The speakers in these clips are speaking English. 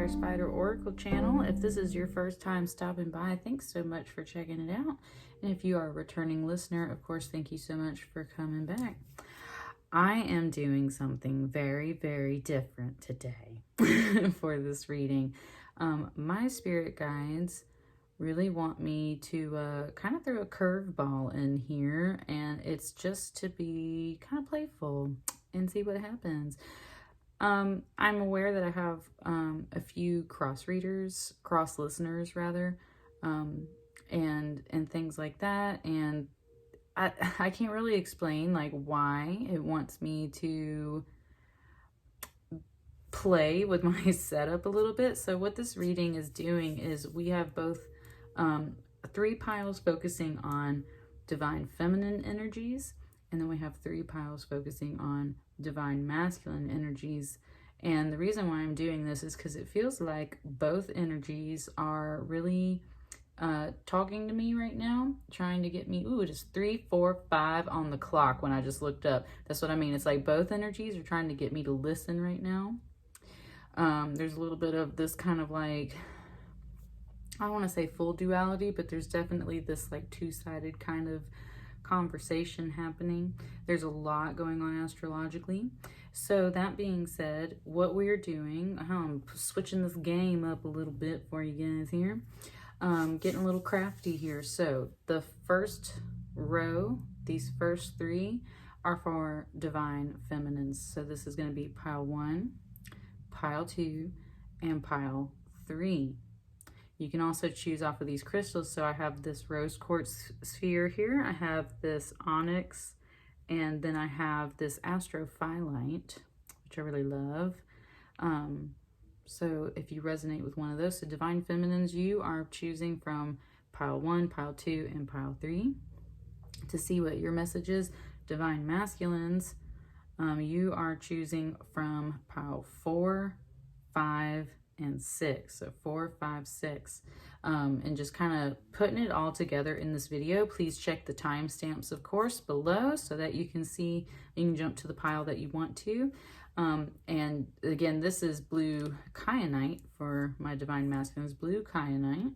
Fire Spider Oracle channel. If this is your first time stopping by, thanks so much for checking it out. And if you are a returning listener, of course, thank you so much for coming back. I am doing something very, very different today for this reading. My spirit guides really want me to kind of throw a curveball in here, and it's just to be kind of playful and see what happens. I'm aware that I have a few cross listeners rather, and things like that, and I can't really explain like why it wants me to play with my setup a little bit. So what this reading is doing is we have both 3 piles focusing on divine feminine energies, and then we have 3 piles focusing on divine masculine energies. And the reason why I'm doing this is because it feels like both energies are really talking to me right now, trying to get me. Ooh, it is 3, 4, 5 on the clock when I just looked up. That's what I mean. It's like both energies are trying to get me to listen right now. There's a little bit of this kind of like, I don't want to say full duality, but there's definitely this like two-sided kind of conversation happening. There's a lot going on astrologically. So that being said, what we're doing, I'm switching this game up a little bit for you guys here. Getting a little crafty here. So the first row, these first 3 are for divine feminines. So this is going to be pile 1, pile 2, and pile 3. You can also choose off of these crystals. So I have this rose quartz sphere here. I have this onyx, and then I have this astrophyllite, which I really love. So if you resonate with one of those, so divine feminines, you are choosing from pile 1, pile 2, and pile 3 to see what your message is. Divine masculines, you are choosing from pile 4, 5, and 6. So 4, 5, 6, and just kind of putting it all together in this video. Please check the timestamps, of course, below so that you can see, you can jump to the pile that you want to. And again, this is blue kyanite for my divine masculines. Blue kyanite,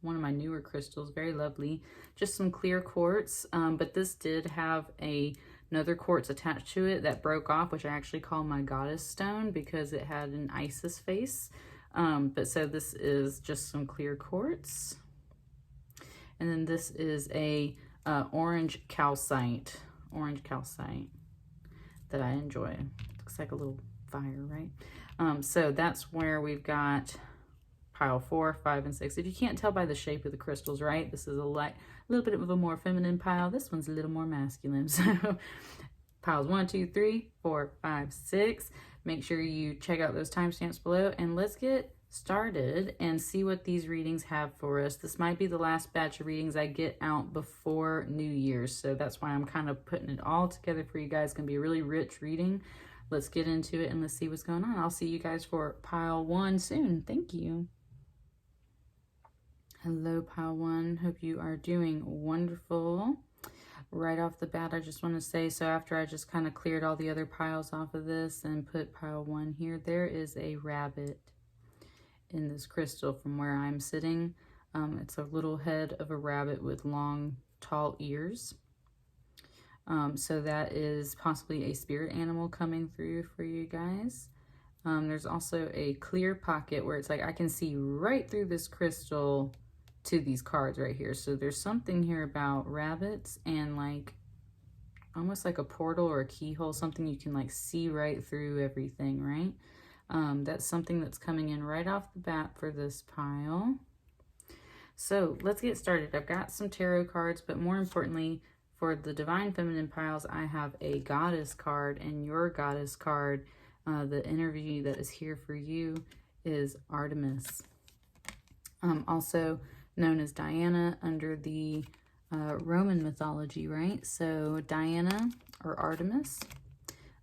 one of my newer crystals, very lovely. Just some clear quartz, but this did have another quartz attached to it that broke off, which I actually call my goddess stone because it had an Isis face. But so this is just some clear quartz. And then this is a orange calcite that I enjoy. Looks like a little fire, right? So that's where we've got pile 4, 5, and 6. If you can't tell by the shape of the crystals, right? This is a little bit of a more feminine pile. This one's a little more masculine. So piles 1, 2, 3, 4, 5, 6. Make sure you check out those timestamps below, and let's get started and see what these readings have for us. This might be the last batch of readings I get out before New Year's, so that's why I'm kind of putting it all together for you guys. It's gonna be a really rich reading. Let's get into it and let's see what's going on. I'll see you guys for pile 1 soon. Thank you. Hello, pile 1. Hope you are doing wonderful. Right off the bat, I just want to say, so after I just kind of cleared all the other piles off of this and put pile 1 here, there is a rabbit in this crystal from where I'm sitting. It's a little head of a rabbit with long, tall ears. So that is possibly a spirit animal coming through for you guys. There's also a clear pocket where it's like I can see right through this crystal to these cards right here. So there's something here about rabbits and like almost like a portal or a keyhole, something you can like see right through everything, right? That's something that's coming in right off the bat for this pile. So let's get started. I've got some tarot cards, but more importantly, for the divine feminine piles, I have a goddess card, and your goddess card, the energy that is here for you, is Artemis. Also known as Diana under the Roman mythology, right? So Diana or Artemis.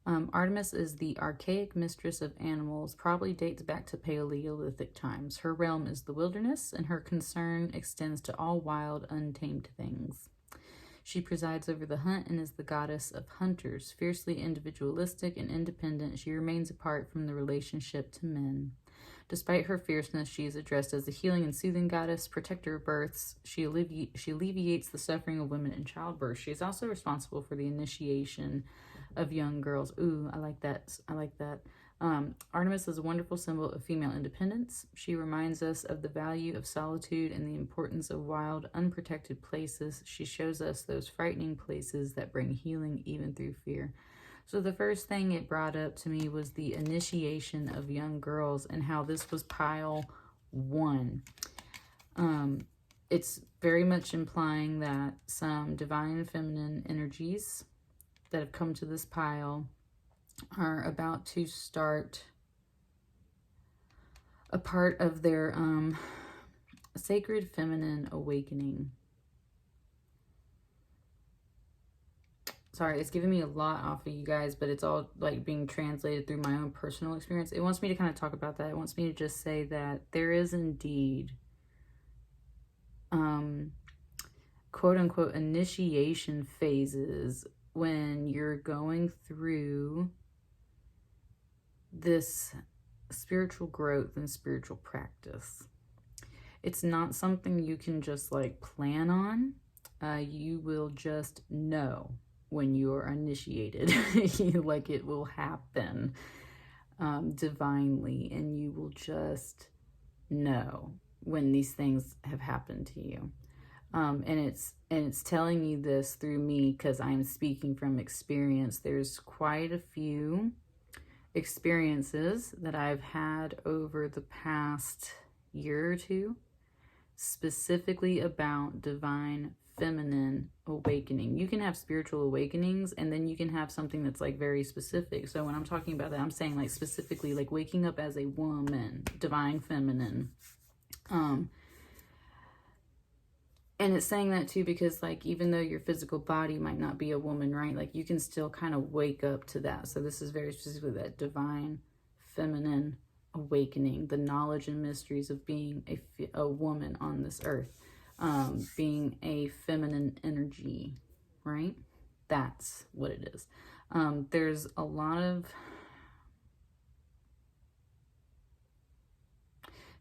Artemis is the archaic mistress of animals, probably dates back to Paleolithic times. Her realm is the wilderness, and her concern extends to all wild, untamed things. She presides over the hunt and is the goddess of hunters. Fiercely individualistic and independent, she remains apart from the relationship to men. Despite her fierceness, she is addressed as the healing and soothing goddess, protector of births. She alleviates the suffering of women in childbirth. She is also responsible for the initiation of young girls. Ooh, I like that. I like that. Artemis is a wonderful symbol of female independence. She reminds us of the value of solitude and the importance of wild, unprotected places. She shows us those frightening places that bring healing even through fear. So the first thing it brought up to me was the initiation of young girls and how this was pile 1. It's very much implying that some divine feminine energies that have come to this pile are about to start a part of their sacred feminine awakening. Sorry, it's giving me a lot off of you guys, but it's all like being translated through my own personal experience. It wants me to kind of talk about that. It wants me to just say that there is indeed quote unquote initiation phases when you're going through this spiritual growth and spiritual practice. It's not something you can just like plan on. You will just know when you are initiated. Like it will happen divinely, and you will just know when these things have happened to you. And it's telling you this through me because I'm speaking from experience. There's quite a few experiences that I've had over the past year or two, specifically about divine feminine awakening. You can have spiritual awakenings, and then you can have something that's like very specific. So when I'm talking about that, I'm saying like specifically like waking up as a woman, divine feminine. And it's saying that too because like even though your physical body might not be a woman, right? Like you can still kind of wake up to that. So this is very specifically that divine feminine awakening, the knowledge and mysteries of being a woman on this earth, being a feminine energy, right? That's what it is. There's a lot of...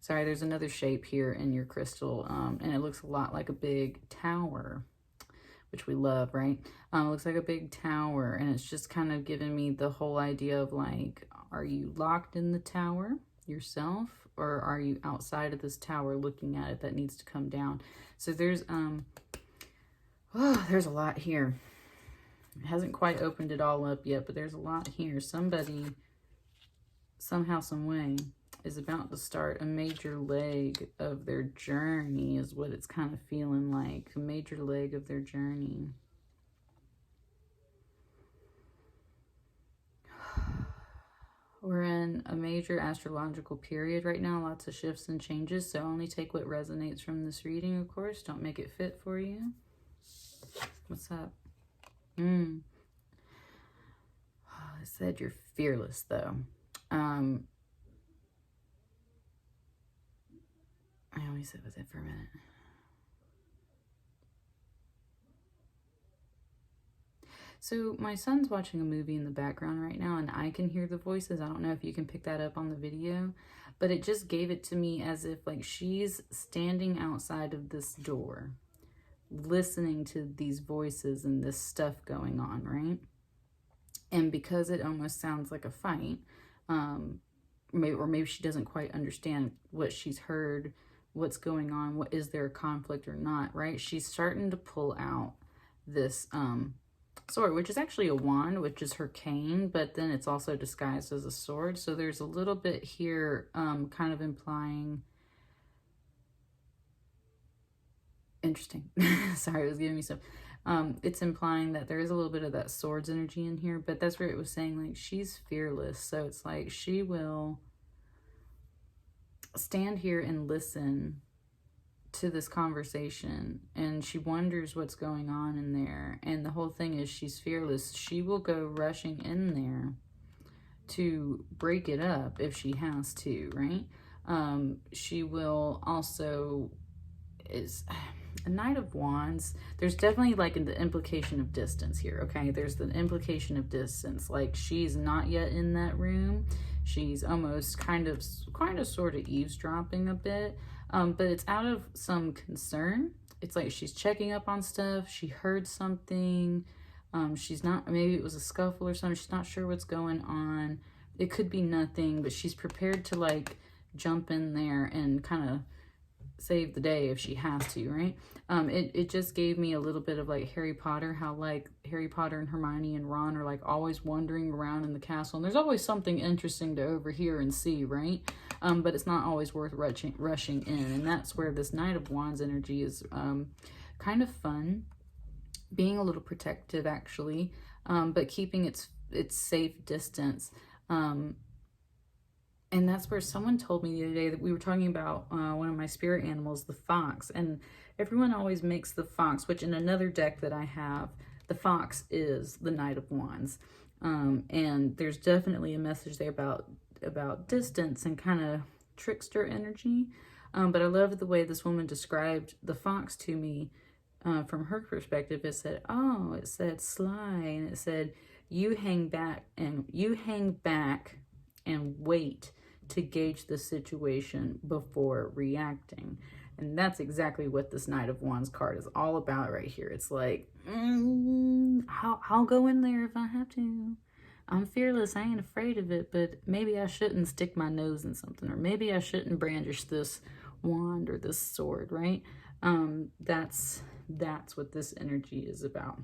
Sorry, there's another shape here in your crystal, and it looks a lot like a big tower, which we love, right? It looks like a big tower, and it's just kind of giving me the whole idea of like, are you locked in the tower yourself, or are you outside of this tower looking at it that needs to come down? So there's there's a lot here. It hasn't quite opened it all up yet, but there's a lot here. Somebody, somehow, some way, is about to start a major leg of their journey, is what it's kind of feeling like. A major leg of their journey. We're in a major astrological period right now. Lots of shifts and changes. So only take what resonates from this reading, of course. Don't make it fit for you. What's up? It said you're fearless, though. I always sit with it for a minute. So my son's watching a movie in the background right now, and I can hear the voices. I don't know if you can pick that up on the video, but it just gave it to me as if like she's standing outside of this door, listening to these voices and this stuff going on, right? And because it almost sounds like a fight, or maybe she doesn't quite understand what she's heard, what's going on, what is there a conflict or not, right? She's starting to pull out this sword, which is actually a wand, which is her cane, but then it's also disguised as a sword. So there's a little bit here kind of implying... Interesting. Sorry, it was giving me some... it's implying that there is a little bit of that swords energy in here, but that's where it was saying like she's fearless. So it's like she will stand here and listen to this conversation, and she wonders what's going on in there. And the whole thing is she's fearless. She will go rushing in there to break it up if she has to, right? She will also... is a Knight of Wands. There's definitely like the implication of distance here, okay? There's the implication of distance, like she's not yet in that room. She's almost kind of sort of eavesdropping a bit, but it's out of some concern. It's like she's checking up on stuff. She heard something. She's not, maybe it was a scuffle or something. She's not sure what's going on. It could be nothing, but she's prepared to like jump in there and kind of save the day if she has to, right? It just gave me a little bit of like Harry Potter, how like Harry Potter and Hermione and Ron are like always wandering around in the castle, and there's always something interesting to overhear and see, right? But it's not always worth rushing in, and that's where this Knight of Wands energy is kind of fun, being a little protective actually, but keeping its safe distance. And that's where someone told me the other day that we were talking about one of my spirit animals, the fox. And everyone always makes the fox, which in another deck that I have, the fox is the Knight of Wands. And there's definitely a message there about distance and kind of trickster energy. But I love the way this woman described the fox to me from her perspective. It said sly, and it said you hang back and wait to gauge the situation before reacting. And that's exactly what this Knight of Wands card is all about right here. It's like, I'll go in there if I have to. I'm fearless. I ain't afraid of it, but maybe I shouldn't stick my nose in something, or maybe I shouldn't brandish this wand or this sword, right? That's what this energy is about.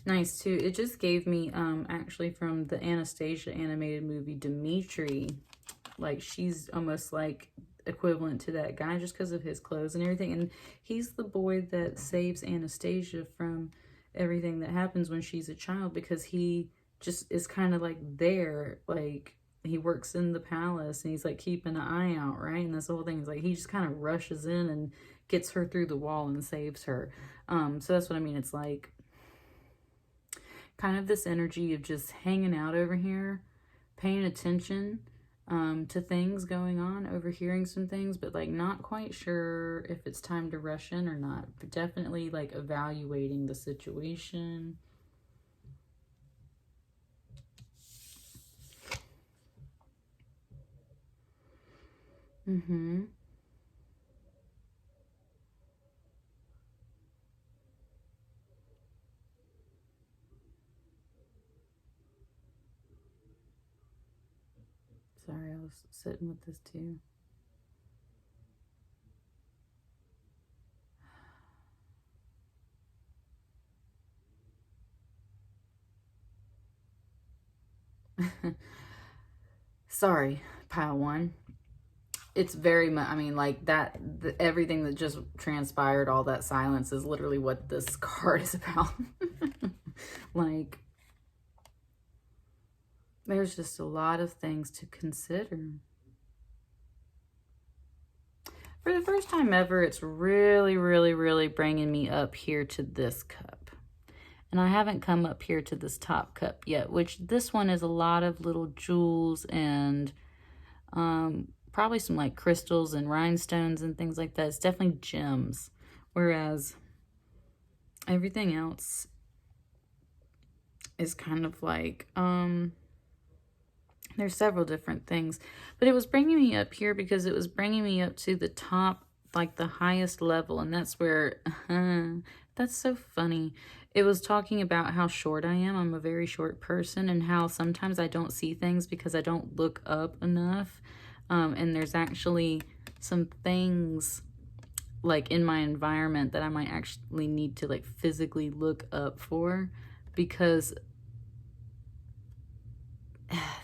Nice too. It just gave me actually from the Anastasia animated movie Dimitri, like she's almost like equivalent to that guy just because of his clothes and everything, and he's the boy that saves Anastasia from everything that happens when she's a child, because he just is kind of like there, like he works in the palace and he's like keeping an eye out, right? And this whole thing is like he just kind of rushes in and gets her through the wall and saves her. So that's what I mean. It's like kind of this energy of just hanging out over here, paying attention to things going on, overhearing some things, but like not quite sure if it's time to rush in or not. But definitely like evaluating the situation. Sorry, I was sitting with this too. Sorry, pile one. It's very much, I mean, like that, everything that just transpired, all that silence is literally what this card is about. Like, there's just a lot of things to consider. For the first time ever, it's really, really, really bringing me up here to this cup. And I haven't come up here to this top cup yet, which this one is a lot of little jewels and probably some like crystals and rhinestones and things like that. It's definitely gems. Whereas everything else is kind of like, there's several different things, but it was bringing me up here because it was bringing me up to the top, like the highest level. And that's where, that's so funny. It was talking about how short I am. I'm a very short person, and how sometimes I don't see things because I don't look up enough. And there's actually some things like in my environment that I might actually need to like physically look up for, because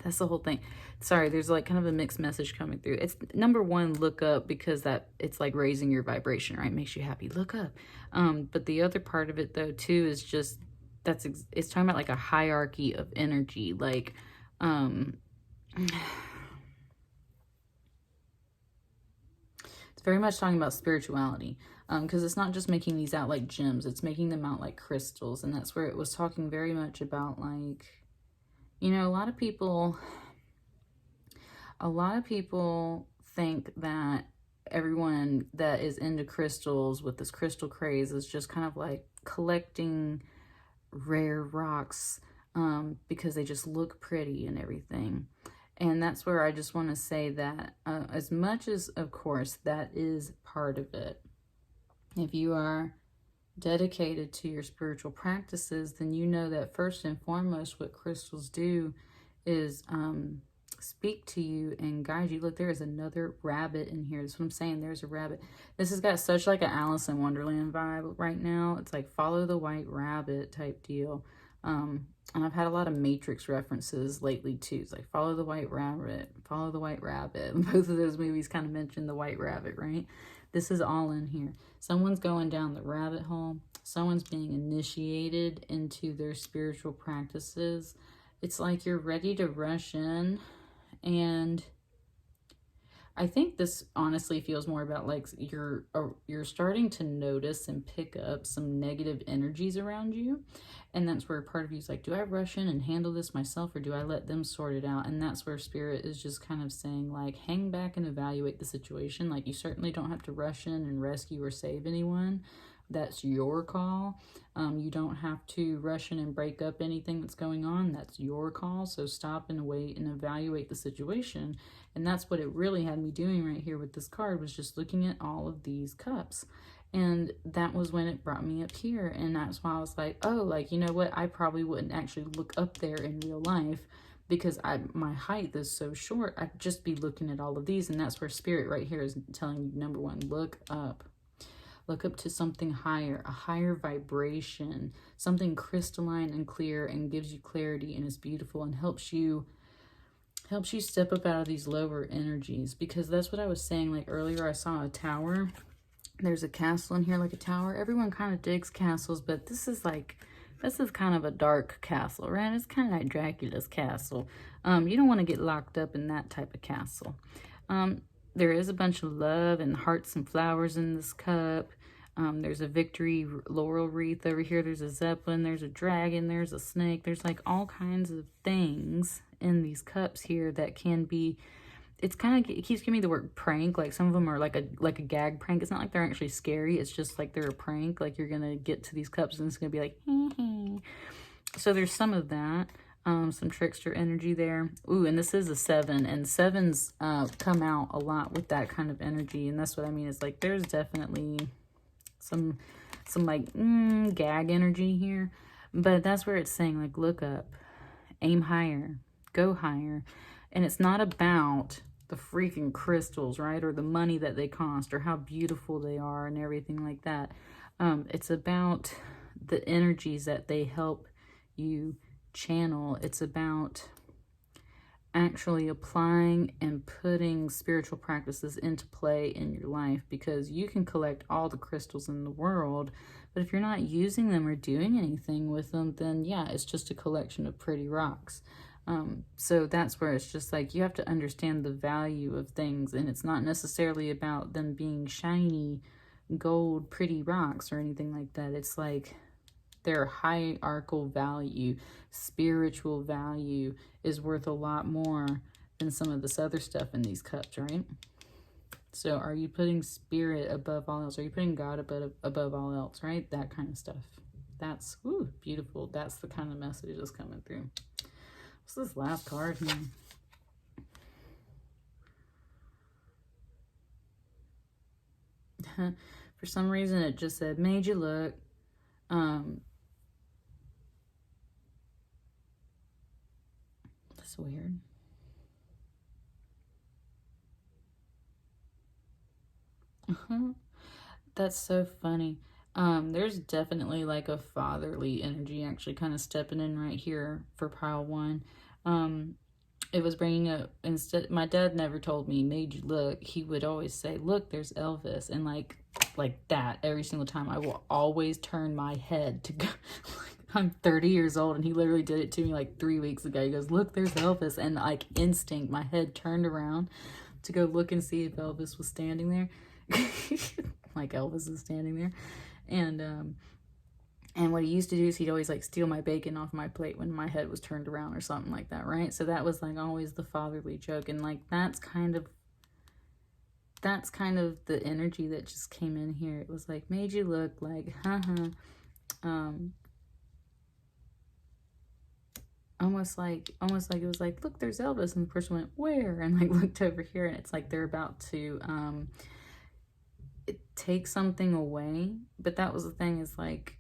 that's the whole thing. Sorry, there's like kind of a mixed message coming through. It's number one, look up, because that it's like raising your vibration, right? Makes you happy. Look up. But the other part of it though too is just it's talking about like a hierarchy of energy, like it's very much talking about spirituality, because it's not just making these out like gems, it's making them out like crystals. And that's where it was talking very much about, like, you know, a lot of people think that everyone that is into crystals with this crystal craze is just kind of like collecting rare rocks because they just look pretty and everything. And that's where I just want to say that as much as, of course, that is part of it. If you are dedicated to your spiritual practices, then you know that first and foremost, what crystals do is speak to you and guide you. Look, there is another rabbit in here. That's what I'm saying. There's a rabbit. This has got such like an Alice in Wonderland vibe right now. It's like follow the white rabbit type deal. And I've had a lot of Matrix references lately too. It's like follow the white rabbit, follow the white rabbit. Both of those movies kind of mention the white rabbit, right? This is all in here. Someone's going down the rabbit hole. Someone's being initiated into their spiritual practices. It's like you're ready to rush in. And I think this honestly feels more about like you're starting to notice and pick up some negative energies around you. And that's where part of you is like, do I rush in and handle this myself, or do I let them sort it out? And that's where Spirit is just kind of saying like, hang back and evaluate the situation. Like, you certainly don't have to rush in and rescue or save anyone. That's your call. You don't have to rush in and break up anything that's going on. That's your call. So stop and wait and evaluate the situation. And that's what it really had me doing right here with this card, was just looking at all of these cups. And that was when it brought me up here. And that's why I was like, oh, like, you know what? I probably wouldn't actually look up there in real life because my height is so short. I'd just be looking at all of these. And that's where Spirit right here is telling you, number one, look up. Look up to something higher, a higher vibration, something crystalline and clear and gives you clarity and is beautiful and helps you step up out of these lower energies. Because that's what I was saying, like earlier I saw a tower. There's a castle in here, like a tower. Everyone kind of digs castles, but this is kind of a dark castle, right? It's kind of like Dracula's castle. You don't want to get locked up in that type of castle. There is a bunch of love and hearts and flowers in this cup. There's a victory laurel wreath over here. There's a zeppelin. There's a dragon. There's a snake. There's like all kinds of things in these cups here that can be. It's kind of, it keeps giving me the word prank. Like some of them are like a gag prank. It's not like they're actually scary. It's just like they're a prank. Like you're gonna get to these cups and it's gonna be like, So there's some of that. Some trickster energy there. Ooh, and this is a 7, and 7s come out a lot with that kind of energy, and that's what I mean. It's like there's definitely some like gag energy here, but that's where it's saying like look up, aim higher, go higher. And it's not about the freaking crystals, right, or the money that they cost or how beautiful they are and everything like that. It's about the energies that they help you channel. It's about actually applying and putting spiritual practices into play in your life, because you can collect all the crystals in the world, but if you're not using them or doing anything with them, then yeah, it's just a collection of pretty rocks. So that's where it's just like you have to understand the value of things, and it's not necessarily about them being shiny gold pretty rocks or anything like that. It's like their hierarchical value, spiritual value is worth a lot more than some of this other stuff in these cups, right? So are you putting spirit above all else? Are you putting God above all else, right? That kind of stuff. That's beautiful. That's the kind of message that's coming through. What's this last card here? For some reason, it just said, made you look. That's weird. That's so funny. There's definitely like a fatherly energy actually kind of stepping in right here for pile 1. It was bringing up, instead, my dad never told me made you look. He would always say, look, there's Elvis. And like that every single time. I will always turn my head to go. I'm 30 years old, and he literally did it to me like 3 weeks ago. He goes, look, there's Elvis. And like instinct, my head turned around to go look and see if Elvis was standing there. Like Elvis is standing there. And what he used to do is he'd always like steal my bacon off my plate when my head was turned around or something like that, right? So that was like always the fatherly joke. And like that's kind of the energy that just came in here. It was like, made you look, like, Almost like it was like, look, there's Elvis, and the person went, where? And like looked over here, and it's like they're about to take something away. But that was the thing, is like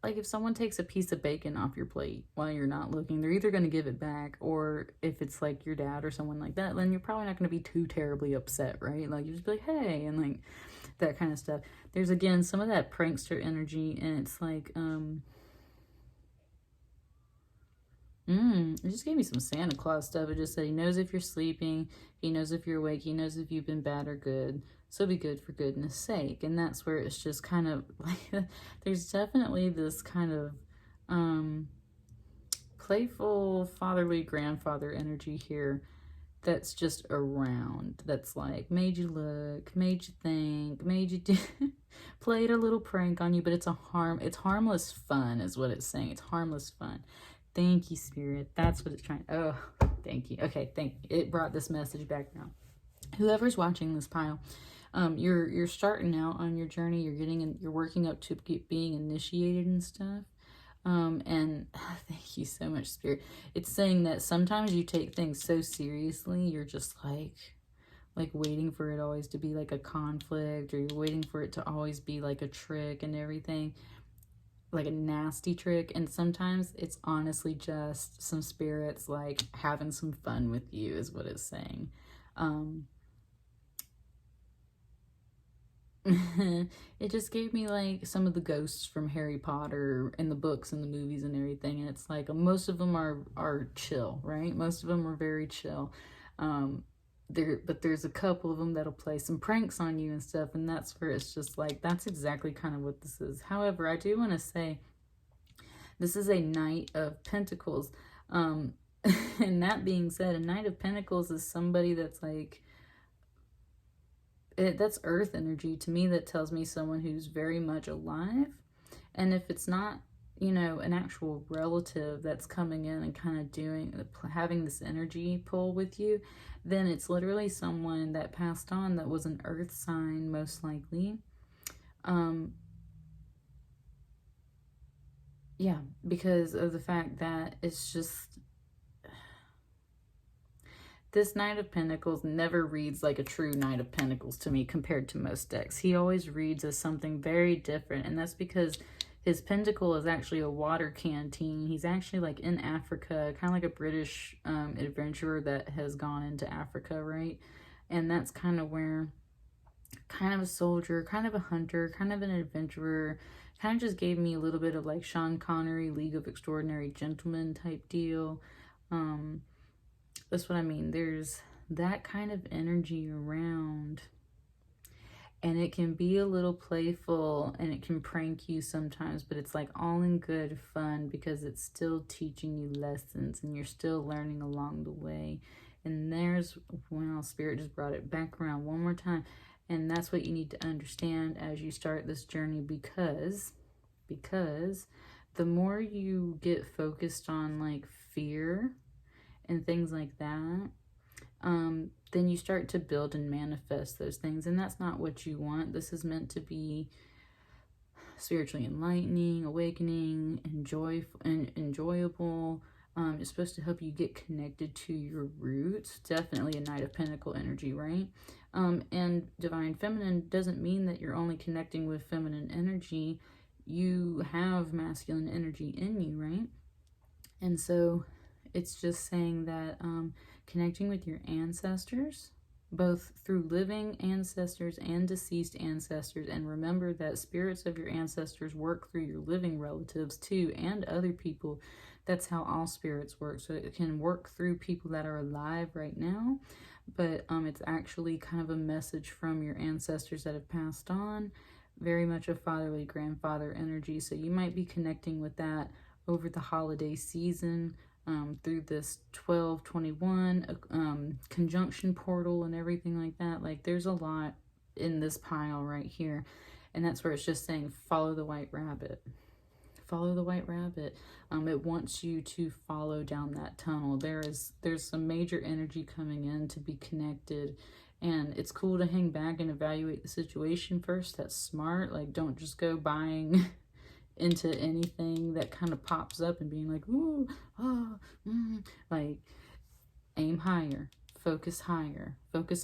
if someone takes a piece of bacon off your plate while you're not looking, they're either going to give it back, or if it's like your dad or someone like that, then you're probably not going to be too terribly upset, right? Like, you just be like, hey, and like that kind of stuff. There's, again, some of that prankster energy, and it's like, it just gave me some Santa Claus stuff. It just said he knows if you're sleeping, he knows if you're awake, he knows if you've been bad or good. So be good for goodness sake. And that's where it's just kind of like, there's definitely this kind of playful fatherly grandfather energy here that's just around. That's like made you look, made you think, made you do, played a little prank on you, but it's harmless fun is what it's saying. It's harmless fun. Thank you, Spirit. That's what it's trying. Oh, thank you. Okay, thank you. It brought this message back now. Whoever's watching this pile, you're starting out on your journey. You're working up to being initiated and stuff. And thank you so much, Spirit. It's saying that sometimes you take things so seriously, you're just like waiting for it always to be like a conflict, or you're waiting for it to always be like a trick and everything, like a nasty trick. And sometimes it's honestly just some spirits like having some fun with you is what it's saying. It just gave me like some of the ghosts from Harry Potter and the books and the movies and everything, and it's like most of them are chill, right? Most of them are very chill. But there's a couple of them that'll play some pranks on you and stuff, and that's where it's just like, that's exactly kind of what this is. However, I do want to say this is a Knight of Pentacles. And that being said, a Knight of Pentacles is somebody that's like, that's earth energy to me. That tells me someone who's very much alive. And if it's not, an actual relative that's coming in and kind of having this energy pull with you, then it's literally someone that passed on that was an earth sign, most likely. Yeah, because of the fact that it's just, this Knight of Pentacles never reads like a true Knight of Pentacles to me compared to most decks. He always reads as something very different, and that's because his pentacle is actually a water canteen. He's actually like in Africa, kind of like a British adventurer that has gone into Africa, right? And that's kind of where, kind of a soldier, kind of a hunter, kind of an adventurer, kind of just gave me a little bit of like Sean Connery, League of Extraordinary Gentlemen type deal. That's what I mean. There's that kind of energy around, and it can be a little playful, and it can prank you sometimes, but it's like all in good fun because it's still teaching you lessons and you're still learning along the way. And there's, wow, Spirit just brought it back around one more time. And that's what you need to understand as you start this journey, because the more you get focused on like fear and things like that, then you start to build and manifest those things, and that's not what you want. This is meant to be spiritually enlightening, awakening, enjoyable. It's supposed to help you get connected to your roots. Definitely a Knight of Pentacle energy, right? And Divine Feminine doesn't mean that you're only connecting with feminine energy. You have masculine energy in you, right? And so it's just saying that connecting with your ancestors, both through living ancestors and deceased ancestors. And remember that spirits of your ancestors work through your living relatives too, and other people. That's how all spirits work. So it can work through people that are alive right now, but it's actually kind of a message from your ancestors that have passed on. Very much a fatherly grandfather energy. So you might be connecting with that over the holiday season, through this 12/21 conjunction portal and everything like that. Like, there's a lot in this pile right here, and that's where it's just saying follow the white rabbit. Follow the white rabbit. It wants you to follow down that tunnel. There's some major energy coming in to be connected, And it's cool to hang back and evaluate the situation first. That's smart. Like, don't just go buying into anything that kind of pops up and being like, ooh, oh, like, aim higher, focus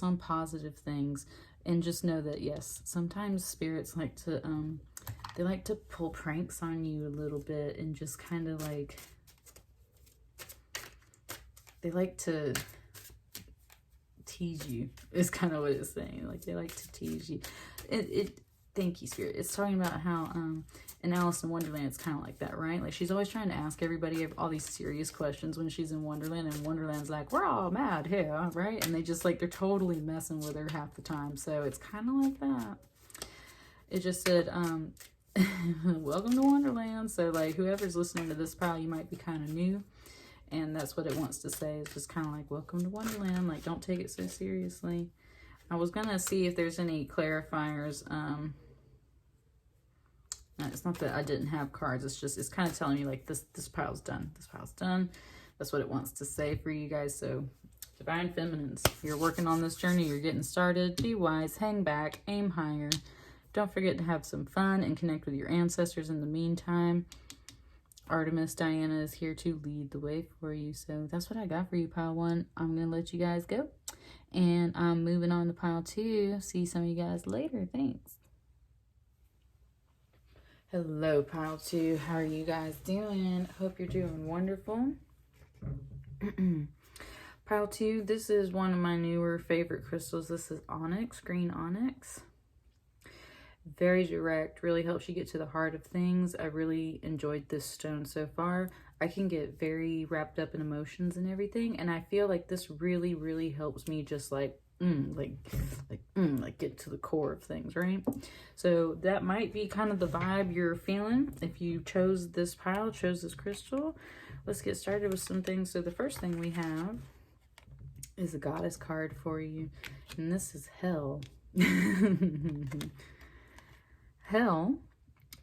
on positive things, and just know that, yes, sometimes spirits like to, they like to pull pranks on you a little bit and just kind of like, they like to tease you, is kind of what it's saying. Like, they like to tease you. Thank you, Spirit. It's talking about how, in Alice in Wonderland, it's kind of like that, right? Like, she's always trying to ask everybody all these serious questions when she's in Wonderland, and Wonderland's like, we're all mad here, right? And they just, like, they're totally messing with her half the time. So it's kind of like that. It just said, welcome to Wonderland. So, like, whoever's listening to this pile, you might be kind of new. And that's what it wants to say. It's just kind of like, welcome to Wonderland. Like, don't take it so seriously. I was going to see if there's any clarifiers. It's not that I didn't have cards. It's just, it's kind of telling me, like, this pile's done. This pile's done. That's what it wants to say for you guys. So, Divine Feminines, you're working on this journey. You're getting started. Be wise. Hang back. Aim higher. Don't forget to have some fun and connect with your ancestors in the meantime. Artemis, Diana is here to lead the way for you. So that's what I got for you, pile 1. I'm going to let you guys go. And I'm moving on to pile 2. See some of you guys later. Thanks. Hello, pile 2. How are you guys doing? Hope you're doing wonderful. Pile 2, this is one of my newer favorite crystals. This is onyx, green onyx. Very direct, really helps you get to the heart of things. I really enjoyed this stone so far. I can get very wrapped up in emotions and everything, and I feel like this really, really helps me just like get to the core of things, right? So that might be kind of the vibe you're feeling if you chose this pile, chose this crystal. Let's get started with some things. So the first thing we have is a goddess card for you, and this is Hell. Hell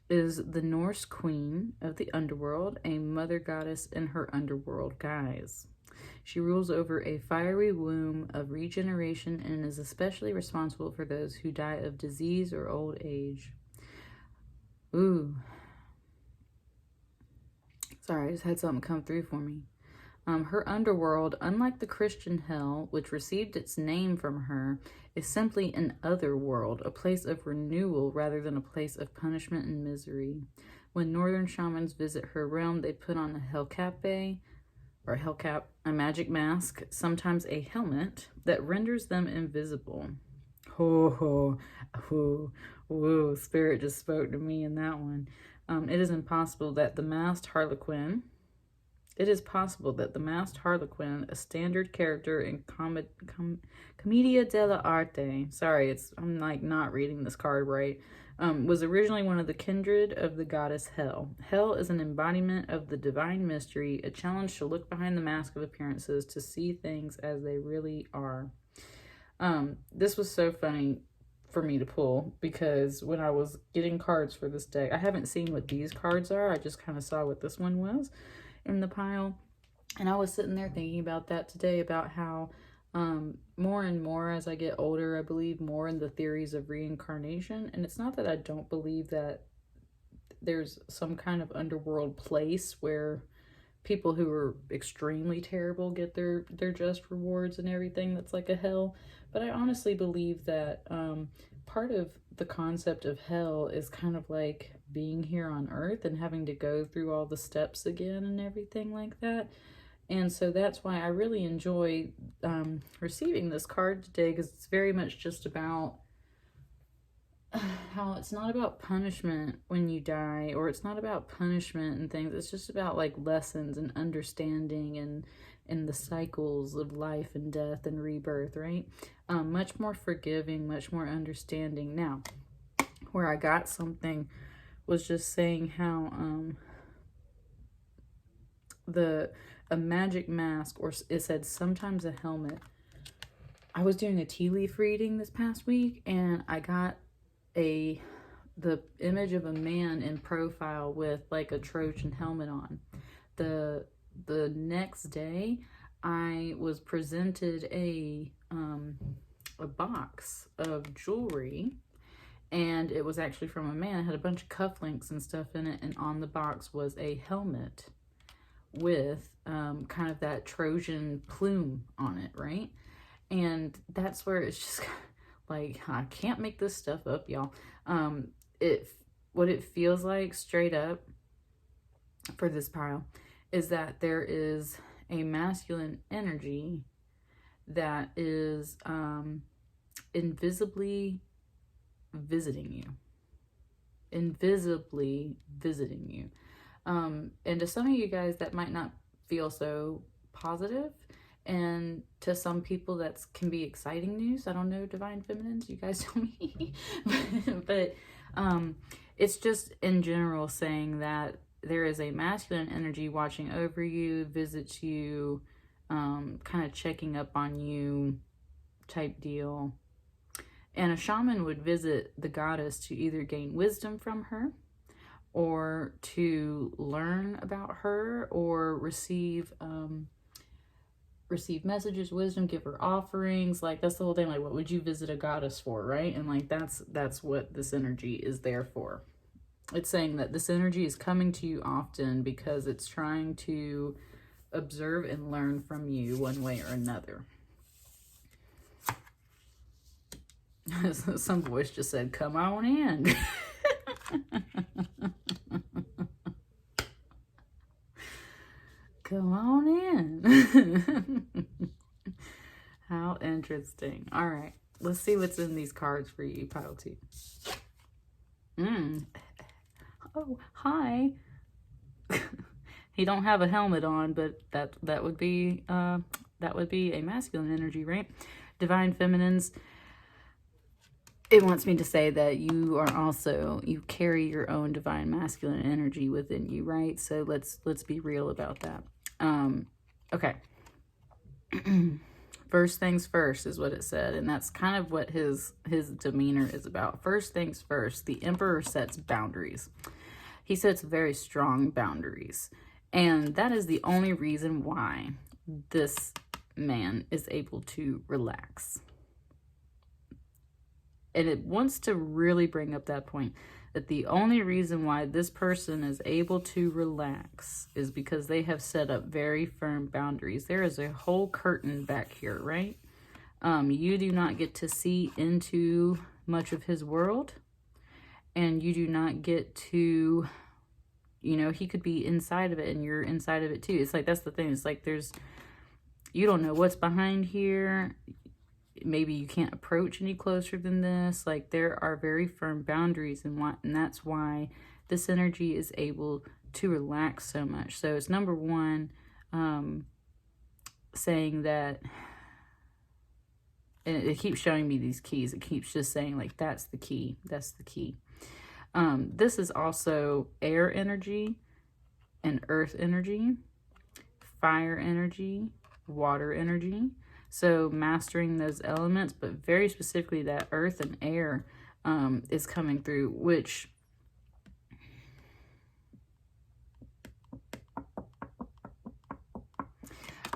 is the Norse queen of the underworld, a mother goddess in her underworld guise. She rules over a fiery womb of regeneration and is especially responsible for those who die of disease or old age. Ooh. Sorry, I just had something come through for me. Her underworld, unlike the Christian hell, which received its name from her, is simply an other world, a place of renewal rather than a place of punishment and misery. When northern shamans visit her realm, they put on a hellcape, or hellcap, a magic mask, sometimes a helmet, that renders them invisible. Ho, ho, ho, whoa, Spirit just spoke to me in that one. It is possible that the masked harlequin, a standard character in Commedia dell'arte, sorry, I'm like not reading this card right, was originally one of the kindred of the goddess Hel. Hel is an embodiment of the divine mystery, a challenge to look behind the mask of appearances, to see things as they really are. This was so funny for me to pull, because when I was getting cards for this deck, I haven't seen what these cards are, I just kind of saw what this one was in the pile, and I was sitting there thinking about that today, about how more and more as I get older, I believe more in the theories of reincarnation. And it's not that I don't believe that there's some kind of underworld place where people who are extremely terrible get their just rewards and everything, that's like a hell, but I honestly believe that part of the concept of hell is kind of like being here on earth and having to go through all the steps again and everything like that. And so that's why I really enjoy receiving this card today, because it's very much just about how it's not about punishment when you die, or it's not about punishment and things. It's just about like lessons and understanding and the cycles of life and death and rebirth, right? Much more forgiving, much more understanding. Now, where I got something was just saying how a magic mask, or it said sometimes a helmet. I was doing a tea leaf reading this past week, and I got the image of a man in profile with like a Trojan helmet on. The next day, I was presented a a box of jewelry, and it was actually from a man. It had a bunch of cufflinks and stuff in it, and on the box was a helmet with kind of that Trojan plume on it, right? And that's where it's just like, I can't make this stuff up, y'all. What it feels like straight up for this pile is that there is a masculine energy that is invisibly visiting you. Invisibly visiting you. And to some of you guys, that might not feel so positive. And to some people, that can be exciting news. I don't know, Divine Feminines, you guys tell me. but it's just in general saying that there is a masculine energy watching over you, visits you, kind of checking up on you type deal. And a shaman would visit the goddess to either gain wisdom from her, or to learn about her, or receive messages, wisdom, give her offerings. Like, that's the whole thing. Like, what would you visit a goddess for, right? And like, that's what this energy is there for. It's saying that this energy is coming to you often because it's trying to observe and learn from you one way or another. Some voice just said, come on in. Come on in. How interesting. All right, let's see what's in these cards for you, pile 2. Oh, hi. He don't have a helmet on, but that would be a masculine energy, right? Divine Feminines, it wants me to say that you carry your own divine masculine energy within you, right? So let's be real about that. Okay. First things first is what it said, and that's kind of what his demeanor is about. First things first, the Emperor sets boundaries. He sets very strong boundaries, and that is the only reason why this man is able to relax. And it wants to really bring up that point, that the only reason why this person is able to relax is because they have set up very firm boundaries. There is a whole curtain back here, right? You do not get to see into much of his world, and you do not get to, he could be inside of it and you're inside of it too. It's like, that's the thing. It's like, you don't know what's behind here. Maybe you can't approach any closer than this. Like, there are very firm boundaries, and that's why this energy is able to relax so much. So it's number one, saying that, and it keeps showing me these keys. It keeps just saying, like, that's the key. That's the key. This is also air energy and earth energy, fire energy, water energy. So mastering those elements, but very specifically that earth and air is coming through, which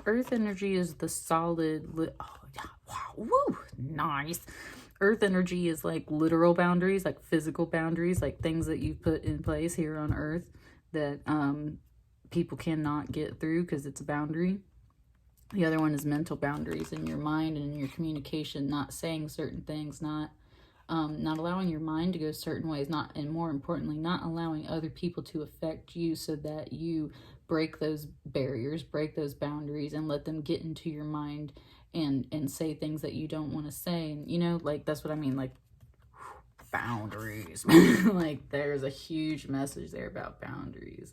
earth energy is the solid, oh yeah, wow, woo, nice. Earth energy is like literal boundaries, like physical boundaries, like things that you put in place here on earth that people cannot get through because it's a boundary. The other one is mental boundaries in your mind and in your communication, not saying certain things, not allowing your mind to go certain ways, and more importantly, not allowing other people to affect you so that you break those barriers, break those boundaries, and let them get into your mind and say things that you don't want to say. And, like, that's what I mean, like, boundaries. Like, there's a huge message there about boundaries.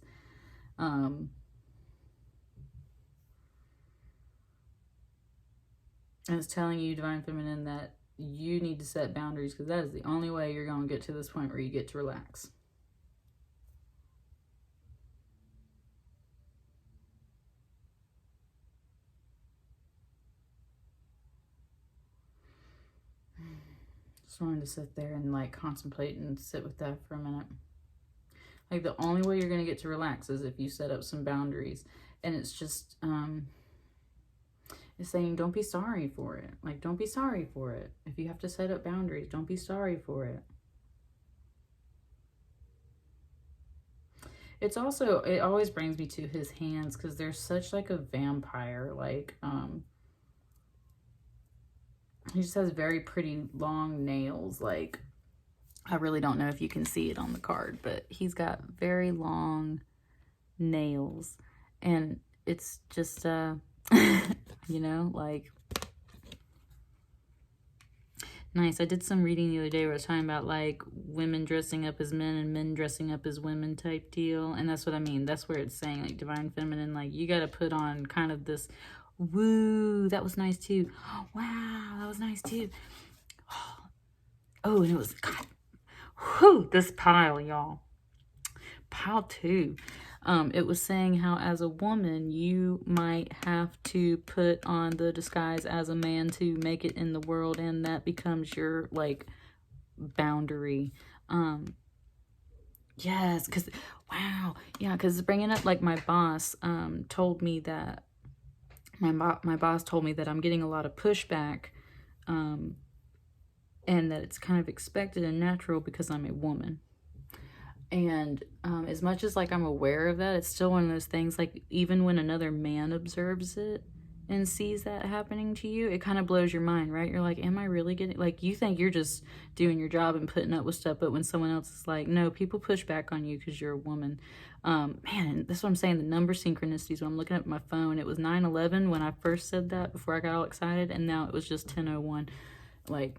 And it's telling you, Divine Feminine, that you need to set boundaries because that is the only way you're going to get to this point where you get to relax. Just wanted to sit there and like contemplate and sit with that for a minute. Like, the only way you're going to get to relax is if you set up some boundaries. And it's just, It's saying don't be sorry for it. Like, don't be sorry for it. If you have to set up boundaries, don't be sorry for it. It's also, it always brings me to his hands because they're such like a vampire. Like, he just has very pretty long nails. Like, I really don't know if you can see it on the card, but he's got very long nails. And it's just, you know, like, nice. I did some reading the other day where I was talking about like women dressing up as men and men dressing up as women type deal. And that's what I mean. That's where it's saying like divine feminine, like you got to put on kind of this, woo, that was nice too. Wow, that was nice too. Oh, and it was, God, whew, this pile, y'all. Pile 2. It was saying how as a woman, you might have to put on the disguise as a man to make it in the world, and that becomes your, like, boundary. Yes, because, wow, yeah, because bringing up, like, my boss told me that, my boss told me that I'm getting a lot of pushback, and that it's kind of expected and natural because I'm a woman. And as much as like I'm aware of that, it's still one of those things, like even when another man observes it and sees that happening to you, it kind of blows your mind, right? You're like, am I really getting, like, you think you're just doing your job and putting up with stuff, but when someone else is like, no, people push back on you because you're a woman. Man, that's what I'm saying, the number synchronicities. When I'm looking at my phone, it was 9/11 when I first said that before I got all excited, and now it was just 10:01. Like,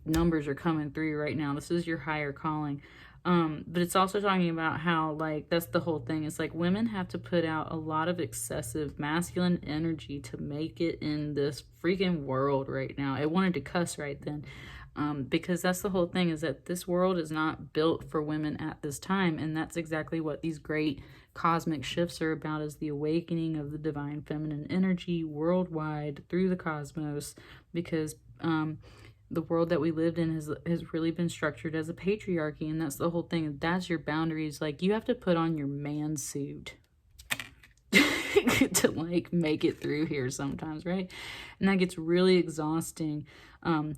numbers are coming through right now. This is your higher calling. But it's also talking about how, like, that's the whole thing. It's like women have to put out a lot of excessive masculine energy to make it in this freaking world right now. I wanted to cuss right then. Because that's the whole thing, is that this world is not built for women at this time. And that's exactly what these great cosmic shifts are about, is the awakening of the divine feminine energy worldwide through the cosmos. Because, the world that we lived in has really been structured as a patriarchy, and that's the whole thing. That's your boundaries. Like, you have to put on your man suit to like make it through here sometimes, right? And that gets really exhausting. Pile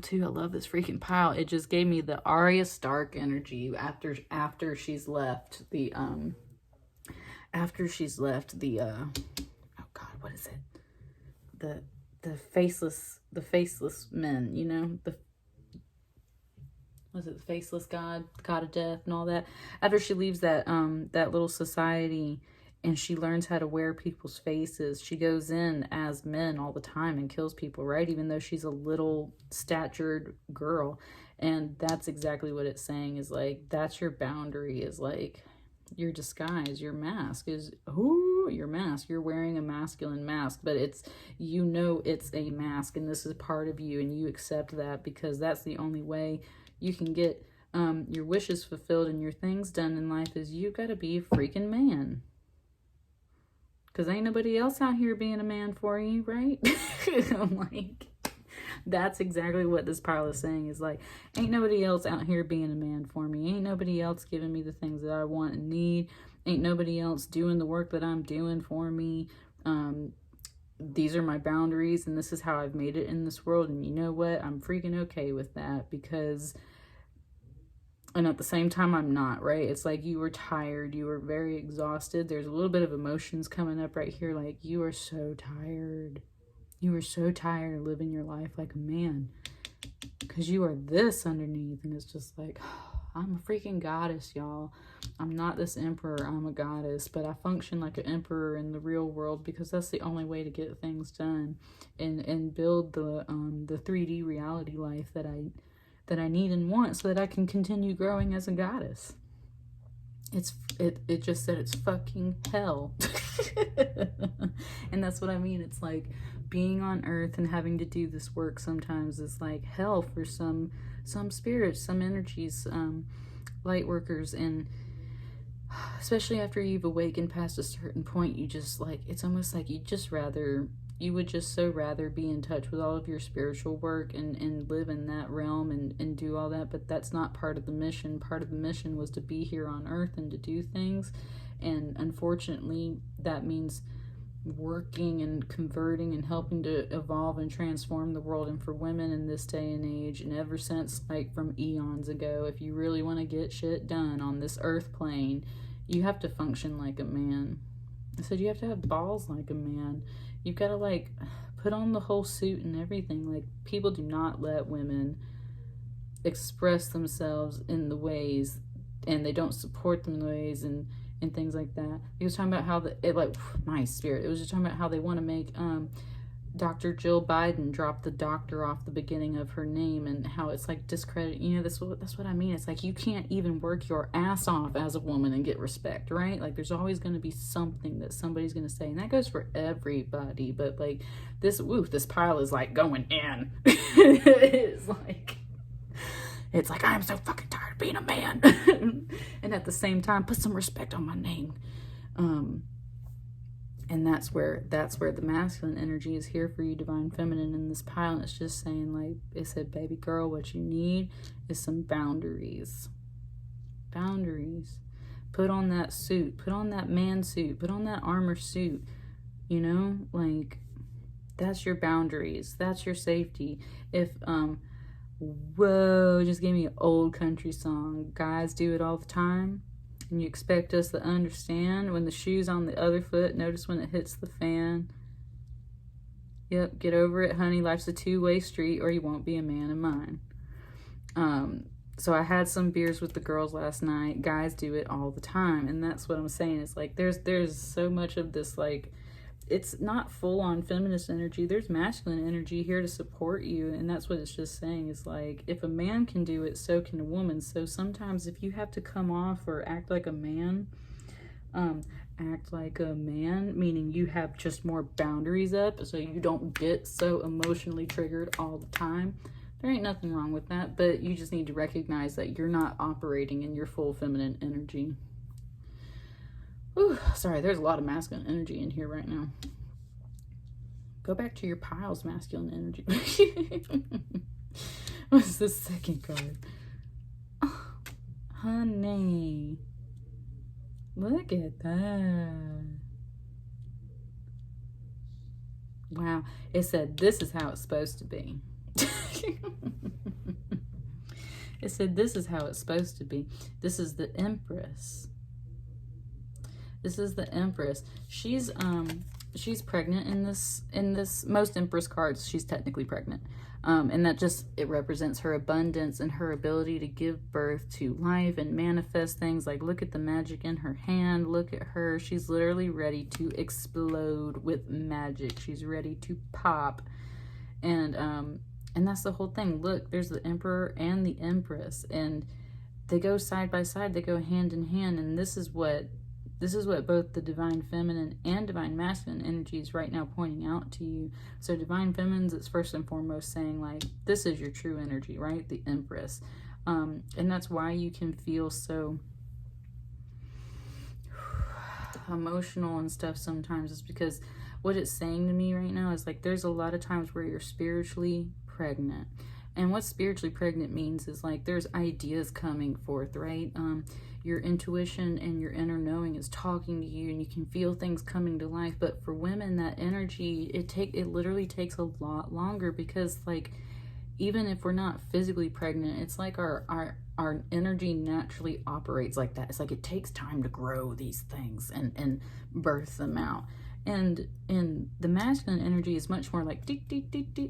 2, I love this freaking pile. It just gave me the Arya Stark energy after she's left the oh God, what is it? The faceless men, you know, the faceless god of death and all that. After she leaves that little society and she learns how to wear people's faces, she goes in as men all the time and kills people, right? Even though she's a little statured girl. And that's exactly what it's saying, is like, that's your boundary, is like, your disguise, your mask is, your mask. You're wearing a masculine mask, but it's, you know, it's a mask, and this is part of you, and you accept that, because that's the only way you can get your wishes fulfilled and your things done in life, is you gotta be a freaking man. Because ain't nobody else out here being a man for you, right? I'm like, that's exactly what this pile is saying, is like, ain't nobody else out here being a man for me. Ain't nobody else giving me the things that I want and need. Ain't nobody else doing the work that I'm doing for me. These are my boundaries, and this is how I've made it in this world. And you know what? I'm freaking okay with that, because, and at the same time, I'm not, right? It's like, you were tired. You were very exhausted. There's a little bit of emotions coming up right here. Like, you are so tired. You are so tired of living your life like a man, because you are this underneath. And it's just like, I'm a freaking goddess, y'all. I'm not this emperor. I'm a goddess, but I function like an emperor in the real world, because that's the only way to get things done and build the 3D reality life that I need and want, so that I can continue growing as a goddess. It just said it's fucking hell. And that's what I mean. It's like, being on earth and having to do this work sometimes is like hell for some spirits, some energies, light workers. And especially after you've awakened past a certain point, you just like, it's almost like you would just so rather be in touch with all of your spiritual work and live in that realm and do all that. But that's not part of the mission. Part of the mission was to be here on earth and to do things. And unfortunately, that means working and converting and helping to evolve and transform the world. And for women in this day and age, and ever since like from eons ago, if you really want to get shit done on this earth plane, you have to function like a man. I said you have to have balls like a man. You've got to like put on the whole suit and everything. Like, people do not let women express themselves in the ways, and they don't support them in the ways and things like that. He was talking about how my spirit, it was just talking about how they want to make Dr. Jill Biden drop the doctor off the beginning of her name, and how it's like discredit, you know, that's what I mean. It's like, you can't even work your ass off as a woman and get respect, right? Like, there's always going to be something that somebody's going to say, and that goes for everybody. But like this pile is like going in. It's like, I'm so fucking tired of being a man. And at the same time, put some respect on my name. And that's where the masculine energy is here for you, divine feminine, in this pile. And it's just saying, like, it said, baby girl, what you need is some boundaries. Boundaries. Put on that suit. Put on that man suit. Put on that armor suit. You know, like, that's your boundaries. That's your safety. If, whoa, just gave me an old country song. Guys do it all the time. And you expect us to understand when the shoe's on the other foot. Notice when it hits the fan. Yep, get over it, honey. Life's a two-way street, or you won't be a man of mine. So I had some beers with the girls last night. Guys do it all the time. And that's what I'm saying. It's like, there's so much of this, like, it's not full-on feminist energy. There's masculine energy here to support you. And that's what it's just saying. Is like, if a man can do it, so can a woman. So sometimes if you have to come off or act like a man, meaning you have just more boundaries up so you don't get so emotionally triggered all the time. There ain't nothing wrong with that, but you just need to recognize that you're not operating in your full feminine energy. Ooh, sorry, there's a lot of masculine energy in here right now. Go back to your piles, masculine energy. What's the second card? Oh, honey. Look at that. Wow. It said, this is how it's supposed to be. It said, this is how it's supposed to be. This is the Empress. This is the Empress. She's pregnant in this most Empress cards. She's technically pregnant. And that just, it represents her abundance and her ability to give birth to life and manifest things. Like, look at the magic in her hand. Look at her. She's literally ready to explode with magic. She's ready to pop. And that's the whole thing. Look, there's the Emperor and the Empress, and they go side by side. They go hand in hand. And this is what both the divine feminine and divine masculine energy is right now pointing out to you. So divine feminine's, it's first and foremost saying, like, this is your true energy, right? The Empress. And that's why you can feel so emotional and stuff sometimes, is because what it's saying to me right now is, like, there's a lot of times where you're spiritually pregnant. And what spiritually pregnant means is, like, there's ideas coming forth, right? Your intuition and your inner knowing is talking to you, and you can feel things coming to life. But for women, that energy, it literally takes a lot longer, because, like, even if we're not physically pregnant, it's like our energy naturally operates like that. It's like it takes time to grow these things and birth them out. And in the masculine energy is much more like deep,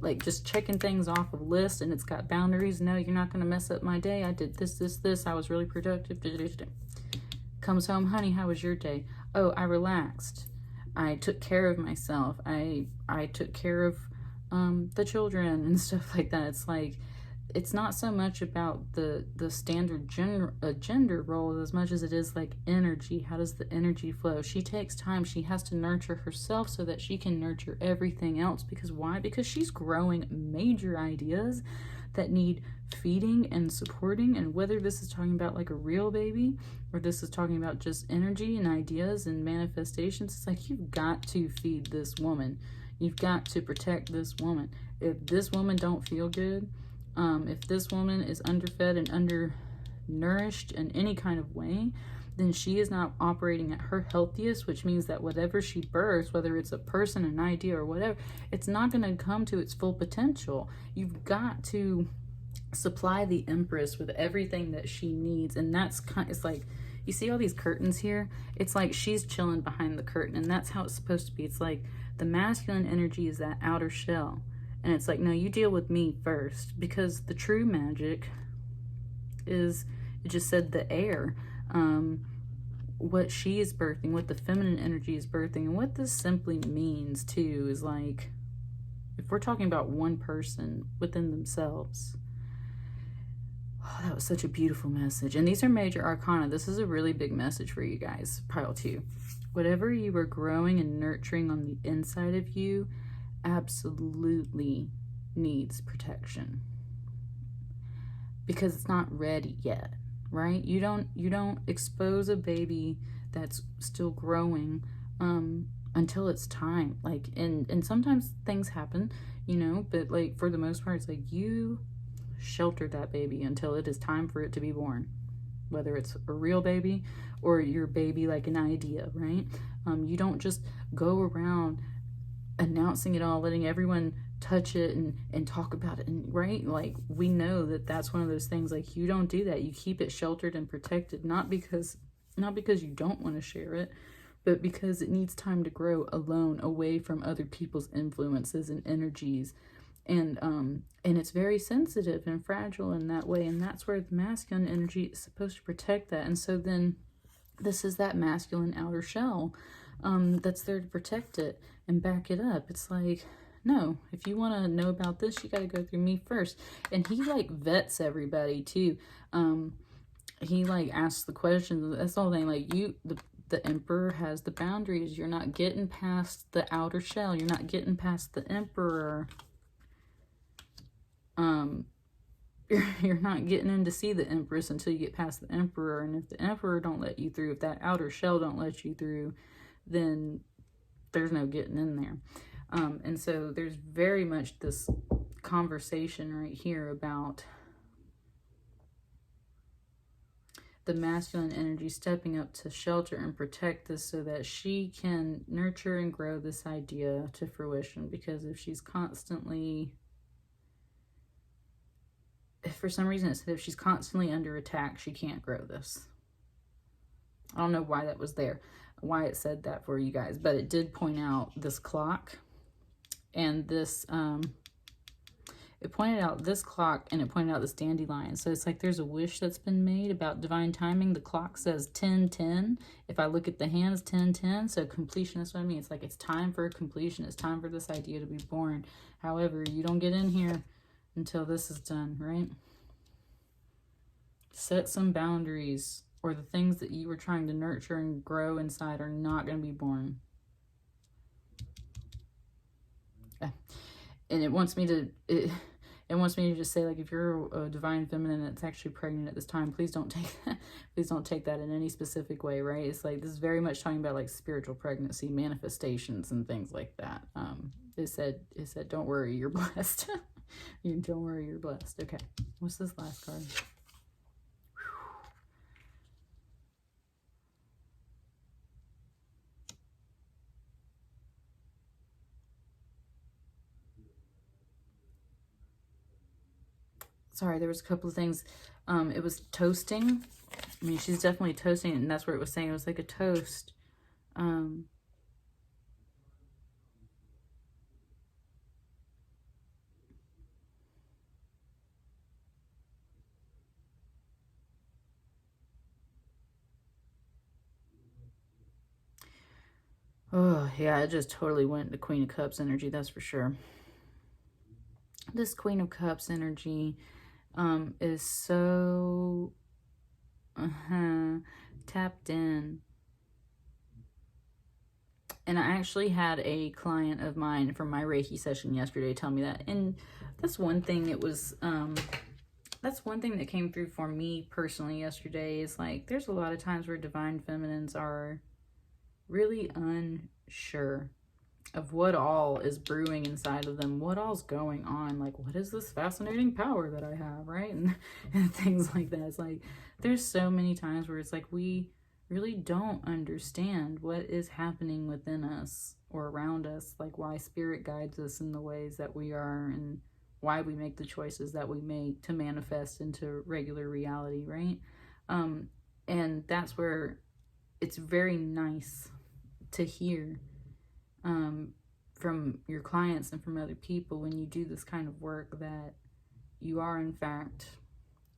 like just checking things off of a list, and it's got boundaries. No, you're not going to mess up my day. I did this. I was really productive. Comes home, honey, how was your day? Oh, I relaxed. I took care of myself. I took care of the children and stuff like that. It's like, it's not so much about the standard gender roles as much as it is like energy. How does the energy flow? She takes time. She has to nurture herself so that she can nurture everything else. Because why? Because she's growing major ideas that need feeding and supporting. And whether this is talking about like a real baby, or this is talking about just energy and ideas and manifestations, it's like, you've got to feed this woman. You've got to protect this woman. If this woman don't feel good, if this woman is underfed and undernourished in any kind of way, then she is not operating at her healthiest, which means that whatever she births, whether it's a person, an idea, or whatever, it's not going to come to its full potential. You've got to supply the Empress with everything that she needs. And that's kind, it's like, you see all these curtains here? It's like she's chilling behind the curtain, and that's how it's supposed to be. It's like the masculine energy is that outer shell. And it's like, no, you deal with me first, because the true magic is, it just said the air. What she is birthing, what the feminine energy is birthing, and what this simply means too is like, if we're talking about one person within themselves. Oh, that was such a beautiful message. And these are major arcana. This is a really big message for you guys, pile 2. Whatever you are growing and nurturing on the inside of you absolutely needs protection, because it's not ready yet. Right? You don't expose a baby that's still growing until it's time. Like, and sometimes things happen, you know, but like for the most part, it's like you shelter that baby until it is time for it to be born. Whether it's a real baby or your baby like an idea, right? You don't just go around announcing it all, letting everyone touch it and talk about it, and right, like we know that that's one of those things. Like, you don't do that. You keep it sheltered and protected, not because you don't want to share it, but because it needs time to grow alone, away from other people's influences and energies. And it's very sensitive and fragile in that way, and that's where the masculine energy is supposed to protect that. And so then this is that masculine outer shell that's there to protect it and back it up. It's like, no, if you want to know about this, you got to go through me first. And he like vets everybody too. He like asks the questions. That's the whole thing. Like, the emperor has the boundaries. You're not getting past the outer shell. You're not getting past the emperor. You're not getting in to see the Empress until you get past the emperor. And if the emperor don't let you through, if that outer shell don't let you through, then there's no getting in there. And so there's very much this conversation right here about the masculine energy stepping up to shelter and protect this so that she can nurture and grow this idea to fruition. Because if she's constantly, if for some reason it said if she's constantly under attack, she can't grow this. I don't know why that was there, why it said that for you guys, but it did point out this clock. And this, it pointed out this clock, and it pointed out this dandelion. So it's like there's a wish that's been made about divine timing. The clock says 10:10. If I look at the hands, 10:10. So completion, that's what I mean. It's like it's time for completion. It's time for this idea to be born. However, you don't get in here until this is done, right? Set some boundaries, or the things that you were trying to nurture and grow inside are not going to be born. And it wants me to, it wants me to just say, like, if you're a divine feminine that's actually pregnant at this time, please don't take that. Please don't take that in any specific way, right? It's like, this is very much talking about like spiritual pregnancy, manifestations and things like that. It said, don't worry, you're blessed. Don't worry, you're blessed. Okay. What's this last card? Sorry, there was a couple of things. It was toasting. I mean, she's definitely toasting, and that's where it was saying it was like a toast. Oh, yeah, it just totally went to Queen of Cups energy, that's for sure. This Queen of Cups energy is so tapped in. And I actually had a client of mine from my Reiki session yesterday tell me that. And that's one thing, it was, that's one thing that came through for me personally yesterday, is like, there's a lot of times where divine feminines are really unsure of what all is brewing inside of them, what all's going on, like, what is this fascinating power that I have, right? And things like that. It's like, there's so many times where it's like we really don't understand what is happening within us or around us, like why spirit guides us in the ways that we are and why we make the choices that we make to manifest into regular reality, right? And that's where it's very nice to hear from your clients and from other people when you do this kind of work that you are in fact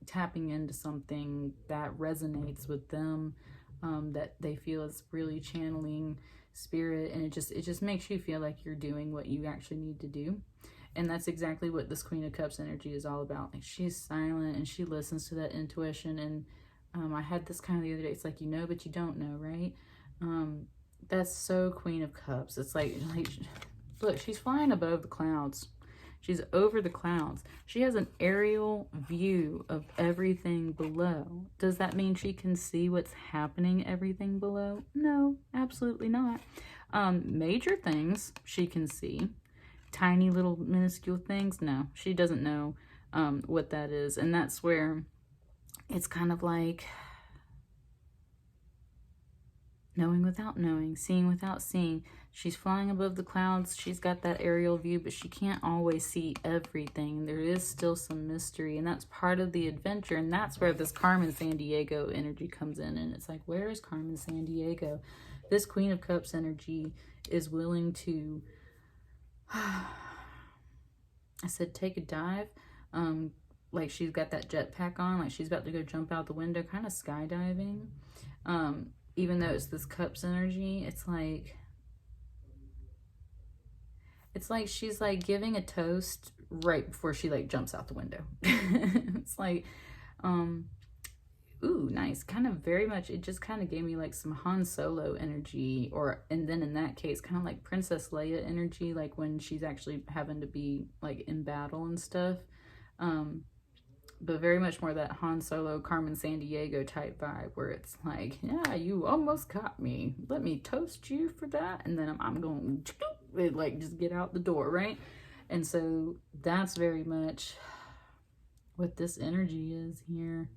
tapping into something that resonates with them, that they feel is really channeling spirit, and it just makes you feel like you're doing what you actually need to do. And that's exactly what this Queen of Cups energy is all about. Like, she's silent and she listens to that intuition. And I had this kind of the other day. It's like, you know, but you don't know, right? That's so Queen of Cups. It's like look, she's flying above the clouds. She's over the clouds. She has an aerial view of everything below. Does that mean she can see what's happening, everything below? No, absolutely not. Major things she can see. Tiny little minuscule things, no. She doesn't know what that is. And that's where it's kind of like knowing without knowing, seeing without seeing. She's flying above the clouds. She's got that aerial view, but she can't always see everything. There is still some mystery, and that's part of the adventure. And that's where this Carmen Sandiego energy comes in. And it's like, where is Carmen Sandiego? This Queen of Cups energy is willing to, I said, take a dive. Like she's got that jetpack on, like she's about to go jump out the window, kind of skydiving. Even though it's this Cups energy, it's like she's like giving a toast right before she like jumps out the window. It's like, ooh, nice. Kind of very much, it just kind of gave me like some Han Solo energy, and then in that case, kind of like Princess Leia energy, like when she's actually having to be like in battle and stuff. But very much more that Han Solo, Carmen Sandiego type vibe, where it's like, yeah, you almost caught me. Let me toast you for that, and then I'm going to like just get out the door, right? And so that's very much what this energy is here.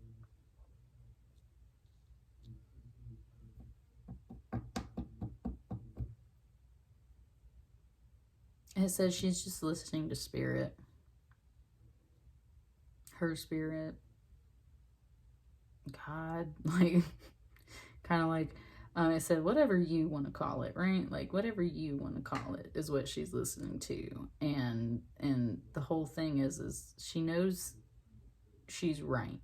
It says she's just listening to spirit. Her spirit, God, like, kind of like, I said, whatever you want to call it, right? Like, whatever you want to call it is what she's listening to. And the whole thing is she knows she's right.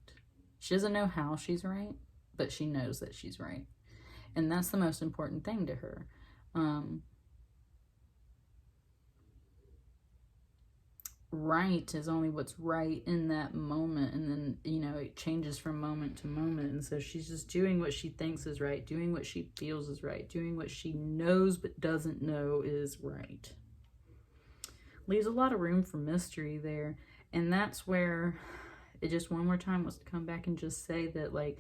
She doesn't know how she's right, but she knows that she's right. And that's the most important thing to her. Right is only what's right in that moment, and then, you know, it changes from moment to moment. And so she's just doing what she thinks is right, doing what she feels is right, doing what she knows but doesn't know is right. Leaves a lot of room for mystery there. And that's where it just one more time wants to come back and just say that, like,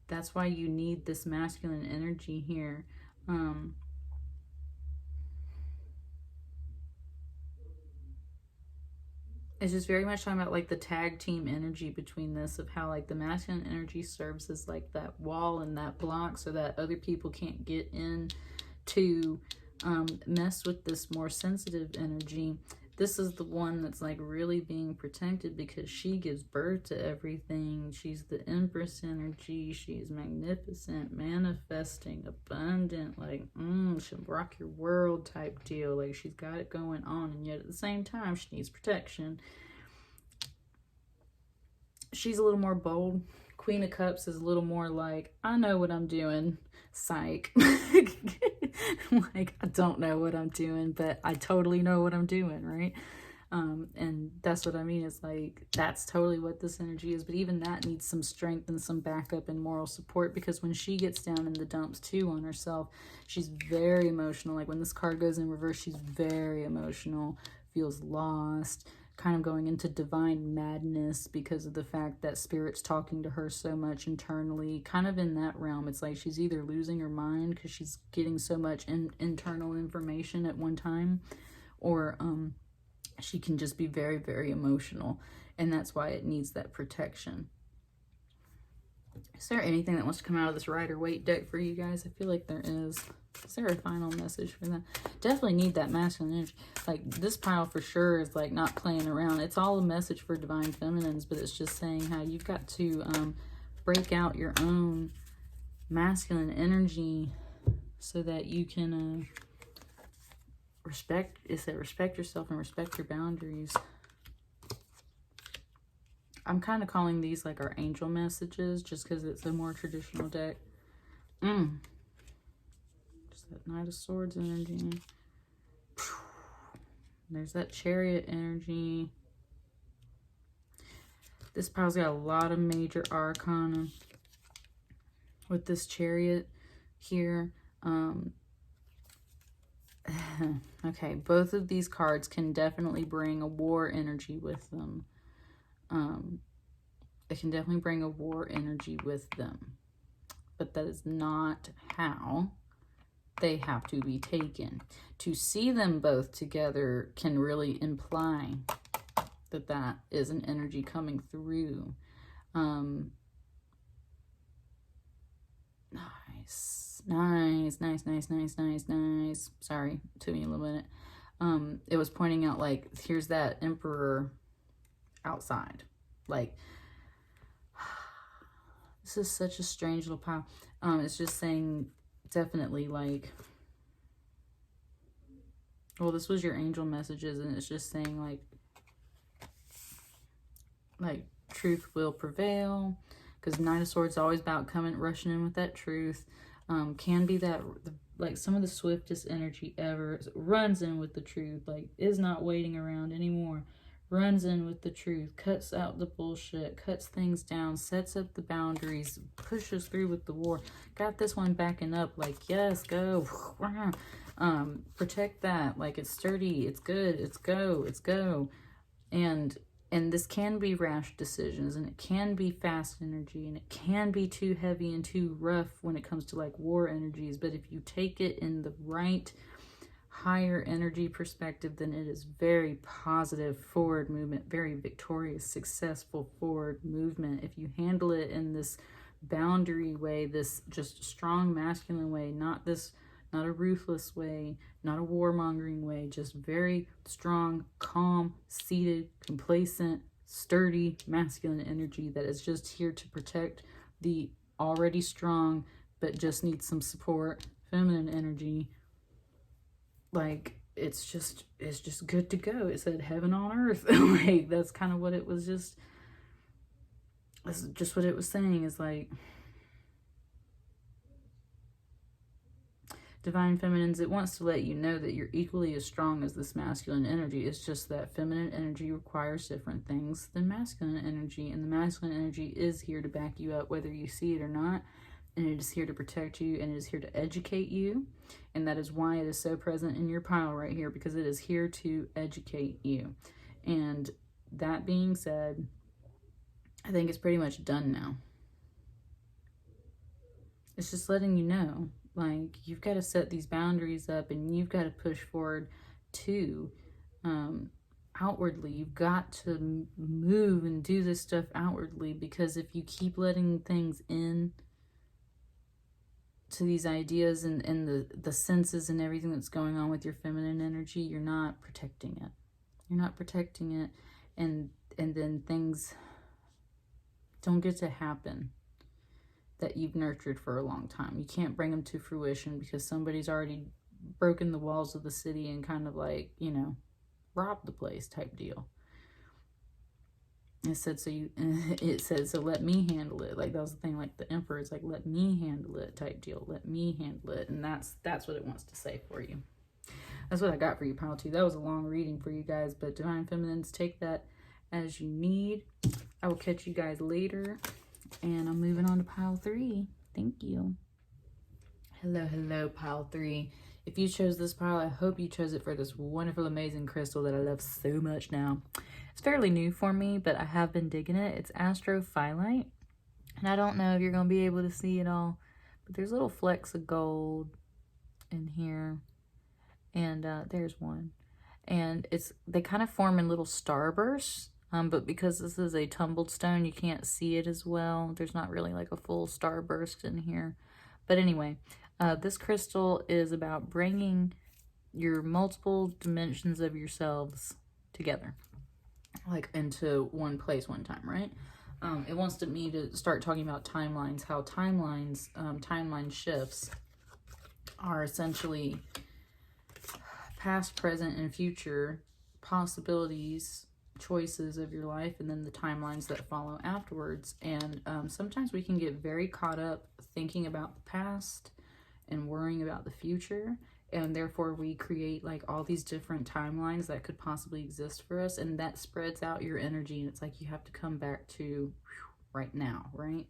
that's why you need this masculine energy here. It's just very much talking about like the tag team energy between this, of how like the masculine energy serves as like that wall and that block so that other people can't get in to mess with this more sensitive energy. This is the one that's like really being protected because she gives birth to everything. She's the Empress energy. She's magnificent, manifesting, abundant, like she'll rock your world type deal. Like she's got it going on, and yet at the same time she needs protection. She's a little more bold. Queen of Cups is a little more like, I know what I'm doing, psych. Like, I don't know what I'm doing, but I totally know what I'm doing, right? And that's what I mean. It's like, that's totally what this energy is. But even that needs some strength and some backup and moral support, because when she gets down in the dumps too on herself, she's very emotional. Like when this card goes in reverse, she's very emotional, feels lost, kind of going into divine madness because of the fact that spirit's talking to her so much internally, kind of in that realm. It's like she's either losing her mind because she's getting so much internal information at one time, or she can just be very, very emotional, and that's why it needs that protection. Is there anything that wants to come out of this rider-waite deck for you guys? I feel like there is. Is there a final message for that? Definitely need that masculine energy. Like, this pile for sure is, like, not playing around. It's all a message for divine feminines, but it's just saying how you've got to break out your own masculine energy so that you can respect yourself and respect your boundaries. I'm kind of calling these like our angel messages just because it's a more traditional deck. Just that Knight of Swords energy. There's that Chariot energy. This pile's got a lot of major arcana with this Chariot here. Okay, both of these cards can definitely bring a war energy with them. It can definitely bring a war energy with them, but that is not how they have to be taken. To see them both together can really imply that that is an energy coming through. Nice. Sorry, it took me a little minute. It was pointing out, like, here's that Emperor outside. Like, this is such a strange little pile. It's just saying, definitely, like, well, this was your angel messages, and it's just saying, like truth will prevail, because Knight of Swords is always about rushing in with that truth. Can be that, like, some of the swiftest energy ever runs in with the truth, like, is not waiting around anymore. Runs in with the truth, cuts out the bullshit, cuts things down, sets up the boundaries, pushes through with the war. Got this one backing up, like, yes, go. Protect that, like, it's sturdy, it's good, it's go. And this can be rash decisions, and it can be fast energy, and it can be too heavy and too rough when it comes to, like, war energies. But if you take it in the right higher energy perspective, then it is very positive forward movement, very victorious, successful forward movement. If you handle it in this boundary way, this just strong masculine way, not a ruthless way, not a warmongering way, just very strong, calm, seated, complacent, sturdy masculine energy that is just here to protect the already strong but just needs some support feminine energy. Like, it's just good to go. It said heaven on earth. Like, that's kind of what it was. That's just what it was saying, is like, divine feminines, it wants to let you know that you're equally as strong as this masculine energy. It's just that feminine energy requires different things than masculine energy, and the masculine energy is here to back you up whether you see it or not. And it is here to protect you, and it is here to educate you. And that is why it is so present in your pile right here, because it is here to educate you. And that being said, I think it's pretty much done now. It's just letting you know, like, you've got to set these boundaries up, and you've got to push forward to outwardly. You've got to move and do this stuff outwardly, because if you keep letting things in to these ideas and the senses and everything that's going on with your feminine energy, you're not protecting it. You're not protecting it, and then things don't get to happen that you've nurtured for a long time. You can't bring them to fruition because somebody's already broken the walls of the city and kind of, like, you know, robbed the place type deal. It said, so let me handle it. Like, that was the thing, like the Emperor, it's like, let me handle it type deal. Let me handle it. And that's what it wants to say for you. That's what I got for you, pile 2. That was a long reading for you guys, but divine feminines, take that as you need. I will catch you guys later, and I'm moving on to pile 3. Thank you. Hello, pile 3. If you chose this pile, I hope you chose it for this wonderful, amazing crystal that I love so much now. It's fairly new for me, but I have been digging it. It's astrophyllite, and I don't know if you're going to be able to see it all, but there's little flecks of gold in here, and there's one. And they kind of form in little starbursts, But because this is a tumbled stone, you can't see it as well. There's not really like a full starburst in here. But anyway, this crystal is about bringing your multiple dimensions of yourselves together, like into one place, one time, right? It wants me to start talking about timelines, how timelines, timeline shifts are essentially past, present, and future possibilities, choices of your life, and then the timelines that follow afterwards. And sometimes we can get very caught up thinking about the past and worrying about the future, and therefore we create like all these different timelines that could possibly exist for us, and that spreads out your energy, and it's like you have to come back to right now, right?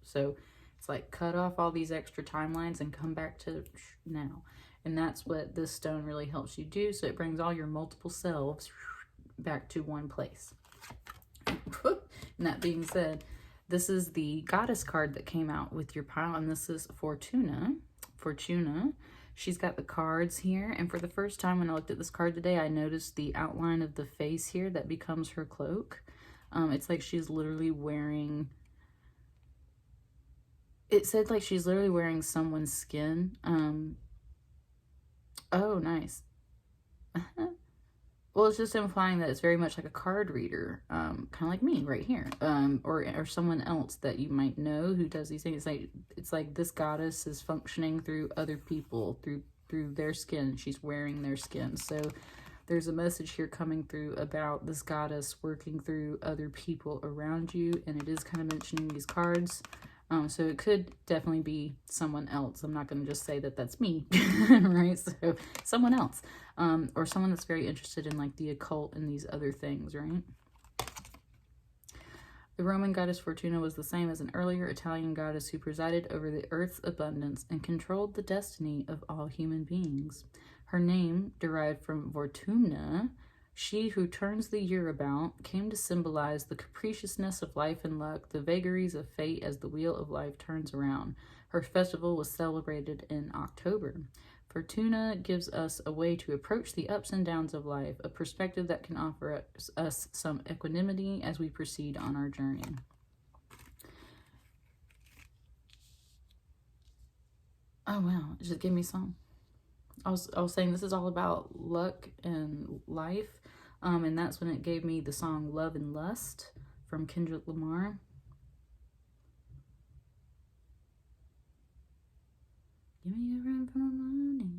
So it's like cut off all these extra timelines and come back to now. And that's what this stone really helps you do. So it brings all your multiple selves back to one place. And that being said, this is the goddess card that came out with your pile, and this is Fortuna. She's got the cards here, and for the first time when I looked at this card today, I noticed the outline of the face here that becomes her cloak. It's like she's literally wearing... It said like she's literally wearing someone's skin. Oh, nice. Well, it's just implying that it's very much like a card reader, kind of like me right here, or someone else that you might know who does these things. It's like this goddess is functioning through other people, through their skin. She's wearing their skin. So there's a message here coming through about this goddess working through other people around you, and it is kind of mentioning these cards. So it could definitely be someone else. I'm not going to just say that that's me, right? So someone else, or someone that's very interested in like the occult and these other things, right? The Roman goddess Fortuna was the same as an earlier Italian goddess who presided over the earth's abundance and controlled the destiny of all human beings. Her name, derived from Fortuna, she who turns the year about, came to symbolize the capriciousness of life and luck, the vagaries of fate as the wheel of life turns around. Her festival was celebrated in October. Fortuna gives us a way to approach the ups and downs of life, a perspective that can offer us some equanimity as we proceed on our journey. Oh wow, it just gave me some. I was saying this is all about luck and life, and that's when it gave me the song Love and Lust from Kendrick Lamar. Give me a run for my money.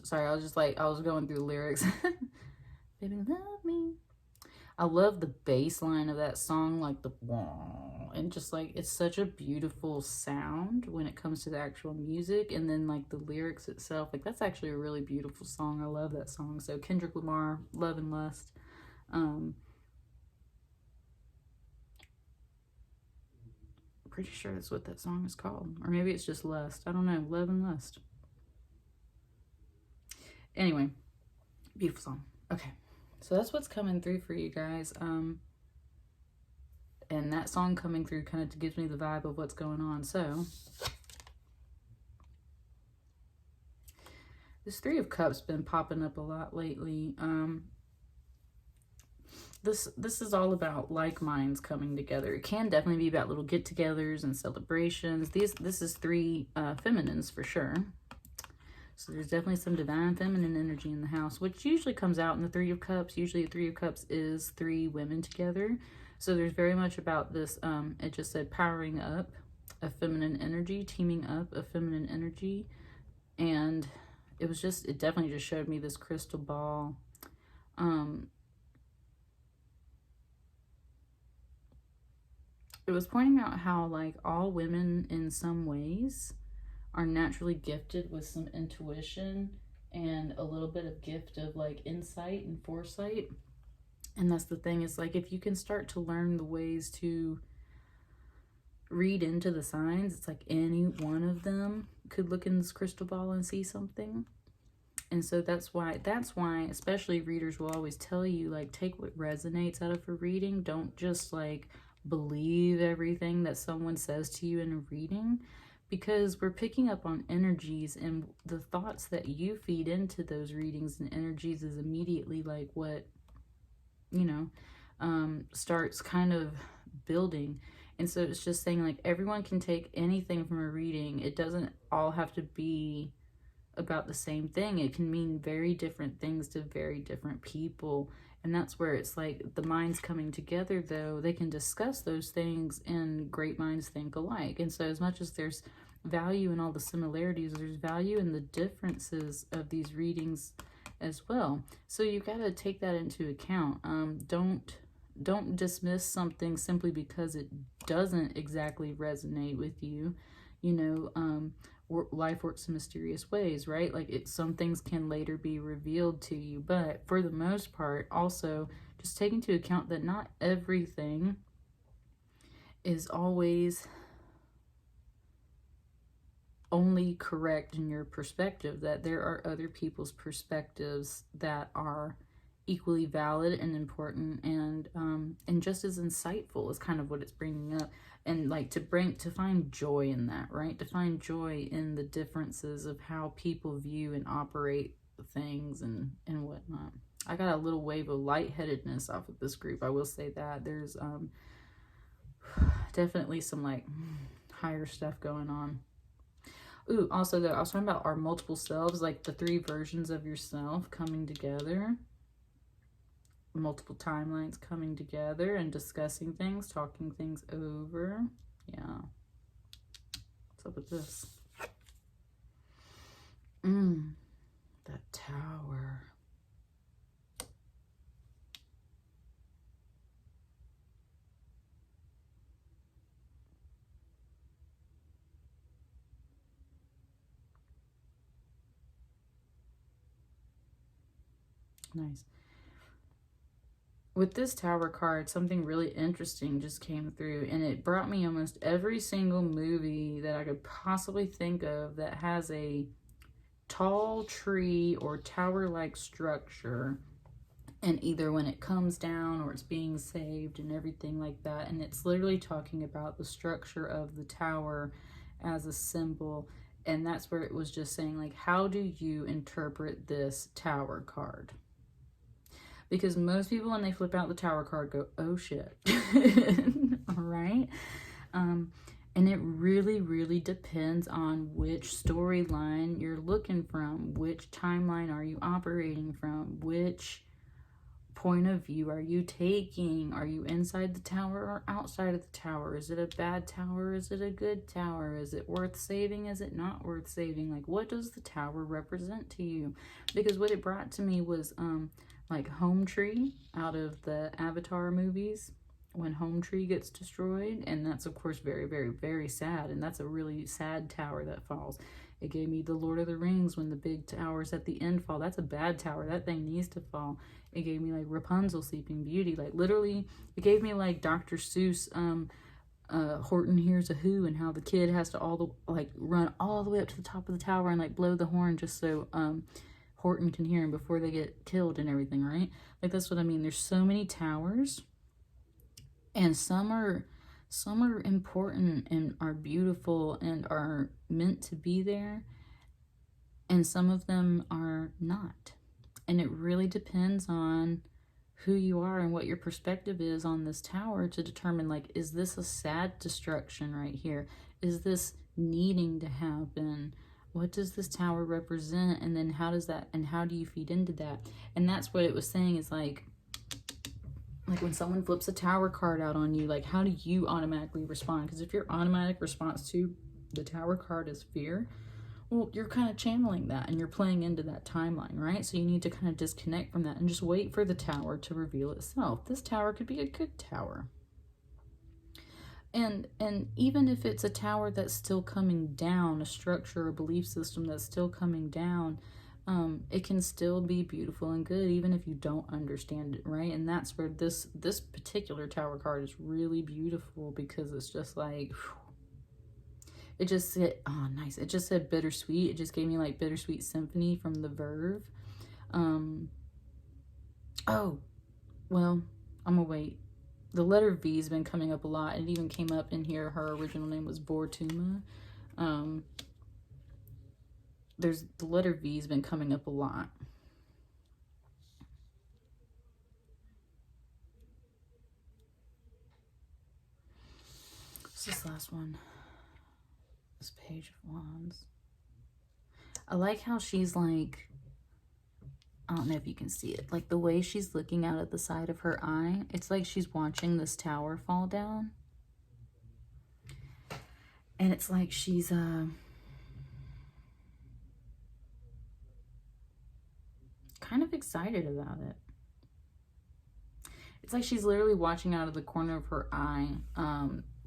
Sorry, I was just like, I was going through the lyrics. Baby, love me. I love the bass line of that song, like the wah, and just like it's such a beautiful sound when it comes to the actual music, and then like the lyrics itself, like that's actually a really beautiful song. I love that song. So Kendrick Lamar, Love and Lust. Pretty sure that's what that song is called, or maybe it's just Lust. I don't know. Love and Lust. Anyway, beautiful song. Okay. So that's what's coming through for you guys. And that song coming through kind of gives me the vibe of what's going on. So this Three of Cups been popping up a lot lately. This is all about like minds coming together. It can definitely be about little get-togethers and celebrations. This is three feminines for sure. So there's definitely some divine feminine energy in the house, which usually comes out in the Three of Cups. Usually the Three of Cups is three women together. So there's very much about this, it just said powering up a feminine energy, teaming up a feminine energy. And it definitely just showed me this crystal ball. It was pointing out how like all women in some ways are naturally gifted with some intuition and a little bit of gift of like insight and foresight. And that's the thing, is like if you can start to learn the ways to read into the signs, it's like any one of them could look in this crystal ball and see something. And so that's why especially readers will always tell you, like, take what resonates out of a reading. Don't just like believe everything that someone says to you in a reading, because we're picking up on energies, and the thoughts that you feed into those readings and energies is immediately like what, you know, starts kind of building. And so it's just saying like everyone can take anything from a reading. It doesn't all have to be about the same thing. It can mean very different things to very different people. And that's where it's like the minds coming together, though, they can discuss those things, and great minds think alike. And so as much as there's value in all the similarities, there's value in the differences of these readings as well. So you got to take that into account. Don't dismiss something simply because it doesn't exactly resonate with you. You know, life works in mysterious ways, right? Like some things can later be revealed to you, but for the most part, also just take into account that not everything is always only correct in your perspective, that there are other people's perspectives that are equally valid and important, and just as insightful is kind of what it's bringing up. And like to find joy in that, right? To find joy in the differences of how people view and operate things and whatnot. I got a little wave of lightheadedness off of this group, I will say that. There's definitely some like higher stuff going on. Ooh, also though, I was talking about our multiple selves, like the 3 versions of yourself coming together. Multiple timelines coming together and discussing things, talking things over. Yeah. What's up with this? That Tower. Nice. With this Tower card, something really interesting just came through, and it brought me almost every single movie that I could possibly think of that has a tall tree or tower-like structure, and either when it comes down or it's being saved and everything like that. And it's literally talking about the structure of the tower as a symbol. And that's where it was just saying, like, how do you interpret this Tower card? Because most people, when they flip out the Tower card, go, oh shit. All right. And it really, really depends on which storyline you're looking from, which timeline are you operating from, which point of view are you taking? Are you inside the tower or outside of the tower? Is it a bad tower? Is it a good tower? Is it worth saving? Is it not worth saving? Like, what does the tower represent to you? Because what it brought to me was like Home Tree out of the Avatar movies, when Home Tree gets destroyed. And that's, of course, very, very, very sad. And that's a really sad tower that falls. It gave me the Lord of the Rings, when the big towers at the end fall. That's a bad tower. That thing needs to fall. It gave me like Rapunzel, Sleeping Beauty. Like literally, it gave me like Dr. Seuss, Horton Hears a Who, and how the kid has to run all the way up to the top of the tower and like blow the horn just so Horton can hear him before they get killed and everything, right? Like that's what I mean. There's so many towers, and some are important and are beautiful and are meant to be there, and some of them are not. And it really depends on who you are and what your perspective is on this tower to determine, like, is this a sad destruction right here? Is this needing to happen? What does this tower represent? And then how does that, and how do you feed into that? And that's what it was saying, is like when someone flips a Tower card out on you, like, how do you automatically respond? Because if your automatic response to the Tower card is fear, well, you're kind of channeling that and you're playing into that timeline, right? So you need to kind of disconnect from that and just wait for the tower to reveal itself. This tower could be a good tower. And even if it's a tower that's still coming down, a structure, a belief system that's still coming down, it can still be beautiful and good, even if you don't understand it, right? And that's where this particular tower card is really beautiful, because it's just like, whew, it just said, oh, nice. It just said bittersweet. It just gave me like Bittersweet Symphony from the Verve. Oh, well, I'm gonna wait. The letter V has been coming up a lot. It even came up in here. Her original name was Bortuma. There's the letter V has been coming up a lot. What's this last one? This Page of Wands. I like how she's like, I don't know if you can see it, like the way she's looking out at the side of her eye, it's like she's watching this tower fall down. And it's like she's kind of excited about it. It's like she's literally watching out of the corner of her eye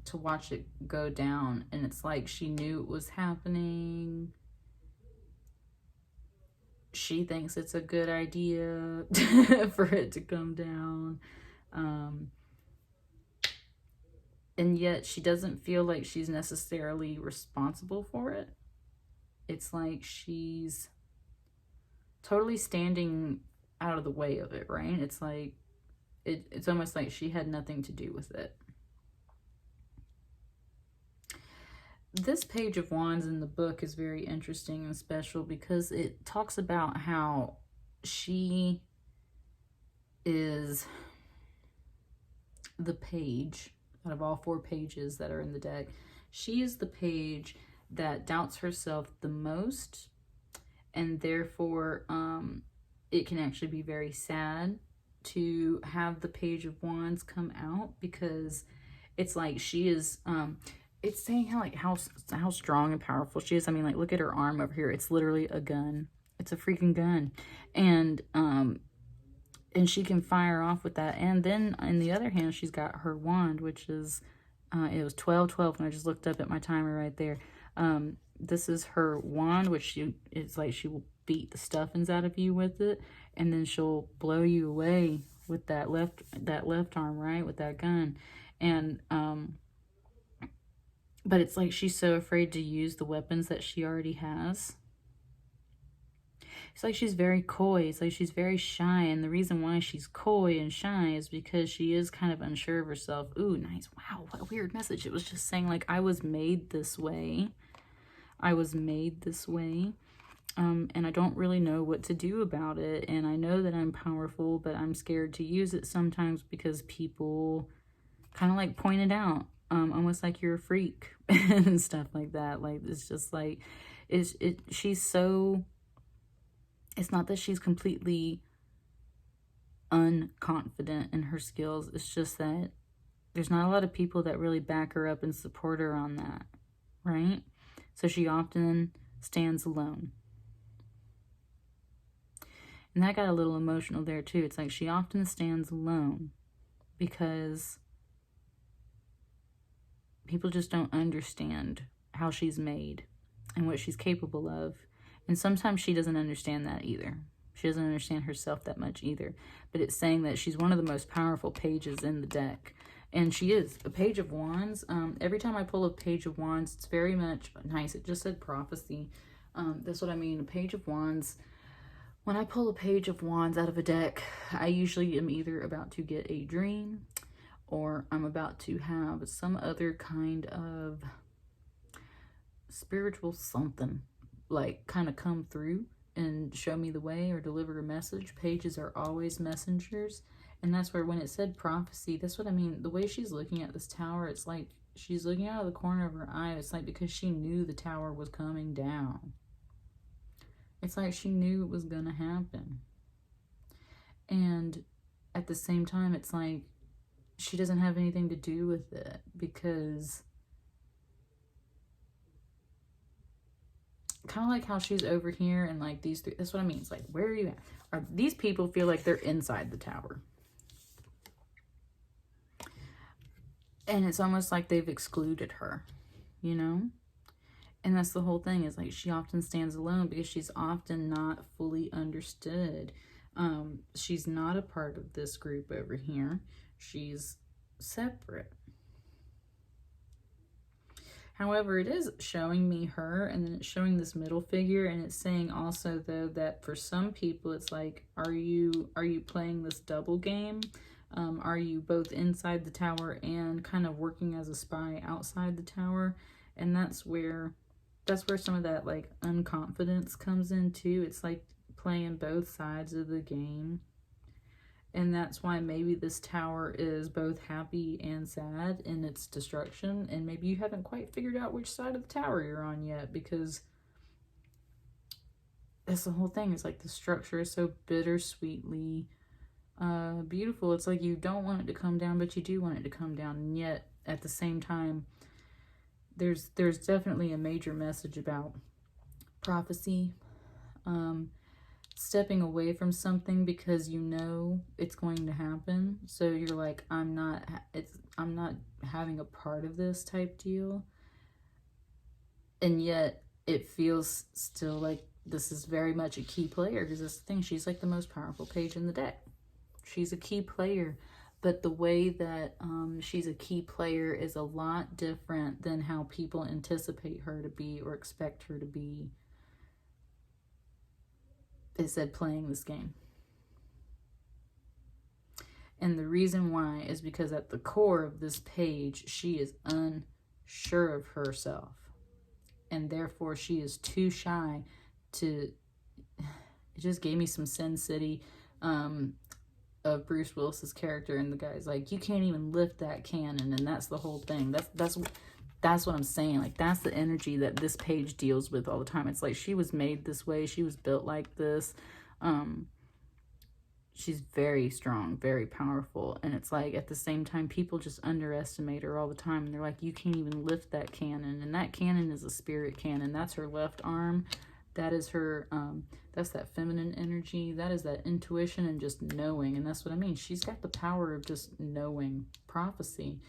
to watch it go down. And it's like she knew it was happening. She thinks it's a good idea for it to come down. And yet she doesn't feel like she's necessarily responsible for it. It's like she's totally standing out of the way of it, right? It's like, it's almost like she had nothing to do with it. This Page of Wands in the book is very interesting and special because it talks about how she is the page out of all 4 pages that are in the deck. She is the page that doubts herself the most, and therefore it can actually be very sad to have the Page of Wands come out, because it's like she is it's saying how strong and powerful she is. I mean, like, look at her arm over here. It's literally a gun. It's a freaking gun. And she can fire off with that. And then in the other hand, she's got her wand, which is it was 12/12, and I just looked up at my timer right there. This is her wand, which it's like she will beat the stuffings out of you with it, and then she'll blow you away with that left arm, right, with that gun. And but it's like she's so afraid to use the weapons that she already has. It's like she's very coy. It's like she's very shy. And the reason why she's coy and shy is because she is kind of unsure of herself. Ooh, nice. Wow, what a weird message. It was just saying, like, I was made this way. I was made this way. And I don't really know what to do about it. And I know that I'm powerful, but I'm scared to use it sometimes because people kind of like point it out. Almost like you're a freak and stuff like that. Like, it's just like, she's so, it's not that she's completely unconfident in her skills. It's just that there's not a lot of people that really back her up and support her on that, right? So she often stands alone. And that got a little emotional there too. It's like she often stands alone because people just don't understand how she's made and what she's capable of. And sometimes she doesn't understand that either. She doesn't understand herself that much either. But it's saying that she's one of the most powerful pages in the deck. And she is. A Page of Wands. Every time I pull a Page of Wands, it's very much nice. It just said prophecy. That's what I mean. A Page of Wands. When I pull a Page of Wands out of a deck, I usually am either about to get a dream, or I'm about to have some other kind of spiritual something, like, kind of come through and show me the way or deliver a message. Pages are always messengers. And that's where, when it said prophecy, that's what I mean. The way she's looking at this tower, it's like she's looking out of the corner of her eye. It's like because she knew the tower was coming down. It's like she knew it was going to happen. And at the same time, it's like she doesn't have anything to do with it, because kind of like how she's over here and like these three, that's what I mean. It's like, where are you at? Are these people feel like they're inside the tower? And it's almost like they've excluded her, you know? And that's the whole thing, is like she often stands alone because she's often not fully understood. She's not a part of this group over here. She's separate. However, it is showing me her, and then it's showing this middle figure, and it's saying also, though, that for some people, it's like, are you playing this double game? Are you both inside the tower and kind of working as a spy outside the tower? And that's where that's where some of that like unconfidence comes in too. It's like playing both sides of the game. And that's why maybe this tower is both happy and sad in its destruction. And maybe you haven't quite figured out which side of the tower you're on yet, because that's the whole thing. It's like the structure is so bittersweetly beautiful. It's like you don't want it to come down, but you do want it to come down. And yet at the same time, there's definitely a major message about prophecy. Stepping away from something because you know it's going to happen, so you're like, I'm not having a part of this type deal, and yet it feels still like this is very much a key player, because that's the thing, she's like the most powerful page in the deck. She's a key player, but the way that she's a key player is a lot different than how people anticipate her to be or expect her to be. It said playing this game. And the reason why is because at the core of this page, she is unsure of herself. And therefore, she is too shy to... It just gave me some Sin City of Bruce Willis's character. And the guy's like, you can't even lift that cannon. And that's the whole thing. That's what I'm saying. Like, that's the energy that this page deals with all the time. It's like she was made this way. She was built like this. She's very strong, very powerful. And it's like, at the same time, people just underestimate her all the time. And they're like, you can't even lift that cannon. And that cannon is a spirit cannon. That's her left arm. That is her, that's that feminine energy. That is that intuition and just knowing. And that's what I mean. She's got the power of just knowing prophecy.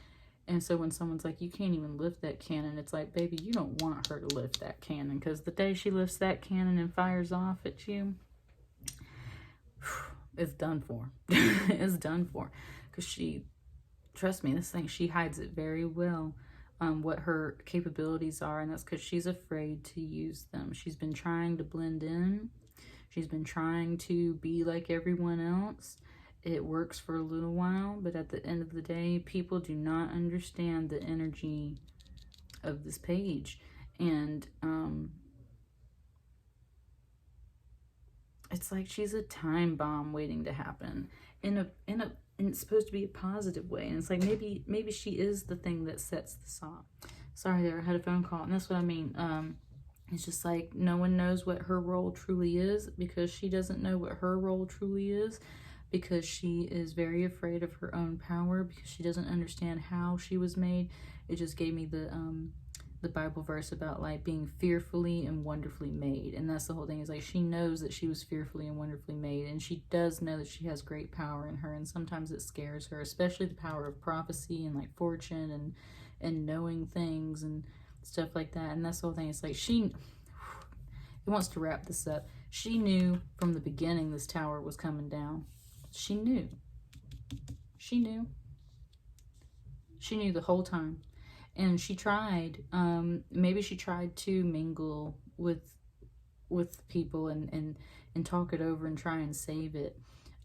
And so when someone's like, you can't even lift that cannon, it's like, baby, you don't want her to lift that cannon, because the day she lifts that cannon and fires off at you, it's done for. It's done for. Because she, trust me, this thing, she hides it very well, what her capabilities are, and that's because she's afraid to use them. She's been trying to blend in. She's been trying to be like everyone else. It works for a little while, but at the end of the day, people do not understand the energy of this page. And it's like she's a time bomb waiting to happen and it's supposed to be a positive way. And it's like, maybe she is the thing that sets this off. Sorry there, I had a phone call, and that's what I mean. It's just like, no one knows what her role truly is, because she doesn't know what her role truly is, because she is very afraid of her own power, because she doesn't understand how she was made. It just gave me the Bible verse about like being fearfully and wonderfully made. And that's the whole thing, is like, she knows that she was fearfully and wonderfully made, and she does know that she has great power in her, and sometimes it scares her, especially the power of prophecy and like fortune and knowing things and stuff like that. And that's the whole thing. It's like, it wants to wrap this up. She knew from the beginning this tower was coming down. She knew. She knew. She knew the whole time. And she tried, maybe she tried to mingle with people and talk it over and try and save it.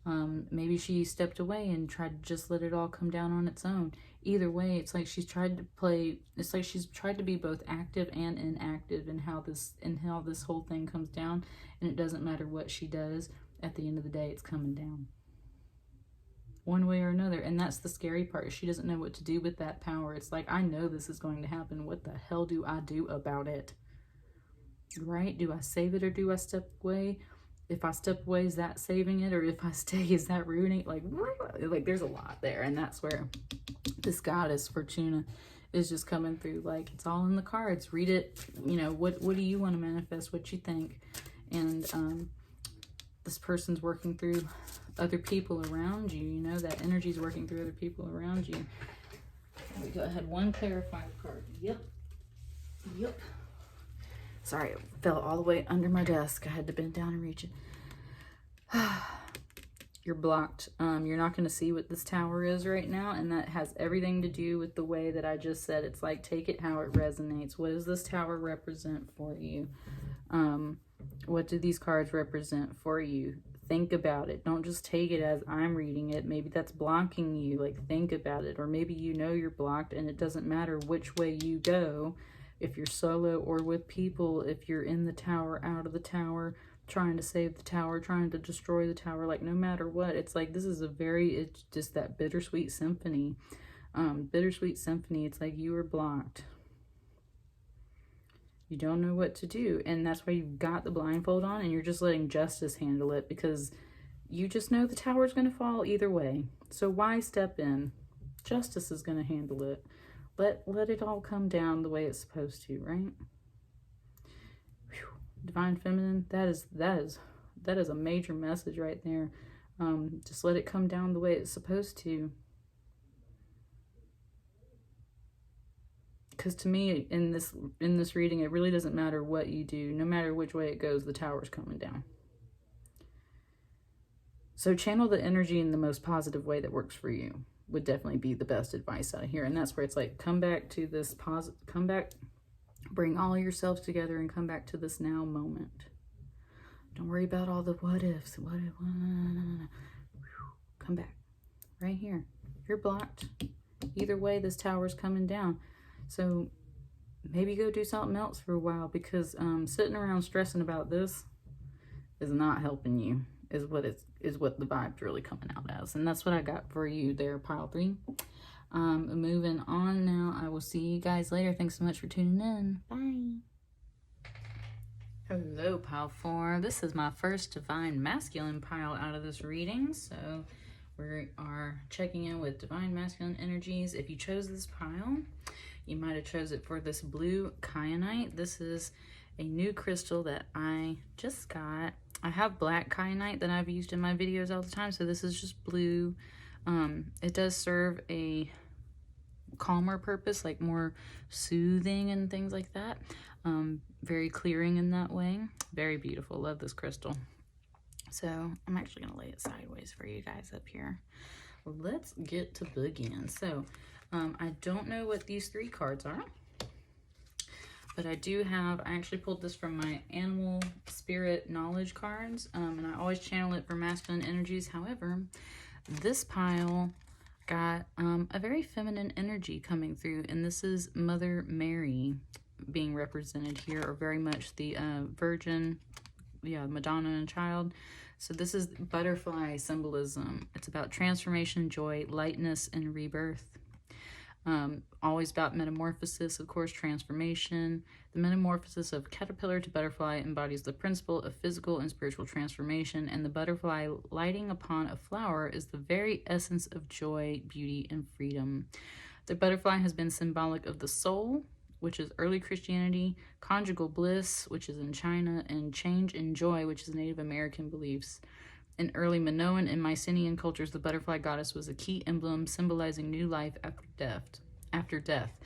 Maybe she stepped away and tried to just let it all come down on its own. Either way, it's like she's tried to play, it's like she's tried to be both active and inactive in how this whole thing comes down. And it doesn't matter what she does, at the end of the day, it's coming down. One way or another. And that's the scary part. She doesn't know what to do with that power. It's like, I know this is going to happen. What the hell do I do about it? Right? Do I save it or do I step away? If I step away, is that saving it? Or if I stay, is that ruining it? Like there's a lot there. And that's where this goddess Fortuna is just coming through. Like, it's all in the cards. Read it. You know, what do you want to manifest? What you think? And this person's working through other people around you. You know, that energy is working through other people around you. There we go. I had one clarifying card. Yep. Sorry, it fell all the way under my desk. I had to bend down and reach it. You're blocked. You're not going to see what this tower is right now, and that has everything to do with the way that I just said. It's like, take it how it resonates. What does this tower represent for you? What do these cards represent for you? Think about it. Don't just take it as I'm reading it. Maybe that's blocking you. Like, think about it. Or maybe you know you're blocked and it doesn't matter which way you go, if you're solo or with people, if you're in the tower, out of the tower, trying to save the tower, trying to destroy the tower, like no matter what, it's like this is it's just that bittersweet symphony. Bittersweet symphony. It's like you are blocked. You don't know what to do, and that's why you've got the blindfold on and you're just letting justice handle it, because you just know the tower's going to fall either way. So why step in? Justice is going to handle it. Let it all come down the way it's supposed to, right? Whew. Divine Feminine, that is a major message right there. Just let it come down the way it's supposed to. Because to me, in this reading, it really doesn't matter what you do. No matter which way it goes, the tower's coming down. So channel the energy in the most positive way that works for you would definitely be the best advice out of here. And that's where it's like, come back to this come back, bring all yourselves together and come back to this now moment. Don't worry about all the what ifs. What if? No. Come back right here. You're blocked. Either way, this tower's coming down. So maybe go do something else for a while, because sitting around stressing about this is not helping you, is what the vibe's really coming out as. And that's what I got for you there, pile 3. Moving on now. I will see you guys later. Thanks so much for tuning in. Bye. Hello, pile 4. This is my first divine masculine pile out of this reading. So we are checking in with divine masculine energies. If you chose this pile, you might have chose it for this blue kyanite. This is a new crystal that I just got. I have black kyanite that I've used in my videos all the time, so this is just blue. It does serve a calmer purpose, like more soothing and things like that. Very clearing in that way. Very beautiful. Love this crystal. So I'm actually going to lay it sideways for you guys up here. Let's get to begin. So I don't know what these 3 cards are, but I actually pulled this from my animal spirit knowledge cards, and I always channel it for masculine energies. However, this pile got a very feminine energy coming through, and this is Mother Mary being represented here, or very much the Virgin, Madonna and Child. So this is butterfly symbolism. It's about transformation, joy, lightness, and rebirth. Always about metamorphosis, of course, transformation. The metamorphosis of caterpillar to butterfly embodies the principle of physical and spiritual transformation, and the butterfly lighting upon a flower is the very essence of joy, beauty, and freedom. The butterfly has been symbolic of the soul, which is early Christianity, conjugal bliss, which is in China, and change and joy, which is Native American beliefs. In early Minoan and Mycenaean cultures, the butterfly goddess was a key emblem symbolizing new life after death.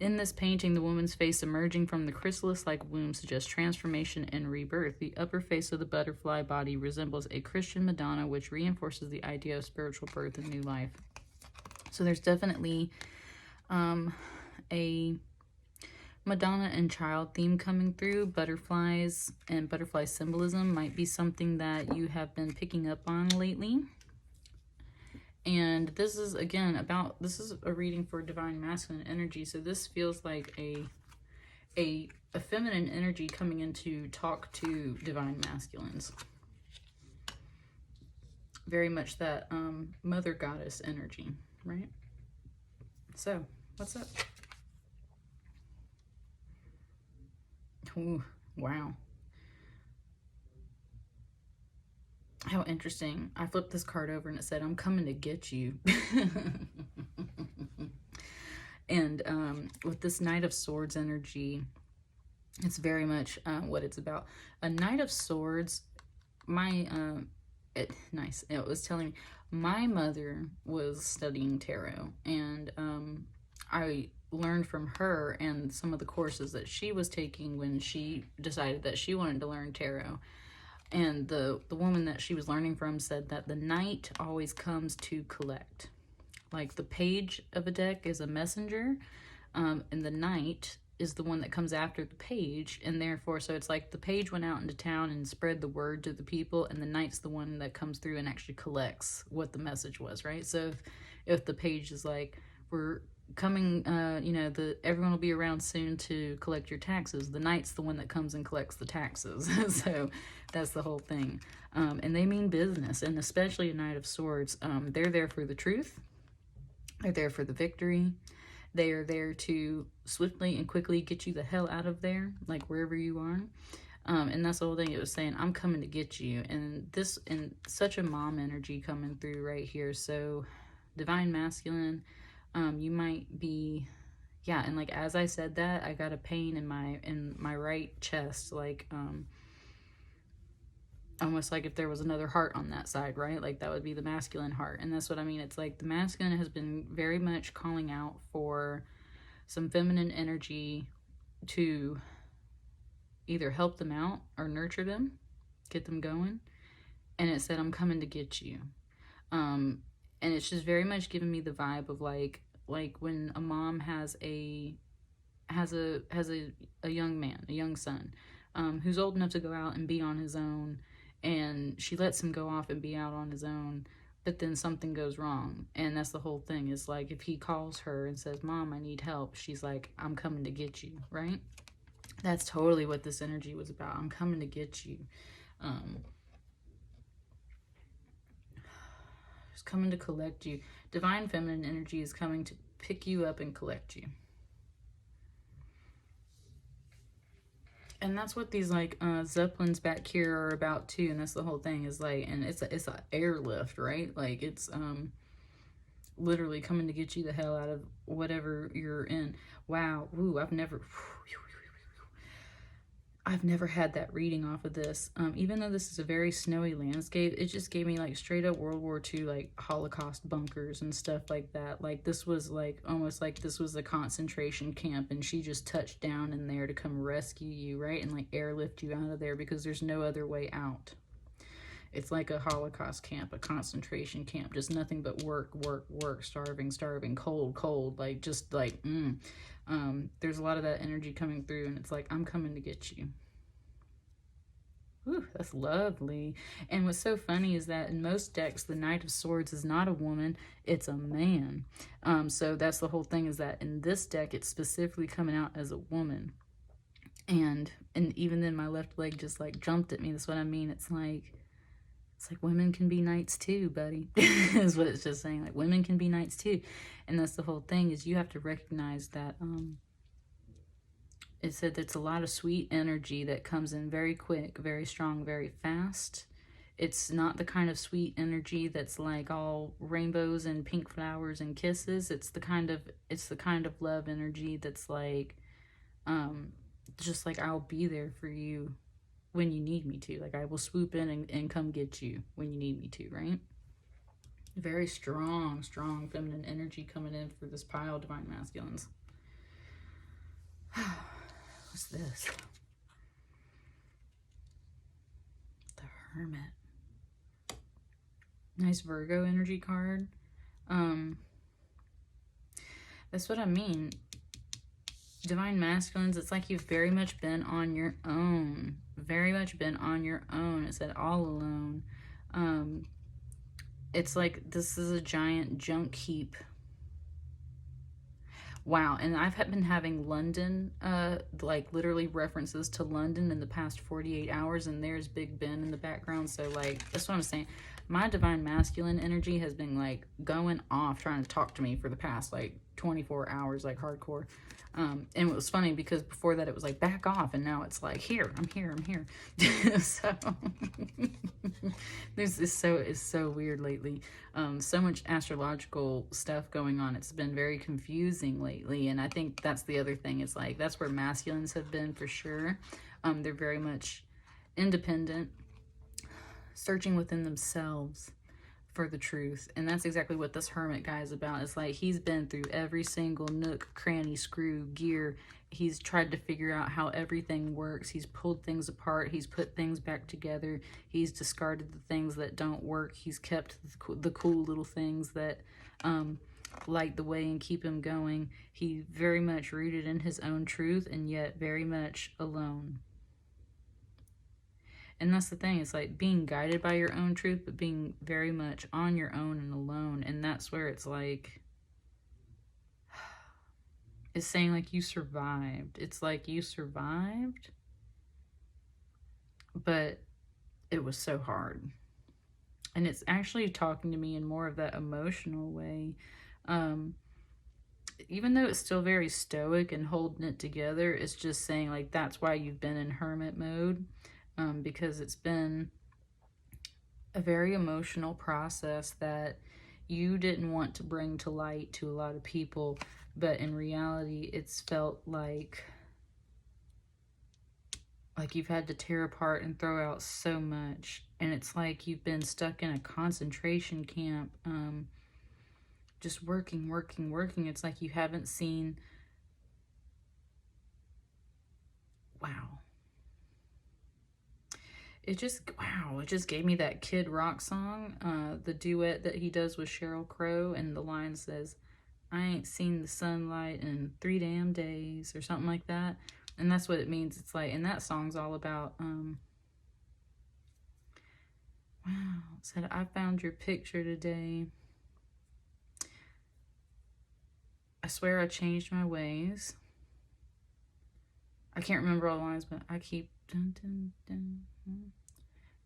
In this painting, the woman's face emerging from the chrysalis-like womb suggests transformation and rebirth. The upper face of the butterfly body resembles a Christian Madonna, which reinforces the idea of spiritual birth and new life. So there's definitely a Madonna and Child theme coming through. Butterflies and butterfly symbolism might be something that you have been picking up on lately. And this is, again, this is a reading for divine masculine energy. So this feels like a feminine energy coming in to talk to divine masculines. Very much that mother goddess energy, right? So, what's up? Ooh, wow. How interesting. I flipped this card over and it said, I'm coming to get you. And with this Knight of Swords energy, it's very much what it's about. A Knight of Swords, it was telling me, my mother was studying tarot, and I learned from her and some of the courses that she was taking when she decided that she wanted to learn tarot. And the woman that she was learning from said that the knight always comes to collect. Like the page of a deck is a messenger, and the knight is the one that comes after the page, and therefore, so it's like the page went out into town and spread the word to the people, and the knight's the one that comes through and actually collects what the message was, right? So if the page is like, we're coming, you know, everyone will be around soon to collect your taxes. The knight's the one that comes and collects the taxes. So that's the whole thing. And they mean business, and especially a Knight of Swords. They're there for the truth. They're there for the victory. They are there to swiftly and quickly get you the hell out of there, like wherever you are. And that's the whole thing. It was saying, I'm coming to get you. And this, and such a mom energy coming through right here. So divine masculine, you might be, yeah. And like, as I said that, I got a pain in my right chest, like, almost like if there was another heart on that side, right? Like that would be the masculine heart. And that's what I mean. It's like the masculine has been very much calling out for some feminine energy to either help them out or nurture them, get them going. And it said, I'm coming to get you. And it's just very much giving me the vibe of like when a mom has a young man, a young son, who's old enough to go out and be on his own, and she lets him go off and be out on his own, but then something goes wrong. And that's the whole thing, is like, if he calls her and says, Mom, I need help, she's like, I'm coming to get you, right? That's totally what this energy was about. I'm coming to get you. Just coming to collect you. Divine feminine energy is coming to pick you up and collect you. And that's what these like Zeppelins back here are about too. And that's the whole thing, is like, and it's a airlift, right? Like it's literally coming to get you the hell out of whatever you're in. Wow. Ooh, I've never had that reading off of this. Even though this is a very snowy landscape, it just gave me like straight up World War II, like Holocaust bunkers and stuff like that. Like this was like almost like this was a concentration camp, and she just touched down in there to come rescue you, right? And like airlift you out of there, because there's no other way out. It's like a Holocaust camp, a concentration camp, just nothing but work, work, work, starving, starving, cold, cold, like just like, there's a lot of that energy coming through, and it's like, I'm coming to get you. Ooh, that's lovely. And what's so funny is that in most decks, the Knight of Swords is not a woman, it's a man. So that's the whole thing, is that in this deck, it's specifically coming out as a woman. And even then my left leg just like jumped at me. That's what I mean. It's like women can be knights too, buddy. Is what it's just saying. Like women can be knights too. And that's the whole thing, is you have to recognize that it said it's a lot of sweet energy that comes in very quick, very strong, very fast. It's not the kind of sweet energy that's like all rainbows and pink flowers and kisses. It's the kind of love energy that's like just like, I'll be there for you when you need me to. Like I will swoop in and come get you when you need me to, right? Very strong feminine energy coming in for this pile, divine masculines. What's this? The Hermit. Nice Virgo energy card. That's what I mean. Divine masculines, it's like you've very much been on your own. Very much been on your own. It said all alone. It's like this is a giant junk heap. Wow. And I've been having London, like literally references to London in the past 48 hours, and there's Big Ben in the background. So like, that's what I'm saying. My divine masculine energy has been like going off trying to talk to me for the past like 24 hours, like hardcore. And it was funny because before that it was like back off, and now it's like I'm here. So it's so weird lately. So much astrological stuff going on. It's been very confusing lately, and I think that's the other thing. Is like that's where masculines have been for sure. They're very much independent, searching within themselves for the truth. And that's exactly what this Hermit guy is about. It's like he's been through every single nook, cranny, screw, gear. He's tried to figure out how everything works. He's pulled things apart. He's put things back together. He's discarded the things that don't work. He's kept the cool little things that light the way and keep him going. He's very much rooted in his own truth, and yet very much alone. And that's the thing, it's like being guided by your own truth, but being very much on your own and alone. And that's where it's like, It's saying like you survived. It's like you survived, but it was so hard. And it's actually talking to me in more of that emotional way. Even though it's still very stoic and holding it together, it's just saying like that's why you've been in hermit mode, because it's been a very emotional process that you didn't want to bring to light to a lot of people, but in reality it's felt like you've had to tear apart and throw out so much, and it's like you've been stuck in a concentration camp, just working. It's like you haven't seen, wow, it just gave me that Kid Rock song, the duet that he does with Sheryl Crow, and the line says, I ain't seen the sunlight in 3 damn days, or something like that. And that's what it means. It's like, and that song's all about, wow, it said, I found your picture today. I swear I changed my ways. I can't remember all the lines, but I keep dun, dun, dun, dun,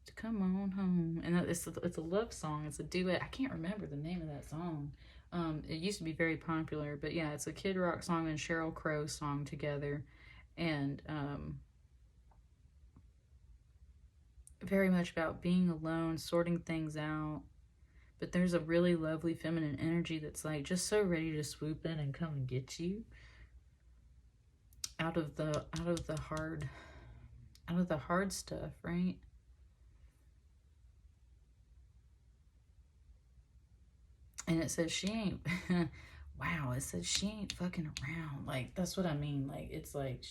to come on home. And it's a love song. It's a duet. I can't remember the name of that song. It used to be very popular, but yeah, it's a Kid Rock song and Sheryl Crow song together. And very much about being alone, sorting things out. But there's a really lovely feminine energy that's like just so ready to swoop in and come and get you out of the hard stuff, right? And it says she ain't wow, it says she ain't fucking around. Like, that's what I mean. Like, it's like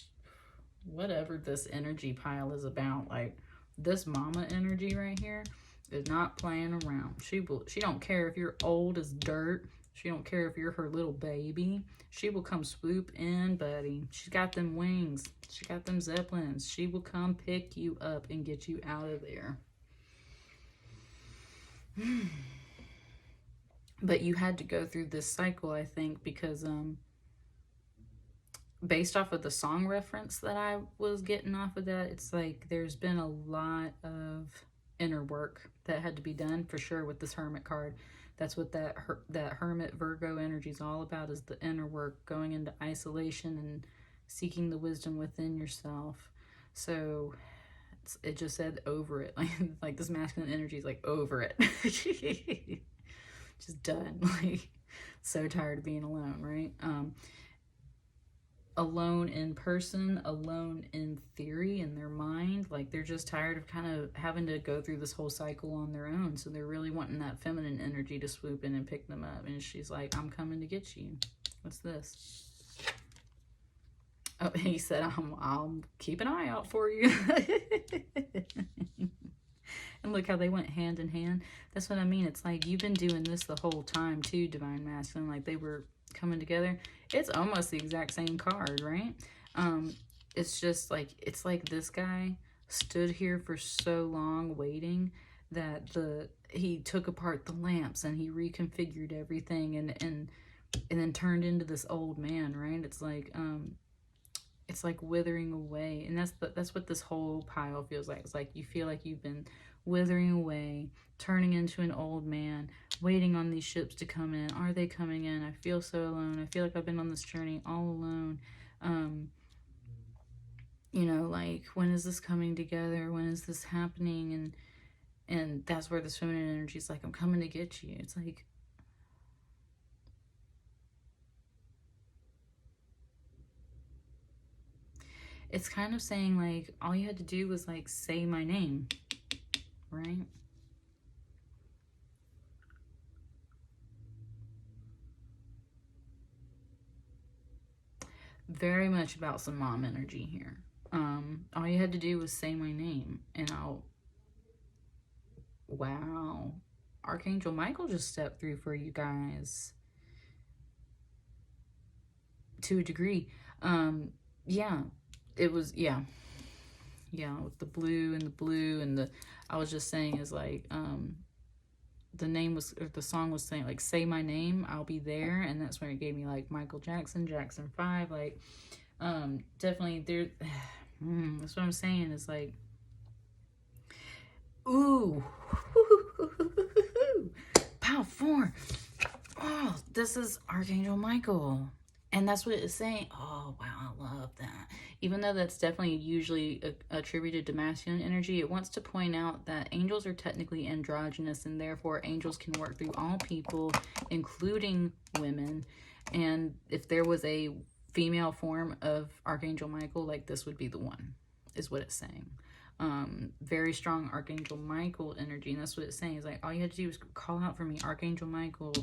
whatever this energy pile is about, like this mama energy right here is not playing around. She don't care if you're old as dirt. She don't care if you're her little baby. She will come swoop in, buddy. She's got them wings. She got them zeppelins. She will come pick you up and get you out of there. But you had to go through this cycle, I think, because based off of the song reference that I was getting off of that, it's like there's been a lot of inner work that had to be done for sure with this Hermit card. That's what that Hermit Virgo energy is all about, is the inner work, going into isolation and seeking the wisdom within yourself. So it just said over it. Like this masculine energy is like over it. Just done. Like, so tired of being alone, right? Alone in person, alone in theory, in their mind. Like, they're just tired of kind of having to go through this whole cycle on their own. So they're really wanting that feminine energy to swoop in and pick them up. And she's like, I'm coming to get you. What's this? Oh, he said, I'll keep an eye out for you. And look how they went hand in hand. That's what I mean. It's like you've been doing this the whole time too, Divine Masculine. Like, they were coming together. It's almost the exact same card, right? It's just like, it's like this guy stood here for so long waiting that he took apart the lamps and he reconfigured everything and then turned into this old man, right? It's like withering away. And that's what this whole pile feels like. It's like you feel like you've been withering away, turning into an old man, waiting on these ships to come in. Are they coming in? I feel so alone. I feel like I've been on this journey all alone. You know, like, when is this coming together? When is this happening? And that's where this feminine energy is like, I'm coming to get you. It's like, it's kind of saying like, all you had to do was like say my name, right? Very much about some mom energy here. All you had to do was say my name and wow. Archangel Michael just stepped through for you guys. To a degree. Yeah. It was, yeah. Yeah, with the blue and I was just saying is like, the name was, or the song was saying, like, say my name, I'll be there. And that's when it gave me like Michael Jackson, Jackson 5, like, definitely there. That's what I'm saying, is like, ooh, pow 4. Oh, this is Archangel Michael. And that's what it's saying. Oh, wow, I love that. Even though that's definitely usually attributed to masculine energy, it wants to point out that angels are technically androgynous, and therefore angels can work through all people, including women. And if there was a female form of Archangel Michael, like, this would be the one, is what it's saying. Very strong Archangel Michael energy. And that's what it's saying. It's like, all you had to do was call out for me, Archangel Michael,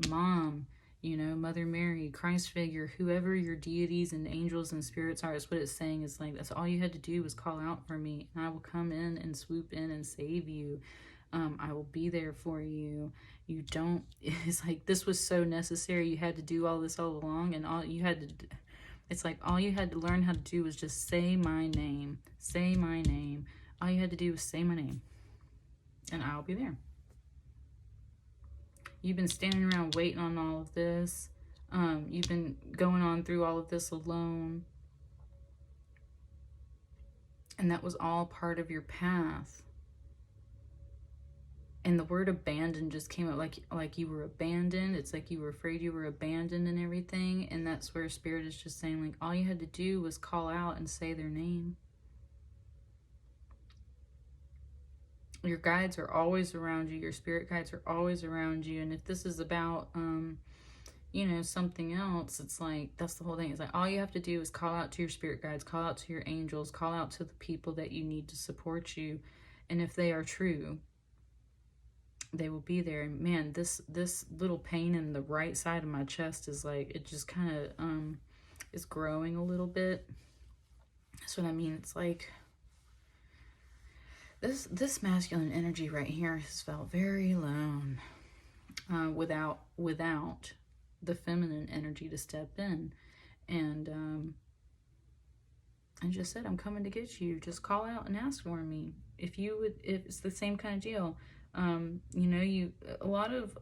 Mom, you know, Mother Mary, Christ figure, whoever your deities and angels and spirits are. That's what it's saying. Is like, that's all you had to do was call out for me, and I will come in and swoop in and save you. I will be there for you. You don't, it's like, this was so necessary. You had to do all this all along, and all you had to, it's like, all you had to learn how to do was just say my name. Say my name. All you had to do was say my name, and I'll be there. You've been standing around waiting on all of this. You've been going on through all of this alone. And that was all part of your path. And the word abandoned just came out, like you were abandoned. It's like you were afraid you were abandoned and everything. And that's where Spirit is just saying, like, all you had to do was call out and say their name. Your guides are always around you. Your spirit guides are always around you. And if this is about, you know, something else, it's like, that's the whole thing. It's like, all you have to do is call out to your spirit guides, call out to your angels, call out to the people that you need to support you. And if they are true, they will be there. And man, this little pain in the right side of my chest is like, it just kind of is growing a little bit. That's what I mean. It's like, this masculine energy right here has felt very alone, without the feminine energy to step in. And I just said, I'm coming to get you. Just call out and ask for me. If it's the same kind of deal. You know, a lot of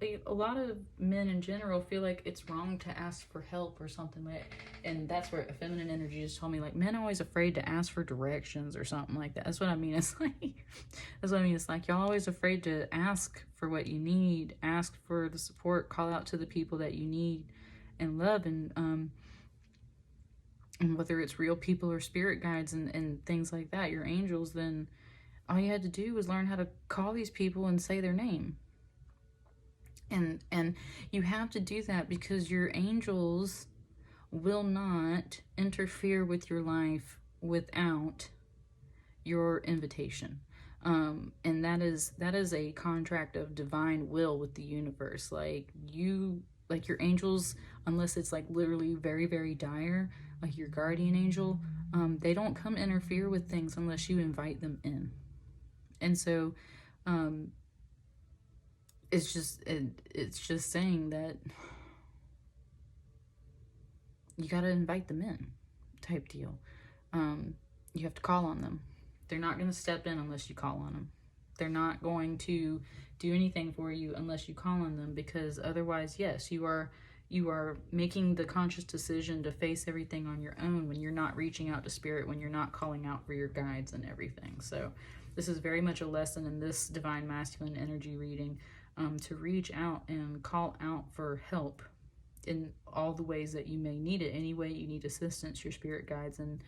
men in general feel like it's wrong to ask for help or something like, and that's where a feminine energy just told me, like, men are always afraid to ask for directions or something like that. That's what I mean. It's like, that's what I mean. It's like, y'all always afraid to ask for what you need, ask for the support, call out to the people that you need and love, and whether it's real people or spirit guides and things like that, your angels, then all you had to do was learn how to call these people and say their name. And you have to do that because your angels will not interfere with your life without your invitation. And that is a contract of divine will with the universe. Like your angels, unless it's like literally very, very dire, like your guardian angel, they don't come interfere with things unless you invite them in. And so, it's just saying that you got to invite them in, type deal. You have to call on them. They're not going to step in unless you call on them. They're not going to do anything for you unless you call on them, because otherwise, yes, you are making the conscious decision to face everything on your own when you're not reaching out to spirit, when you're not calling out for your guides and everything. So this is very much a lesson in this divine masculine energy reading, to reach out and call out for help in all the ways that you may need it. Any way you need assistance, your spirit guides and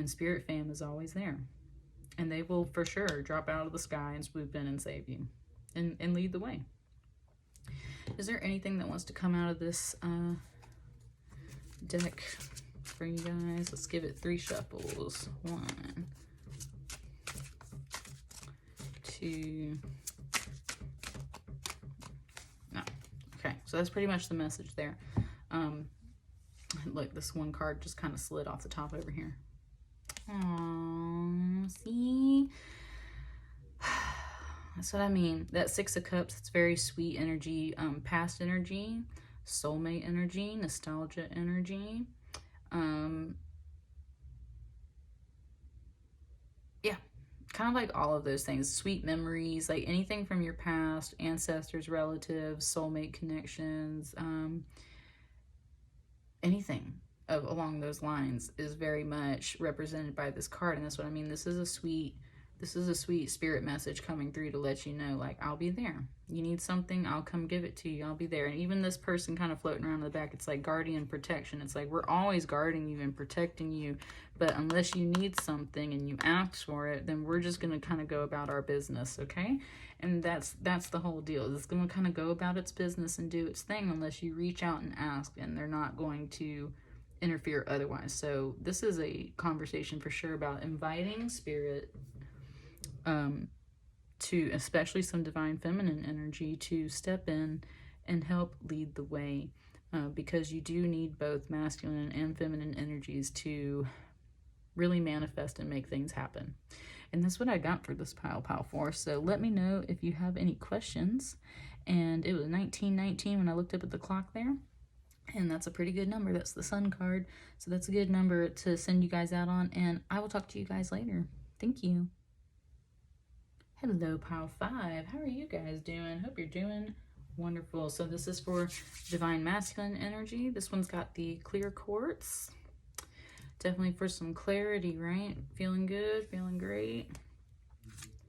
spirit fam is always there. And they will for sure drop out of the sky and swoop in and save you and lead the way. Is there anything that wants to come out of this deck for you guys? Let's give it 3 shuffles. 1, 2. No. Okay, so that's pretty much the message there. Look, this one card just kind of slid off the top over here. Aww, see? That's what I mean. That 6 of Cups, it's very sweet energy, past energy, soulmate energy, nostalgia energy. Yeah, kind of like all of those things, sweet memories, like anything from your past, ancestors, relatives, soulmate connections, anything along those lines is very much represented by this card. And that's what I mean. This is a sweet spirit message coming through to let you know, like, I'll be there. You need something, I'll come give it to you. I'll be there. And even this person kind of floating around in the back, it's like guardian protection. It's like, we're always guarding you and protecting you. But unless you need something and you ask for it, then we're just going to kind of go about our business, okay? And that's the whole deal. It's going to kind of go about its business and do its thing unless you reach out and ask, and they're not going to interfere otherwise. So this is a conversation for sure about inviting spirit, to especially some divine feminine energy to step in and help lead the way, because you do need both masculine and feminine energies to really manifest and make things happen. And that's what I got for this pile 4. So let me know if you have any questions. And it was 1919 when I looked up at the clock there. And that's a pretty good number. That's the sun card. So that's a good number to send you guys out on. And I will talk to you guys later. Thank you. Hello, pile 5. How are you guys doing? Hope you're doing wonderful. So this is for divine masculine energy. This one's got the clear quartz. Definitely for some clarity, right? Feeling good, feeling great.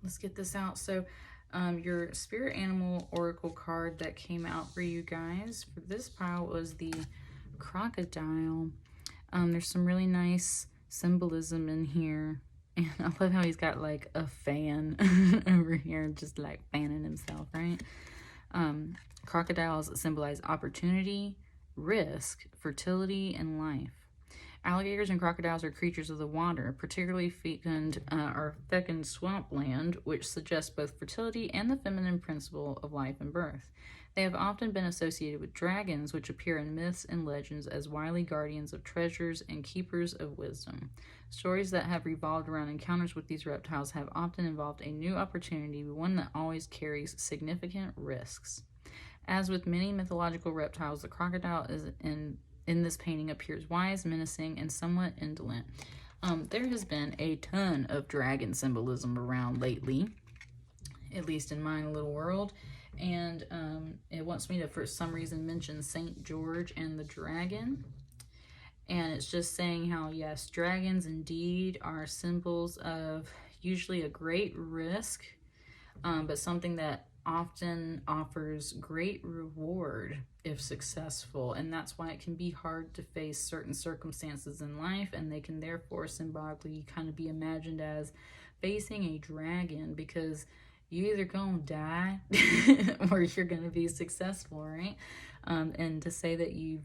Let's get this out. So your spirit animal oracle card that came out for you guys for this pile was the crocodile. There's some really nice symbolism in here. And I love how he's got like a fan over here, just like fanning himself, right? Crocodiles symbolize opportunity, risk, fertility, and life. Alligators and crocodiles are creatures of the water, particularly fecund swampland, which suggests both fertility and the feminine principle of life and birth. They have often been associated with dragons, which appear in myths and legends as wily guardians of treasures and keepers of wisdom. Stories that have revolved around encounters with these reptiles have often involved a new opportunity, one that always carries significant risks. As with many mythological reptiles, the crocodile is in this painting appears wise, menacing, and somewhat indolent. There has been a ton of dragon symbolism around lately, at least in my little world. And it wants me to, for some reason, mention St. George and the dragon. And it's just saying how, yes, dragons indeed are symbols of usually a great risk, but something that often offers great reward if successful. And that's why it can be hard to face certain circumstances in life, and they can therefore symbolically kind of be imagined as facing a dragon, because you either gonna die or you're gonna be successful, right? And to say that you've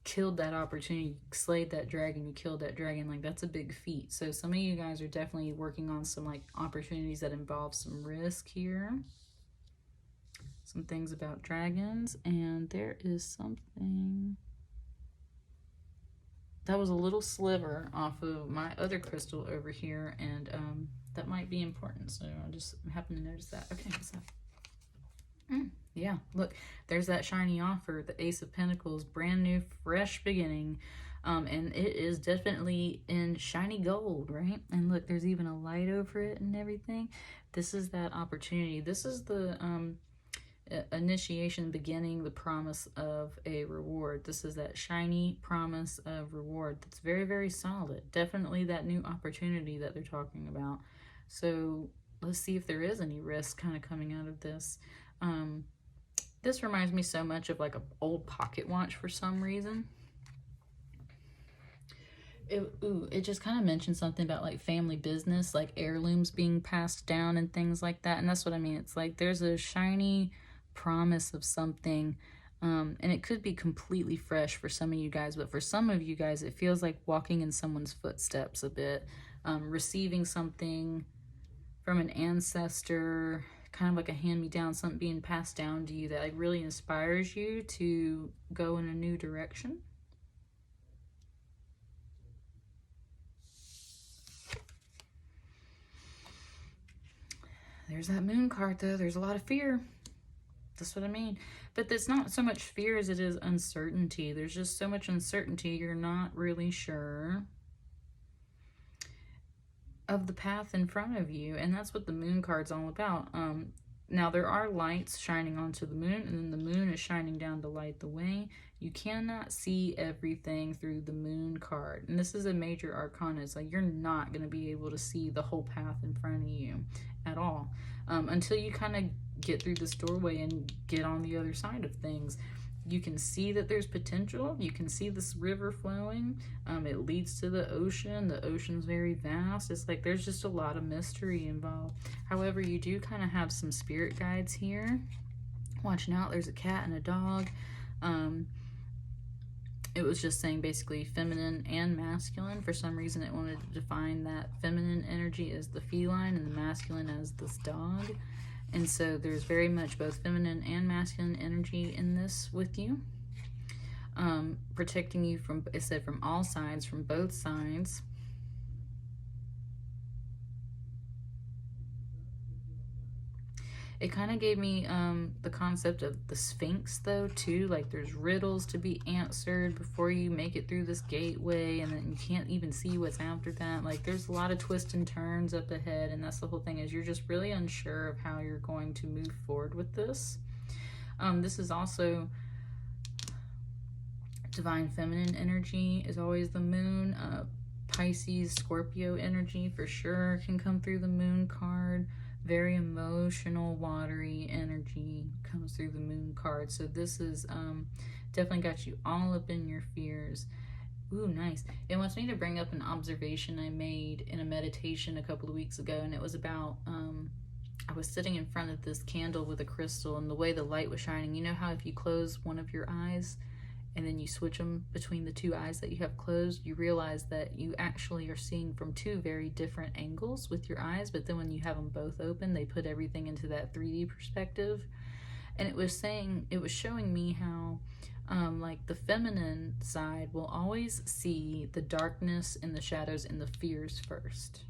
killed that opportunity, you slayed that dragon, you killed that dragon, like that's a big feat. So some of you guys are definitely working on some like opportunities that involve some risk here. Some things about dragons. And there is something that was a little sliver off of my other crystal over here, and that might be important, so I just happened to notice that. Okay, what's that? Yeah, look, there's that shiny offer, the Ace of Pentacles, brand new, fresh beginning, and it is definitely in shiny gold, right? And look, there's even a light over it and everything. This is that opportunity. This is the initiation, beginning, the promise of a reward. This is that shiny promise of reward that's very, very solid. Definitely that new opportunity that they're talking about. So let's see if there is any risk kind of coming out of this. This reminds me so much of like an old pocket watch for some reason. It just kind of mentioned something about like family business, like heirlooms being passed down and things like that. And that's what I mean. It's like there's a shiny promise of something, and it could be completely fresh for some of you guys, but for some of you guys, it feels like walking in someone's footsteps a bit, receiving something from an ancestor, kind of like a hand-me-down, something being passed down to you that like really inspires you to go in a new direction. There's that moon card though. There's a lot of fear. That's what I mean. But it's not so much fear as it is uncertainty. There's just so much uncertainty. You're not really sure. of the path in front of you. And that's what the moon card's all about. Now there are lights shining onto the moon, and then the moon is shining down to light the way. You cannot see everything through the moon card. And this is a major arcana. It's like you're not going to be able to see the whole path in front of you at all. Until you kind of get through this doorway and get on the other side of things. You can see that there's potential. You can see this river flowing. It leads to the ocean. The ocean's very vast. It's like there's just a lot of mystery involved. However, you do kind of have some spirit guides here. Watching out, there's a cat and a dog. It was just saying basically feminine and masculine. For some reason, it wanted to define that feminine energy as the feline and the masculine as this dog. And so there's very much both feminine and masculine energy in this with you. Protecting you from, it said, from all sides, from both sides. It kind of gave me the concept of the Sphinx, though, too. Like, there's riddles to be answered before you make it through this gateway, and then you can't even see what's after that. Like, there's a lot of twists and turns up ahead, and that's the whole thing, is you're just really unsure of how you're going to move forward with this. This is also divine feminine energy is always the moon. Pisces, Scorpio energy for sure can come through the moon card. Very emotional, watery energy comes through the moon card. So this is definitely got you all up in your fears. Ooh, nice. It wants me to bring up an observation I made in a meditation a couple of weeks ago, and it was about, I was sitting in front of this candle with a crystal, and the way the light was shining, you know how if you close one of your eyes, and then you switch them between the two eyes that you have closed, you realize that you actually are seeing from two very different angles with your eyes, but then when you have them both open, they put everything into that 3D perspective. And it was saying, it was showing me how like the feminine side will always see the darkness and the shadows and the fears first.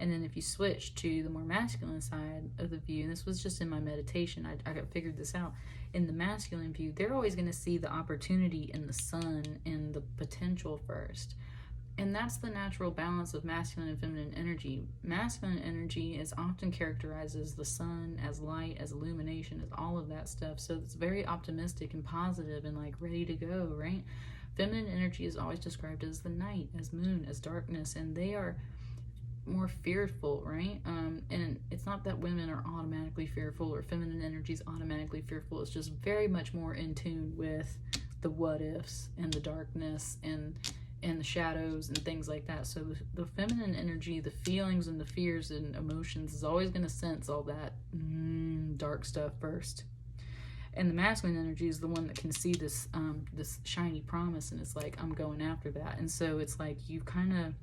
And then if you switch to the more masculine side of the view, and this was just in my meditation, I figured this out. In the masculine view, they're always going to see the opportunity in the sun and the potential first. And that's the natural balance of masculine and feminine energy. Masculine energy is often characterized as the sun, as light, as illumination, as all of that stuff. So it's very optimistic and positive and like ready to go, right? Feminine energy is always described as the night, as moon, as darkness, and they are more fearful, right? And it's not that women are automatically fearful or feminine energy is automatically fearful. It's just very much more in tune with the what ifs and the darkness and the shadows and things like that. So the feminine energy, the feelings and the fears and emotions is always going to sense all that dark stuff first. And the masculine energy is the one that can see this this shiny promise, and it's like, I'm going after that. And so it's like you kind of,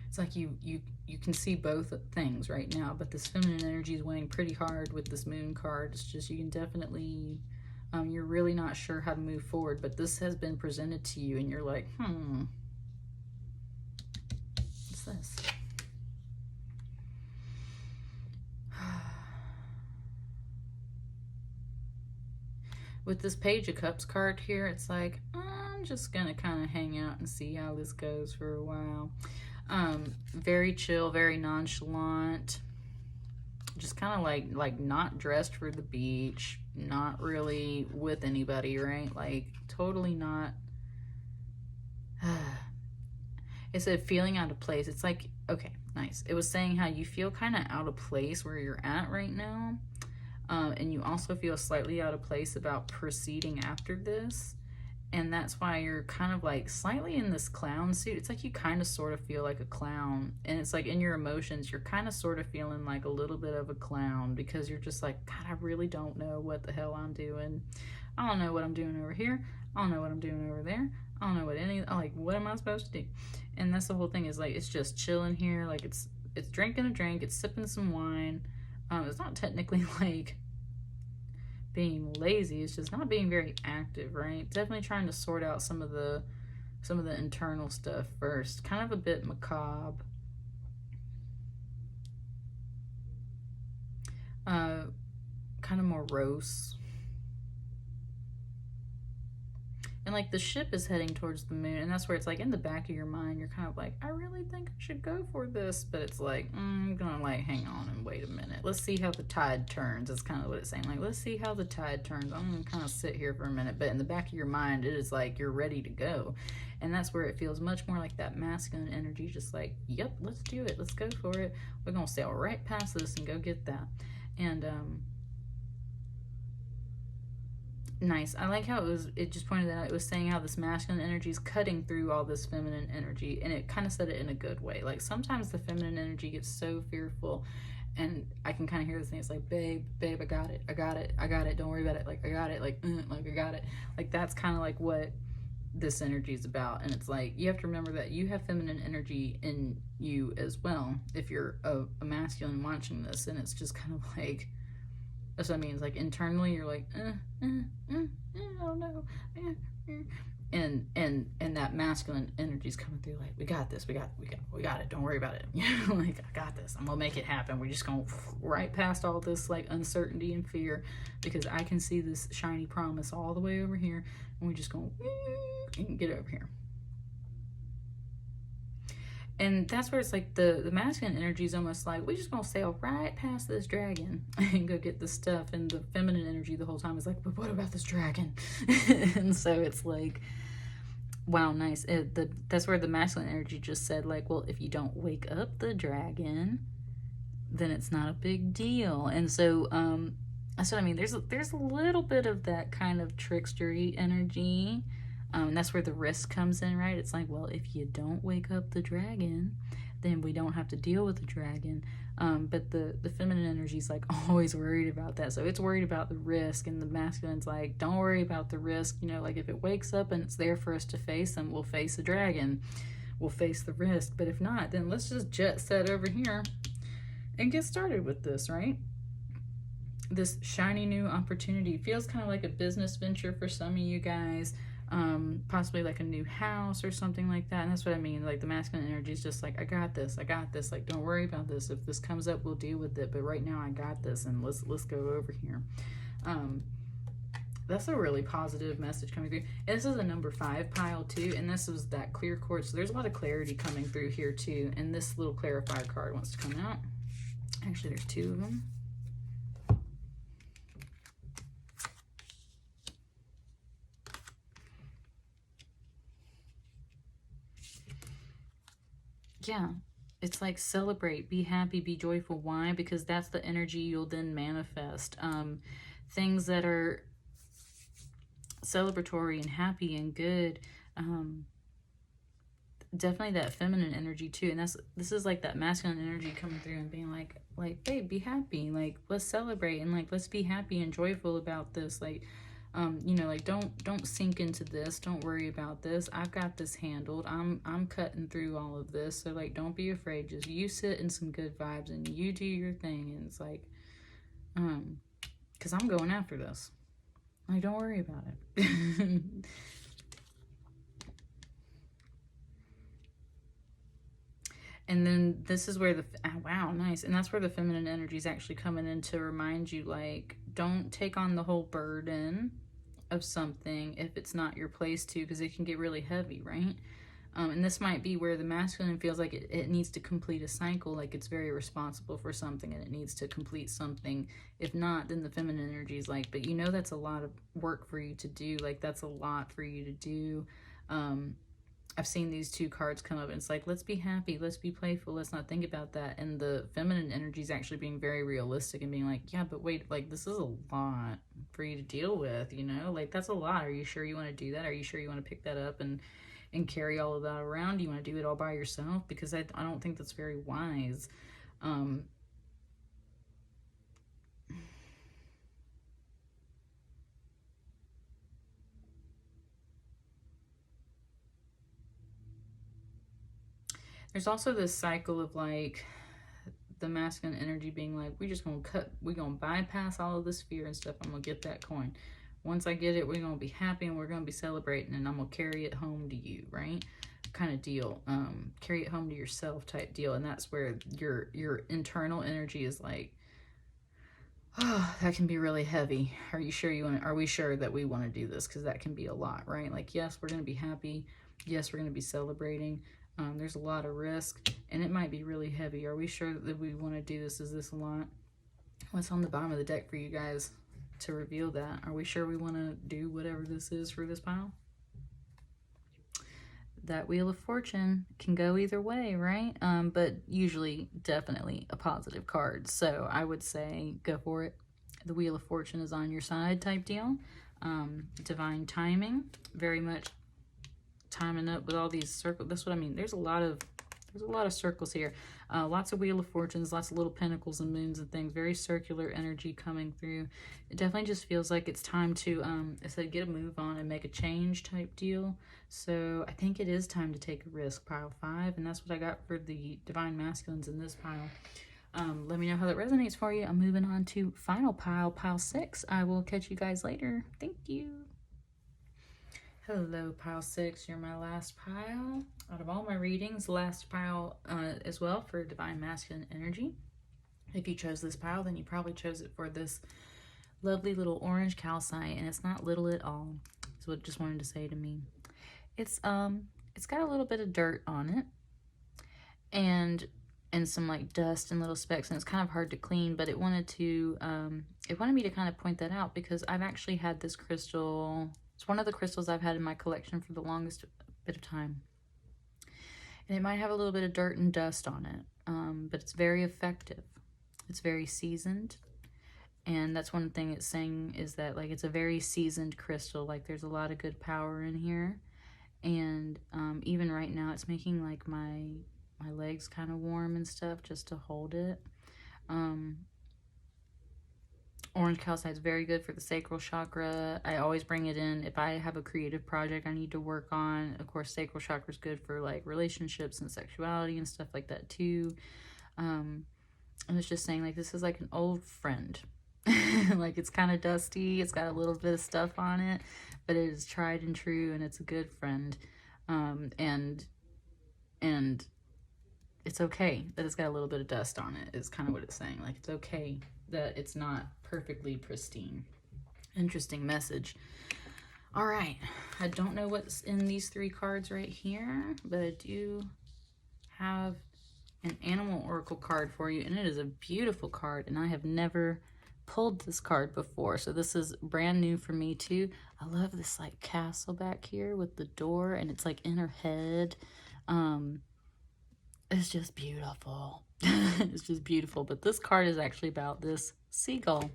it's like you can see both things right now, but this feminine energy is weighing pretty hard with this moon card. It's just, you can definitely, you're really not sure how to move forward, but this has been presented to you and you're like, what's this? With this Page of Cups card here, it's like, I'm just gonna kind of hang out and see how this goes for a while. Very chill, very nonchalant, just kind of like not dressed for the beach, not really with anybody, right? Like totally not. It said feeling out of place. It's like, okay, nice. It was saying how you feel kind of out of place where you're at right now, and you also feel slightly out of place about proceeding after this. And that's why you're kind of like slightly in this clown suit. It's like you kind of sort of feel like a clown. And it's like in your emotions, you're kind of sort of feeling like a little bit of a clown because you're just like, God, I really don't know what the hell I'm doing. I don't know what I'm doing over here. I don't know what I'm doing over there. I don't know what what am I supposed to do? And that's the whole thing, is like, it's just chilling here. Like it's drinking a drink. It's sipping some wine. It's not technically like being lazy, it's just not being very active, right? Definitely trying to sort out some of the internal stuff first. Kind of a bit macabre. Kind of morose. And like the ship is heading towards the moon, and that's where it's like in the back of your mind, you're kind of like, I really think I should go for this, but it's like, I'm gonna like hang on and wait a minute. Let's see how the tide turns. That's kind of what it's saying. Like, let's see how the tide turns. I'm gonna kind of sit here for a minute, but in the back of your mind, it is like you're ready to go. And that's where it feels much more like that masculine energy, just like, yep, let's do it. Let's go for it. We're gonna sail right past this and go get that. And nice. I like how it just pointed out, it was saying how this masculine energy is cutting through all this feminine energy, and it kind of said it in a good way. Like sometimes the feminine energy gets so fearful, and I can kind of hear this thing. It's like, babe, I got it. I got it. I got it. Don't worry about it. Like, I got it. Like I got it. Like that's kind of like what this energy is about. And it's like, you have to remember that you have feminine energy in you as well. If you're a masculine watching this, and it's just kind of like, that's what I mean. It's like internally you're like, I don't know. And that masculine energy is coming through like, we got this, we got it, don't worry about it. Like, I got this, I'm gonna make it happen. We're just gonna right past all this like uncertainty and fear, because I can see this shiny promise all the way over here, and we're just gonna get over here. And that's where it's like the masculine energy is almost like, we're just gonna sail right past this dragon and go get the stuff. And the feminine energy the whole time is like, but what about this dragon? And so it's like, wow, nice. That's where the masculine energy just said like, well, if you don't wake up the dragon, then it's not a big deal. And so that's what I mean. There's a little bit of that kind of trickstery energy. And that's where the risk comes in, right? It's like, well, if you don't wake up the dragon, then we don't have to deal with the dragon. But the feminine energy is like always worried about that. So it's worried about the risk, and the masculine's like, don't worry about the risk. You know, like if it wakes up and it's there for us to face, then we'll face the dragon. We'll face the risk. But if not, then let's just jet set over here and get started with this, right? This shiny new opportunity feels kind of like a business venture for some of you guys. Possibly like a new house or something like that. And that's what I mean. Like the masculine energy is just like, I got this. Like, don't worry about this. If this comes up, we'll deal with it. But right now I got this, and let's go over here. That's a really positive message coming through. And this is a number 5 pile too. And this is that clear quartz. So there's a lot of clarity coming through here too. And this little clarifier card wants to come out. Actually, there's 2 of them. Yeah, it's like celebrate, be happy, be joyful. Why? Because that's the energy you'll then manifest. Things that are celebratory and happy and good. Definitely that feminine energy too. And this is like that masculine energy coming through and being like, babe, be happy. Like, let's celebrate, and like, let's be happy and joyful about this. Like, you know, like don't sink into this. Don't worry about this. I've got this handled. I'm cutting through all of this. So like, don't be afraid. Just you sit in some good vibes and you do your thing. And it's like, because I'm going after this. Like, don't worry about it. And then this is where wow, nice. And that's where the feminine energy is actually coming in to remind you, like, don't take on the whole burden of something if it's not your place to, because it can get really heavy, right? And this might be where the masculine feels like it needs to complete a cycle, like it's very responsible for something and it needs to complete something. If not, then the feminine energy is like, but you know, that's a lot of work for you to do. Like, that's a lot for you to do. I've seen these 2 cards come up, and it's like, let's be happy, let's be playful, let's not think about that. And the feminine energy is actually being very realistic and being like, yeah, but wait, like, this is a lot for you to deal with, you know? Like, that's a lot. Are you sure you want to do that? Are you sure you want to pick that up and carry all of that around? Do you want to do it all by yourself? Because I don't think that's very wise. There's also this cycle of like the masculine energy being like, we're just we're gonna bypass all of this fear and stuff. I'm gonna get that coin. Once I get it, we're gonna be happy and we're gonna be celebrating, and I'm gonna carry it home to you, right? Kind of deal. Carry it home to yourself type deal. And that's where your internal energy is like, Oh, that can be really heavy. Are you sure you want to, are we sure that we want to do this? Because that can be a lot, right? Like, yes, we're going to be happy. Yes, we're going to be celebrating. There's a lot of risk, and it might be really heavy. Are we sure that we want to do this? Is this a lot? What's on the bottom of the deck for you guys to reveal that? Are we sure we want to do whatever this is for this pile? That Wheel of Fortune can go either way, right? But usually definitely a positive card. So I would say go for it. The Wheel of Fortune is on your side type deal. Divine timing, very much timing up with all these circles. That's what I mean. There's a lot of circles here. Lots of Wheel of Fortunes, lots of little pentacles and moons and things. Very circular energy coming through. It definitely just feels like it's time to, I said, get a move on and make a change type deal. So I think it is time to take a risk, pile 5. And that's what I got for the Divine Masculines in this pile. Let me know how that resonates for you. I'm moving on to final pile, pile 6. I will catch you guys later. Thank you. Hello, pile 6. You're my last pile. Out of all my readings, last pile as well for Divine Masculine Energy. If you chose this pile, then you probably chose it for this lovely little orange calcite, and it's not little at all. That's what it just wanted to say to me. It's got a little bit of dirt on it, and some like dust and little specks, and it's kind of hard to clean, but it wanted me to kind of point that out because I've actually had this crystal. It's one of the crystals I've had in my collection for the longest bit of time. And it might have a little bit of dirt and dust on it, but it's very effective. It's very seasoned. And that's one thing it's saying is that, like, it's a very seasoned crystal. Like, there's a lot of good power in here. And even right now, it's making, like, my legs kind of warm and stuff just to hold it. Orange calcite is very good for the sacral chakra. I always bring it in if I have a creative project I need to work on. Of course, sacral chakra is good for like relationships and sexuality and stuff like that too. And it's just saying like this is like an old friend. Like it's kind of dusty. It's got a little bit of stuff on it, but it is tried and true, and it's a good friend. And it's okay that it's got a little bit of dust on it is kind of what it's saying. Like it's okay that it's not perfectly pristine. Interesting message. All right, I don't know what's in these 3 cards right here, but I do have an animal oracle card for you, and it is a beautiful card, and I have never pulled this card before, so this is brand new for me too. I love this like castle back here with the door, and it's like in her head. It's just beautiful. It's just beautiful. But this card is actually about this seagull.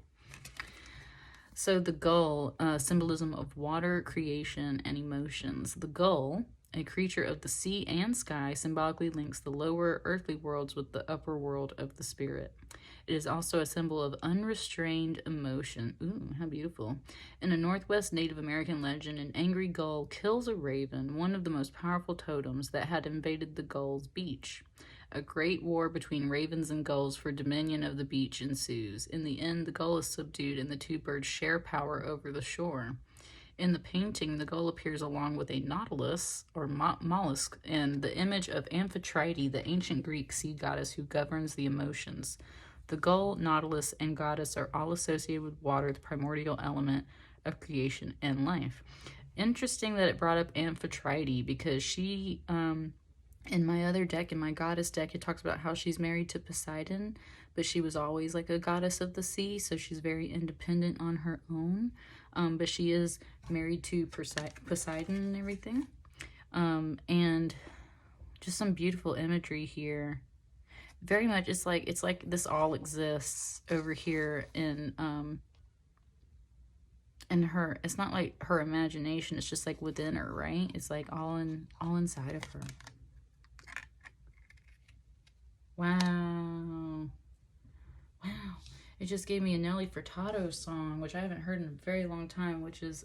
So the gull, symbolism of water, creation, and emotions. The gull, a creature of the sea and sky, symbolically links the lower earthly worlds with the upper world of the spirit. It is also a symbol of unrestrained emotion. Ooh, how beautiful. In a Northwest Native American legend, an angry gull kills a raven, one of the most powerful totems that had invaded the gull's beach. A great war between ravens and gulls for dominion of the beach ensues. In the end, the gull is subdued and the 2 birds share power over the shore. In the painting, the gull appears along with a nautilus, or mollusk, and the image of Amphitrite, the ancient Greek sea goddess who governs the emotions. The gull, nautilus, and goddess are all associated with water, the primordial element of creation and life. Interesting that it brought up Amphitrite, because she, in my other deck, in my goddess deck, it talks about how she's married to Poseidon, but she was always like a goddess of the sea, so she's very independent on her own. But she is married to Poseidon and everything. And just some beautiful imagery here. Very much, it's like this all exists over here in her. It's not like her imagination, it's just like within her, right? It's like all inside of her. Wow. It just gave me a Nelly Furtado song, which I haven't heard in a very long time, which is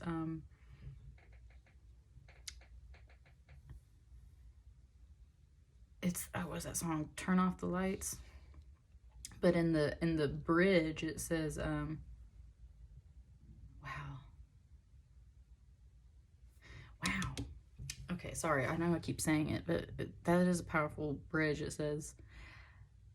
it's what's that song? Turn Off the Lights. But in the bridge it says wow. Okay, sorry, I know I keep saying it, but that is a powerful bridge. It says,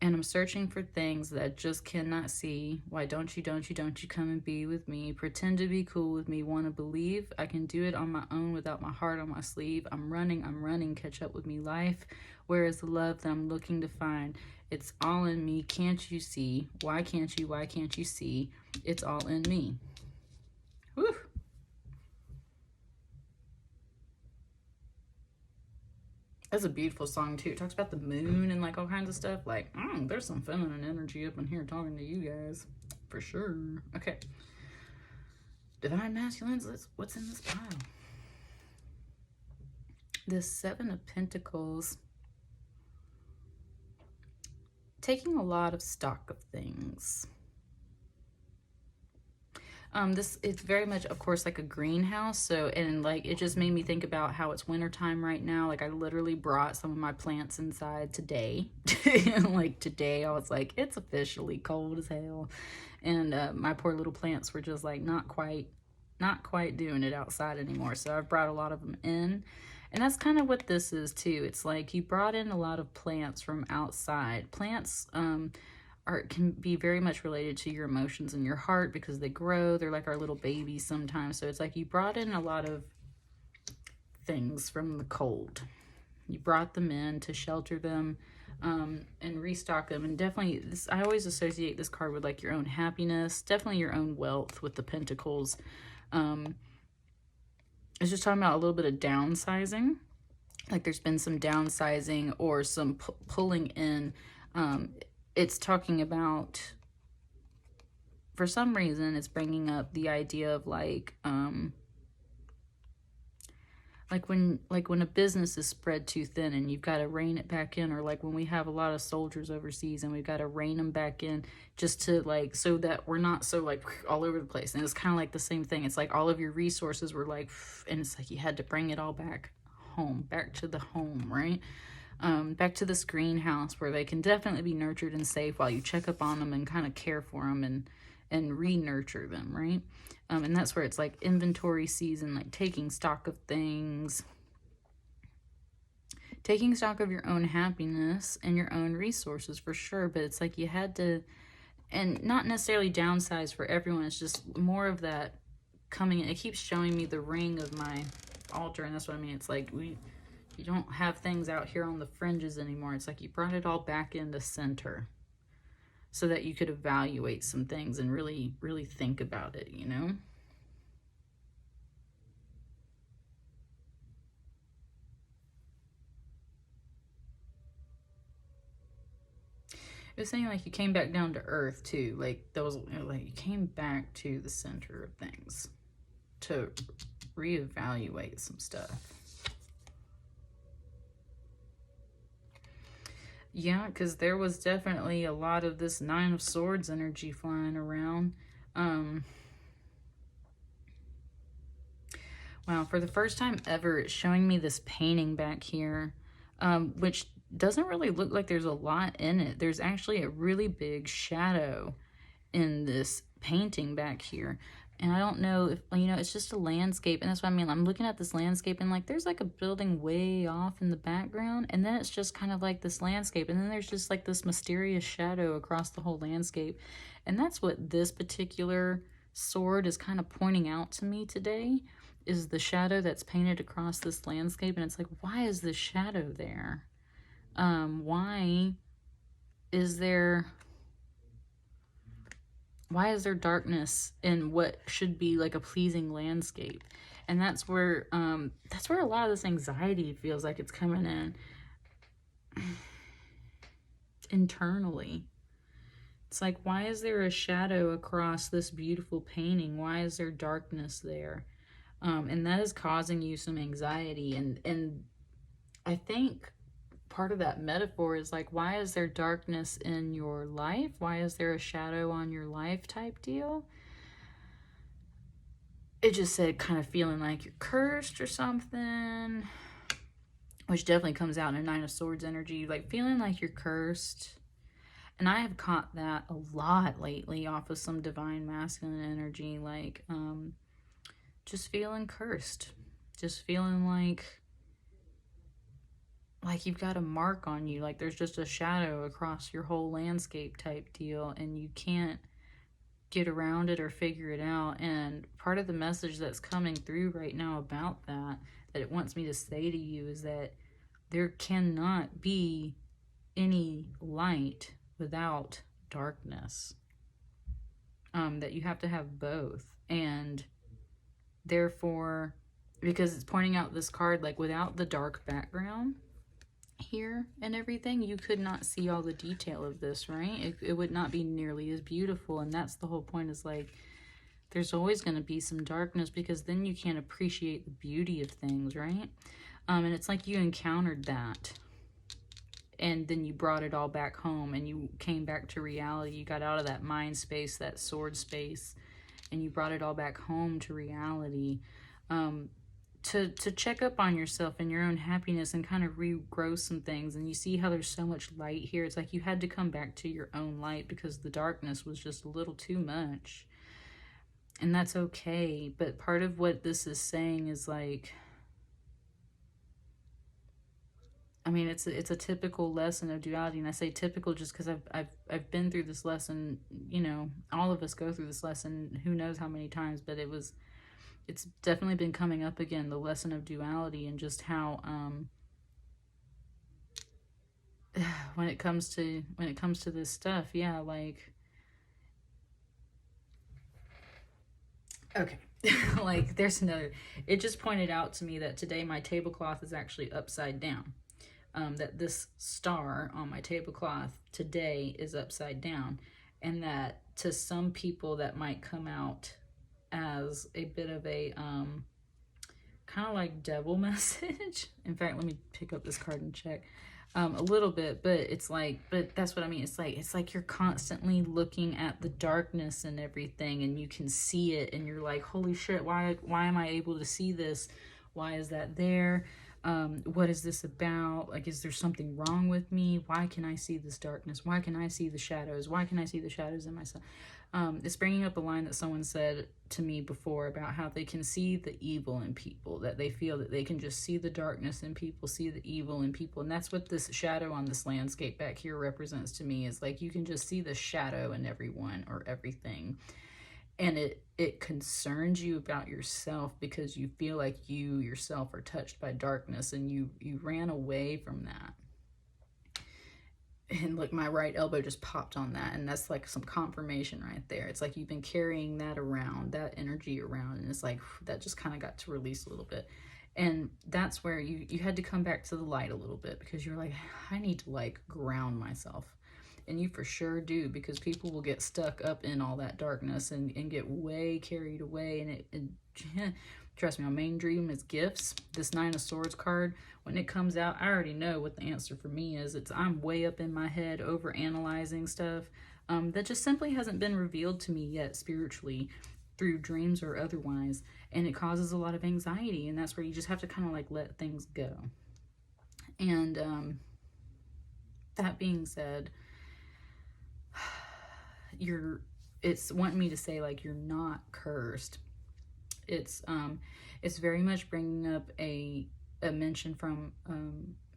And I'm searching for things that I just cannot see. Why don't you come and be with me? Pretend to be cool with me. Want to believe I can do it on my own without my heart on my sleeve. I'm running. Catch up with me, life. Where is the love that I'm looking to find? It's all in me. Can't you see? Why can't you see? It's all in me. Whew. That's a beautiful song too. It talks about the moon and like all kinds of stuff. Like, there's some feminine energy up in here talking to you guys. For sure. Okay. Divine masculines, what's in this pile? This Seven of Pentacles. Taking a lot of stock of things. It's very much, of course, like a greenhouse. So, and like, it just made me think about how it's wintertime right now. Like, I literally brought some of my plants inside today. Like, today, I was like, it's officially cold as hell. And my poor little plants were just like, not quite doing it outside anymore. So I've brought a lot of them in. And that's kind of what this is too. It's like you brought in a lot of plants from outside. Plants, can be very much related to your emotions and your heart because they grow. They're like our little babies sometimes. So it's like you brought in a lot of things from the cold. You brought them in to shelter them and restock them. And definitely, I always associate this card with like your own happiness, definitely your own wealth with the Pentacles. It's just talking about a little bit of downsizing. Like there's been some downsizing or some pulling in. It's talking about, for some reason, it's bringing up the idea of like when a business is spread too thin and you've got to rein it back in, or like when we have a lot of soldiers overseas and we've got to rein them back in just to like, so that we're not so like all over the place. And it's kind of like the same thing. It's like all of your resources were like, and it's like you had to bring it all back home, back to the home, right? Back to this greenhouse where they can definitely be nurtured and safe while you check up on them and kind of care for them and re-nurture them, right? And that's where it's like inventory season, like taking stock of things, taking stock of your own happiness and your own resources for sure. But it's like you had to, and not necessarily downsize for everyone. It's just more of that coming in. It keeps showing me the ring of my altar, and that's what I mean. It's like you don't have things out here on the fringes anymore. It's like you brought it all back into center so that you could evaluate some things and really, really think about it, you know? It was saying like you came back down to earth too. Like that was like you came back to the center of things to reevaluate some stuff. Yeah, because there was definitely a lot of this Nine of Swords energy flying around. Wow, for the first time ever, it's showing me this painting back here, which doesn't really look like there's a lot in it. There's actually a really big shadow in this painting back here. And I don't know if, you know, it's just a landscape. And that's what I mean. I'm looking at this landscape and like there's like a building way off in the background. And then it's just kind of like this landscape. And then there's just like this mysterious shadow across the whole landscape. And that's what this particular sword is kind of pointing out to me today, is the shadow that's painted across this landscape. And it's like, why is this shadow there? Why is there darkness in what should be like a pleasing landscape? And that's where a lot of this anxiety feels like it's coming in internally. It's like, why is there a shadow across this beautiful painting? Why is there darkness there? And that is causing you some anxiety. And I think part of that metaphor is like, why is there darkness in your life? Why is there a shadow on your life type deal? It just said kind of feeling like you're cursed or something, which definitely comes out in Nine of Swords energy, like feeling like you're cursed. And I have caught that a lot lately off of some divine masculine energy, like just feeling cursed, just feeling like like you've got a mark on you, like there's just a shadow across your whole landscape type deal, and you can't get around it or figure it out. And part of the message that's coming through right now about that it wants me to say to you is that there cannot be any light without darkness. That you have to have both. And therefore, because it's pointing out this card, like without the dark background here and everything, you could not see all the detail of this, right? It would not be nearly as beautiful. And that's the whole point, is like there's always going to be some darkness, because then you can't appreciate the beauty of things, right? And it's like you encountered that, and then you brought it all back home, and you came back to reality. You got out of that mind space, that sword space, and you brought it all back home to reality, to check up on yourself and your own happiness, and kind of regrow some things. And you see how there's so much light here. It's like you had to come back to your own light, because the darkness was just a little too much. And that's okay. But part of what this is saying is like, I mean, it's a typical lesson of duality, and I say typical just because I've been through this lesson. You know, all of us go through this lesson, who knows how many times, but it's definitely been coming up again, the lesson of duality, and just how when it comes to this stuff, yeah, like, okay. Like there's another, it just pointed out to me that today my tablecloth is actually upside down. That this star on my tablecloth today is upside down, and that to some people that might come out as a bit of a kind of like devil message. In fact, let me pick up this card and check a little bit, but it's like, but that's what I mean. It's like you're constantly looking at the darkness and everything, and you can see it, and you're like, holy shit, why am I able to see this? Why is that there? What is this about? Like, is there something wrong with me? Why can I see this darkness? Why can I see the shadows? Why can I see the shadows in myself? It's bringing up a line that someone said to me before about how they can see the evil in people, that they feel that they can just see the darkness in people, see the evil in people. And that's what this shadow on this landscape back here represents to me, is like you can just see the shadow in everyone or everything. And it concerns you about yourself, because you feel like you yourself are touched by darkness, and you ran away from that. And like my right elbow just popped on that, and that's like some confirmation right there. It's like you've been carrying that around, that energy around, and it's like that just kind of got to release a little bit. And that's where you had to come back to the light a little bit, because you're like, I need to like ground myself. And you for sure do, because people will get stuck up in all that darkness and get way carried away. And trust me, my main dream is gifts. This Nine of Swords card, when it comes out, I already know what the answer for me is. I'm way up in my head over analyzing stuff that just simply hasn't been revealed to me yet spiritually, through dreams or otherwise. And it causes a lot of anxiety, and that's where you just have to kind of like let things go. And that being said, it's wanting me to say like you're not cursed. It's very much bringing up a mention from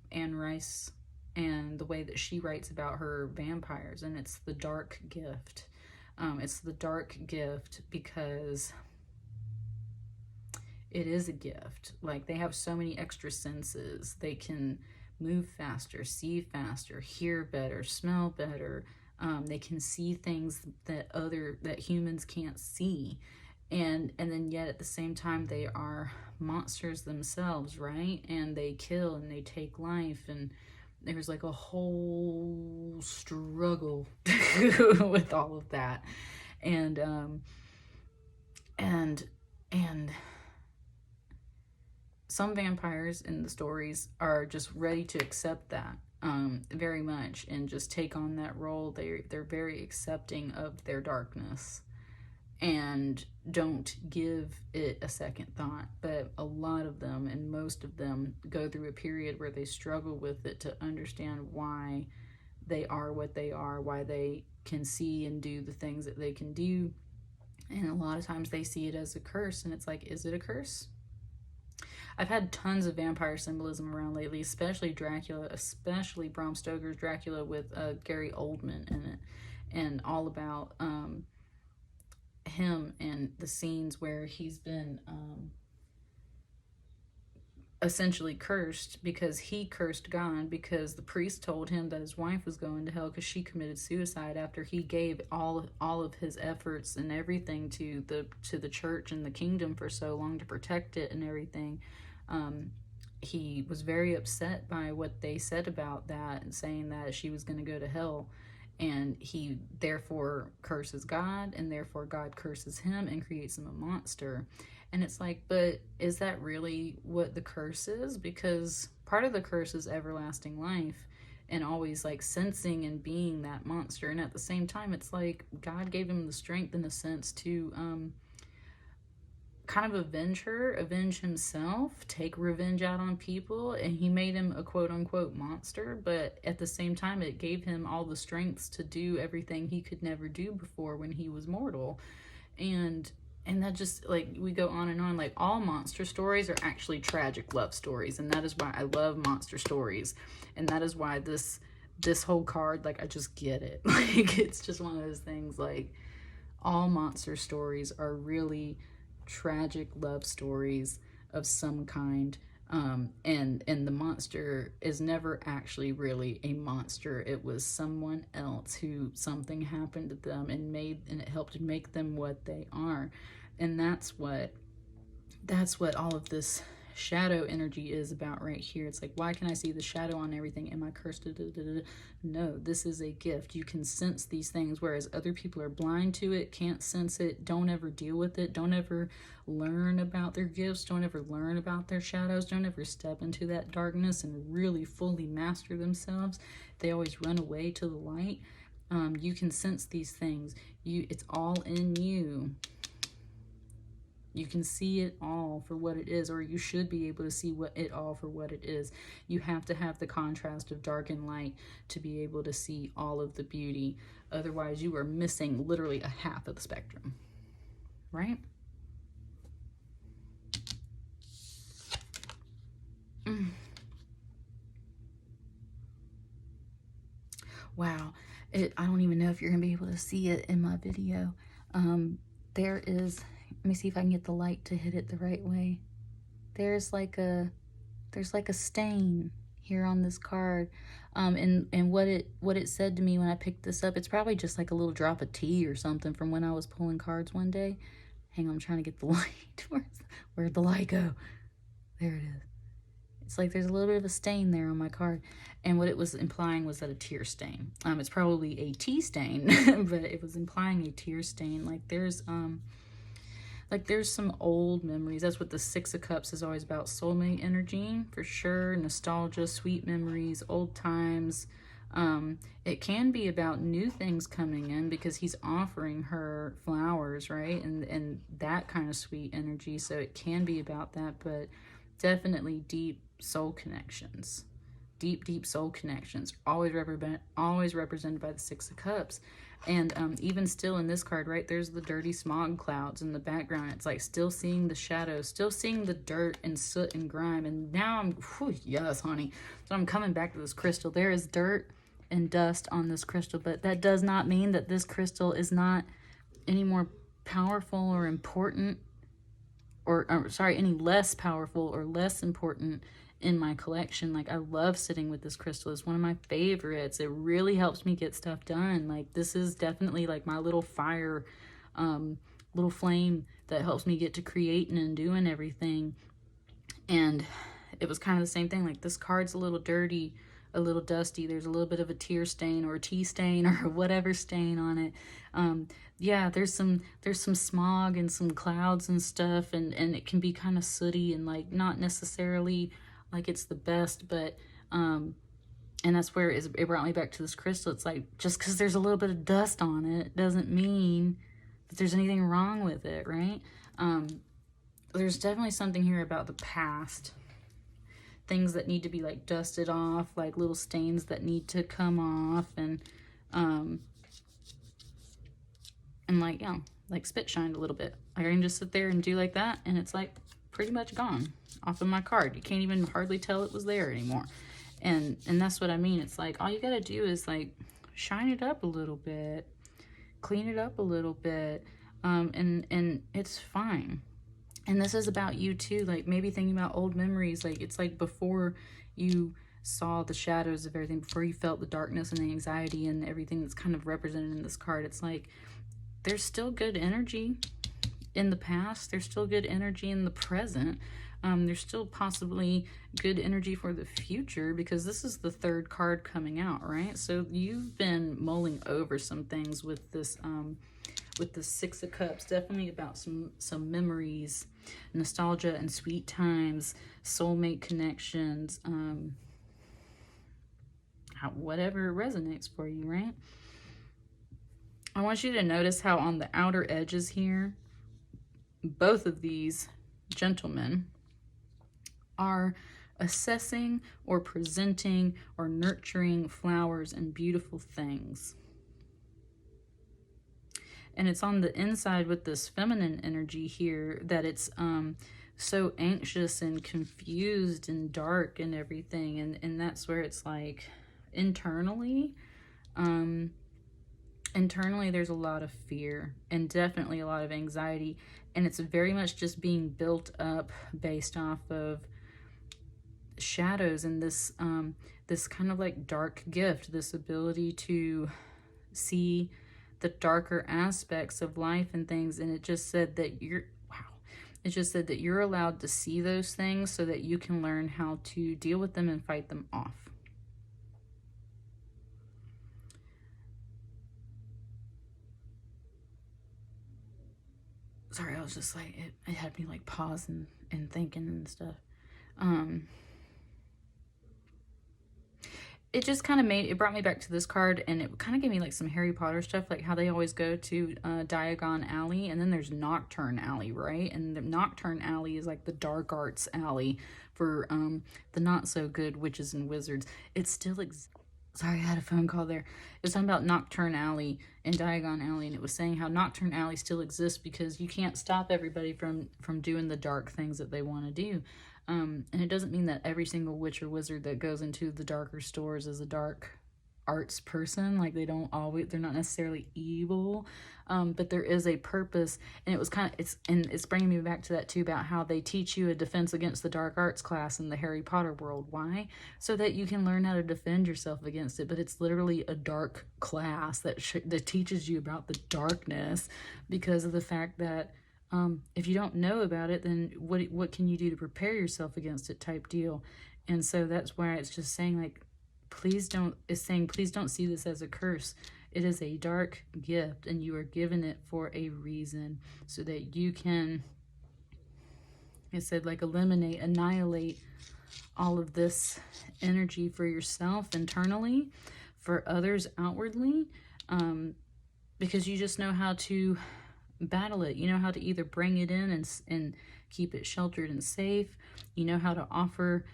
Anne Rice, and the way that she writes about her vampires, and it's the dark gift. It's the dark gift because it is a gift. Like, they have so many extra senses. They can move faster, see faster, hear better, smell better. They can see things that humans can't see. And then yet at the same time, they are monsters themselves, right? And they kill and they take life, and there's like a whole struggle with all of that. And some vampires in the stories are just ready to accept that very much, and just take on that role. They're very accepting of their darkness and don't give it a second thought. But a lot of them, and most of them, go through a period where they struggle with it to understand why they are what they are, why they can see and do the things that they can do. And a lot of times they see it as a curse, and it's like, is it a curse? I've had tons of vampire symbolism around lately, especially Dracula, especially Bram Stoker's Dracula with Gary Oldman in it, and all about him and the scenes where he's been essentially cursed because he cursed God, because the priest told him that his wife was going to hell because she committed suicide after he gave all of his efforts and everything to the church and the kingdom for so long to protect it and everything. He was very upset by what they said about that and saying that she was going to go to hell, and he therefore curses God, and therefore God curses him and creates him a monster. And it's like, but is that really what the curse is? Because part of the curse is everlasting life and always like sensing and being that monster. And at the same time, it's like God gave him the strength in a sense to kind of avenge himself, take revenge out on people, and he made him a quote unquote monster. But at the same time, it gave him all the strengths to do everything he could never do before when he was mortal. And that just, like, we go on and on. Like, all monster stories are actually tragic love stories, and that is why I love monster stories. And that is why this whole card, like, I just get it. Like, it's just one of those things, like, all monster stories are really tragic love stories of some kind. And the monster is never actually really a monster. It was someone else who something happened to them and it helped make them what they are. And that's what all of this shadow energy is about right here. It's like, why can I see the shadow on everything? Am I cursed? No, this is a gift. You can sense these things, whereas other people are blind to it, can't sense it, don't ever deal with it, don't ever learn about their gifts, don't ever learn about their shadows, don't ever step into that darkness and really fully master themselves. They always run away to the light. You can sense these things. It's all in you. You can see it all for what it is, or you should be able to see it all for what it is. You have to have the contrast of dark and light to be able to see all of the beauty. Otherwise, you are missing literally a half of the spectrum, right? Wow. I don't even know if you're going to be able to see it in my video. There is... Let me see if I can get the light to hit it the right way. There's like a stain here on this card. And what it said to me when I picked this up, it's probably just like a little drop of tea or something from when I was pulling cards one day. Hang on, I'm trying to get the light. Where'd the light go? There it is. It's like there's a little bit of a stain there on my card. And what it was implying was that a tear stain. It's probably a tea stain, but it was implying a tear stain. Like there's some old memories. That's what the Six of Cups is always about. Soulmate energy, for sure. Nostalgia, sweet memories, old times. It can be about new things coming in because he's offering her flowers, right? And that kind of sweet energy. So it can be about that, but definitely deep soul connections. Deep soul connections. Always represented by the Six of Cups. And even still in this card, right, there's the dirty smog clouds in the background. It's like still seeing the shadows, still seeing the dirt and soot and grime. And now yes, honey. So I'm coming back to this crystal. There is dirt and dust on this crystal, but that does not mean that this crystal is not any more powerful or important, or any less powerful or less important in my collection. Like, I love sitting with this crystal. It's one of my favorites. It really helps me get stuff done. Like, this is definitely like my little fire, little flame that helps me get to creating and doing everything. And it was kind of the same thing. Like, this card's a little dirty, a little dusty. There's a little bit of a tear stain or a tea stain or whatever stain on it. Yeah, there's some smog and some clouds and stuff, and it can be kind of sooty and like not necessarily like it's the best, but and that's where it brought me back to this crystal. It's like, just because there's a little bit of dust on it doesn't mean that there's anything wrong with it, right? There's definitely something here about the past, things that need to be like dusted off, like little stains that need to come off, and like, yeah, like spit shined a little bit. I can just sit there and do like that, and it's like pretty much gone off of my card. You can't even hardly tell it was there anymore. And that's what I mean. It's like, all you got to do is like shine it up a little bit, clean it up a little bit, and it's fine. And this is about you too, like maybe thinking about old memories. Like it's like before you saw the shadows of everything, before you felt the darkness and the anxiety and everything that's kind of represented in this card. It's like there's still good energy in the past, there's still good energy in the present, there's still possibly good energy for the future, because this is the third card coming out, right? So you've been mulling over some things with this Six of Cups, definitely about some memories, nostalgia and sweet times, soulmate connections, whatever resonates for you, right? I want you to notice how on the outer edges here, both of these gentlemen are assessing or presenting or nurturing flowers and beautiful things. And it's on the inside with this feminine energy here that it's so anxious and confused and dark and everything. And that's where it's like internally there's a lot of fear and definitely a lot of anxiety, and it's very much just being built up based off of shadows and this this kind of like dark gift, this ability to see the darker aspects of life and things. And it just said that you're allowed to see those things so that you can learn how to deal with them and fight them off. Sorry, I was just like, it had me like pause and thinking and stuff. It just kind of it brought me back to this card, and it kind of gave me like some Harry Potter stuff, like how they always go to Diagon Alley, and then there's Nocturne Alley, right? And the Nocturne Alley is like the dark arts alley for the not so good witches and wizards. It still Sorry, I had a phone call there. It was talking about Nocturne Alley and Diagon Alley, and it was saying how Nocturne Alley still exists because you can't stop everybody from doing the dark things that they want to do. And it doesn't mean that every single witch or wizard that goes into the darker stores is a dark arts person. Like they're not necessarily evil, but there is a purpose. And it was it's bringing me back to that too, about how they teach you a defense against the dark arts class in the Harry Potter world. Why? So that you can learn how to defend yourself against it. But it's literally a dark class that teaches you about the darkness, because of the fact that if you don't know about it, then what can you do to prepare yourself against it, type deal. And so that's why it's just saying like, please don't see this as a curse. It is a dark gift, and you are given it for a reason, so that you can, it said, like annihilate all of this energy for yourself internally, for others outwardly, because you just know how to battle it. You know how to either bring it in and keep it sheltered and safe. You know how to offer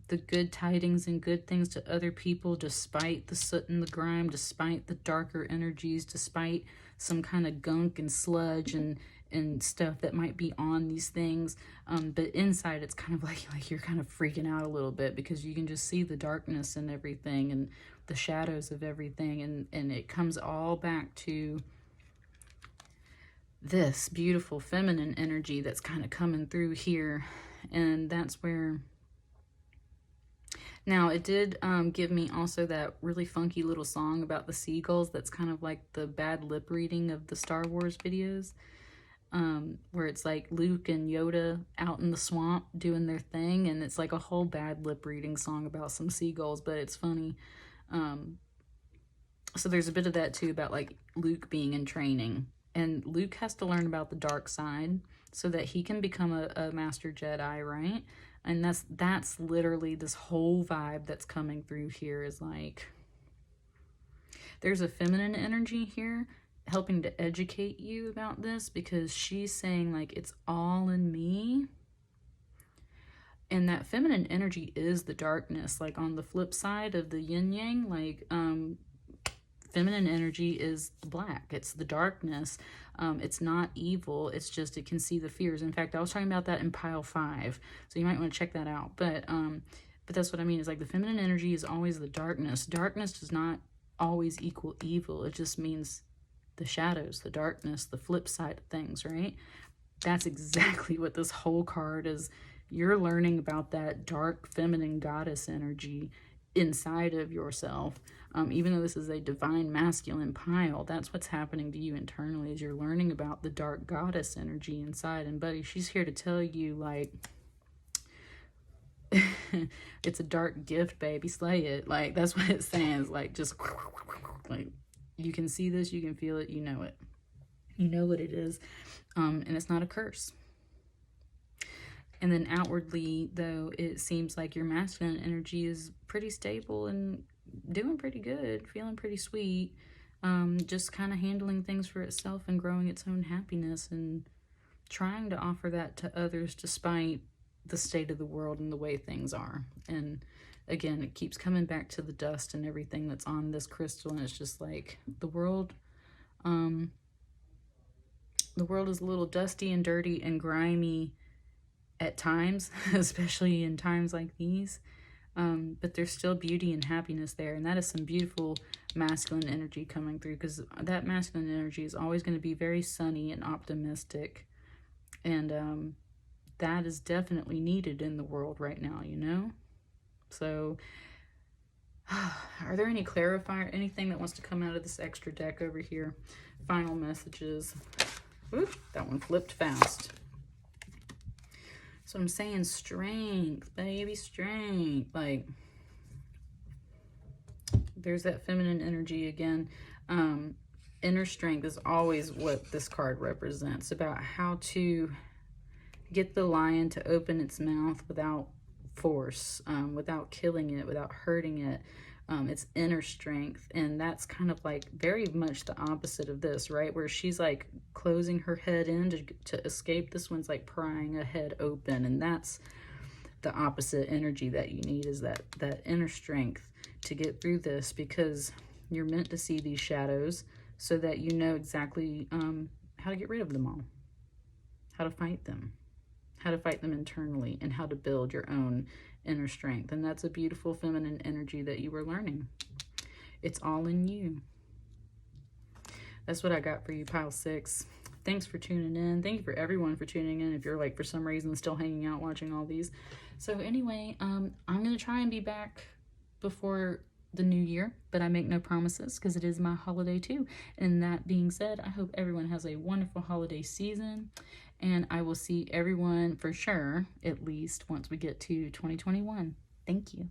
the good tidings and good things to other people, despite the soot and the grime, despite the darker energies, despite some kind of gunk and sludge and stuff that might be on these things. But inside it's kind of like you're kind of freaking out a little bit, because you can just see the darkness and everything and the shadows of everything. And it comes all back to this beautiful feminine energy that's kind of coming through here. And that's where, now it did give me also that really funky little song about the seagulls that's kind of like the bad lip reading of the Star Wars videos, where it's like Luke and Yoda out in the swamp doing their thing, and it's like a whole bad lip reading song about some seagulls, but it's funny. So there's a bit of that too, about like Luke being in training, and Luke has to learn about the dark side so that he can become a master Jedi, right? And that's literally this whole vibe that's coming through here, is like there's a feminine energy here helping to educate you about this, because she's saying like, it's all in me. And that feminine energy is the darkness, like on the flip side of the yin yang, like feminine energy is black. It's the darkness. It's not evil. It's just it can see the fears. In fact, I was talking about that in pile 5, so you might want to check that out. But that's what I mean. Is like the feminine energy is always the darkness. Darkness does not always equal evil. It just means the shadows, the darkness, the flip side of things, right? That's exactly what this whole card is. You're learning about that dark feminine goddess energy inside of yourself. Even though this is a divine masculine pile, that's what's happening to you internally, is you're learning about the dark goddess energy inside. And buddy, she's here to tell you, like, it's a dark gift, baby, slay it. Like, that's what it's saying. It's like, just like, you can see this, you can feel it, you know it. You know what it is. And it's not a curse. And then outwardly, though, it seems like your masculine energy is pretty stable and doing pretty good, feeling pretty sweet, just kind of handling things for itself and growing its own happiness and trying to offer that to others despite the state of the world and the way things are. And again, it keeps coming back to the dust and everything that's on this crystal, and it's just like the world is a little dusty and dirty and grimy at times, especially in times like these, but there's still beauty and happiness there, and that is some beautiful masculine energy coming through, because that masculine energy is always going to be very sunny and optimistic, and that is definitely needed in the world right now, you know? So are there any clarifier, anything that wants to come out of this extra deck over here? Final messages. Ooh, that one flipped fast. So I'm saying strength, baby, strength. Like, there's that feminine energy again. Inner strength is always what this card represents, about how to get the lion to open its mouth without force, without killing it, without hurting it. It's inner strength, and that's kind of like very much the opposite of this, right? Where she's like closing her head in to escape. This one's like prying a head open, and that's the opposite energy that you need, is that inner strength to get through this, because you're meant to see these shadows so that you know exactly how to get rid of them all, how to fight them internally, and how to build your own inner strength. And that's a beautiful feminine energy that you were learning. It's all in you. That's what I got for you, pile 6. Thanks for tuning in. Thank you for everyone for tuning in, if you're like for some reason still hanging out watching all these. So anyway, I'm gonna try and be back before the new year, but I make no promises because it is my holiday too. And that being said, I hope everyone has a wonderful holiday season, and I will see everyone for sure, at least once we get to 2021. Thank you.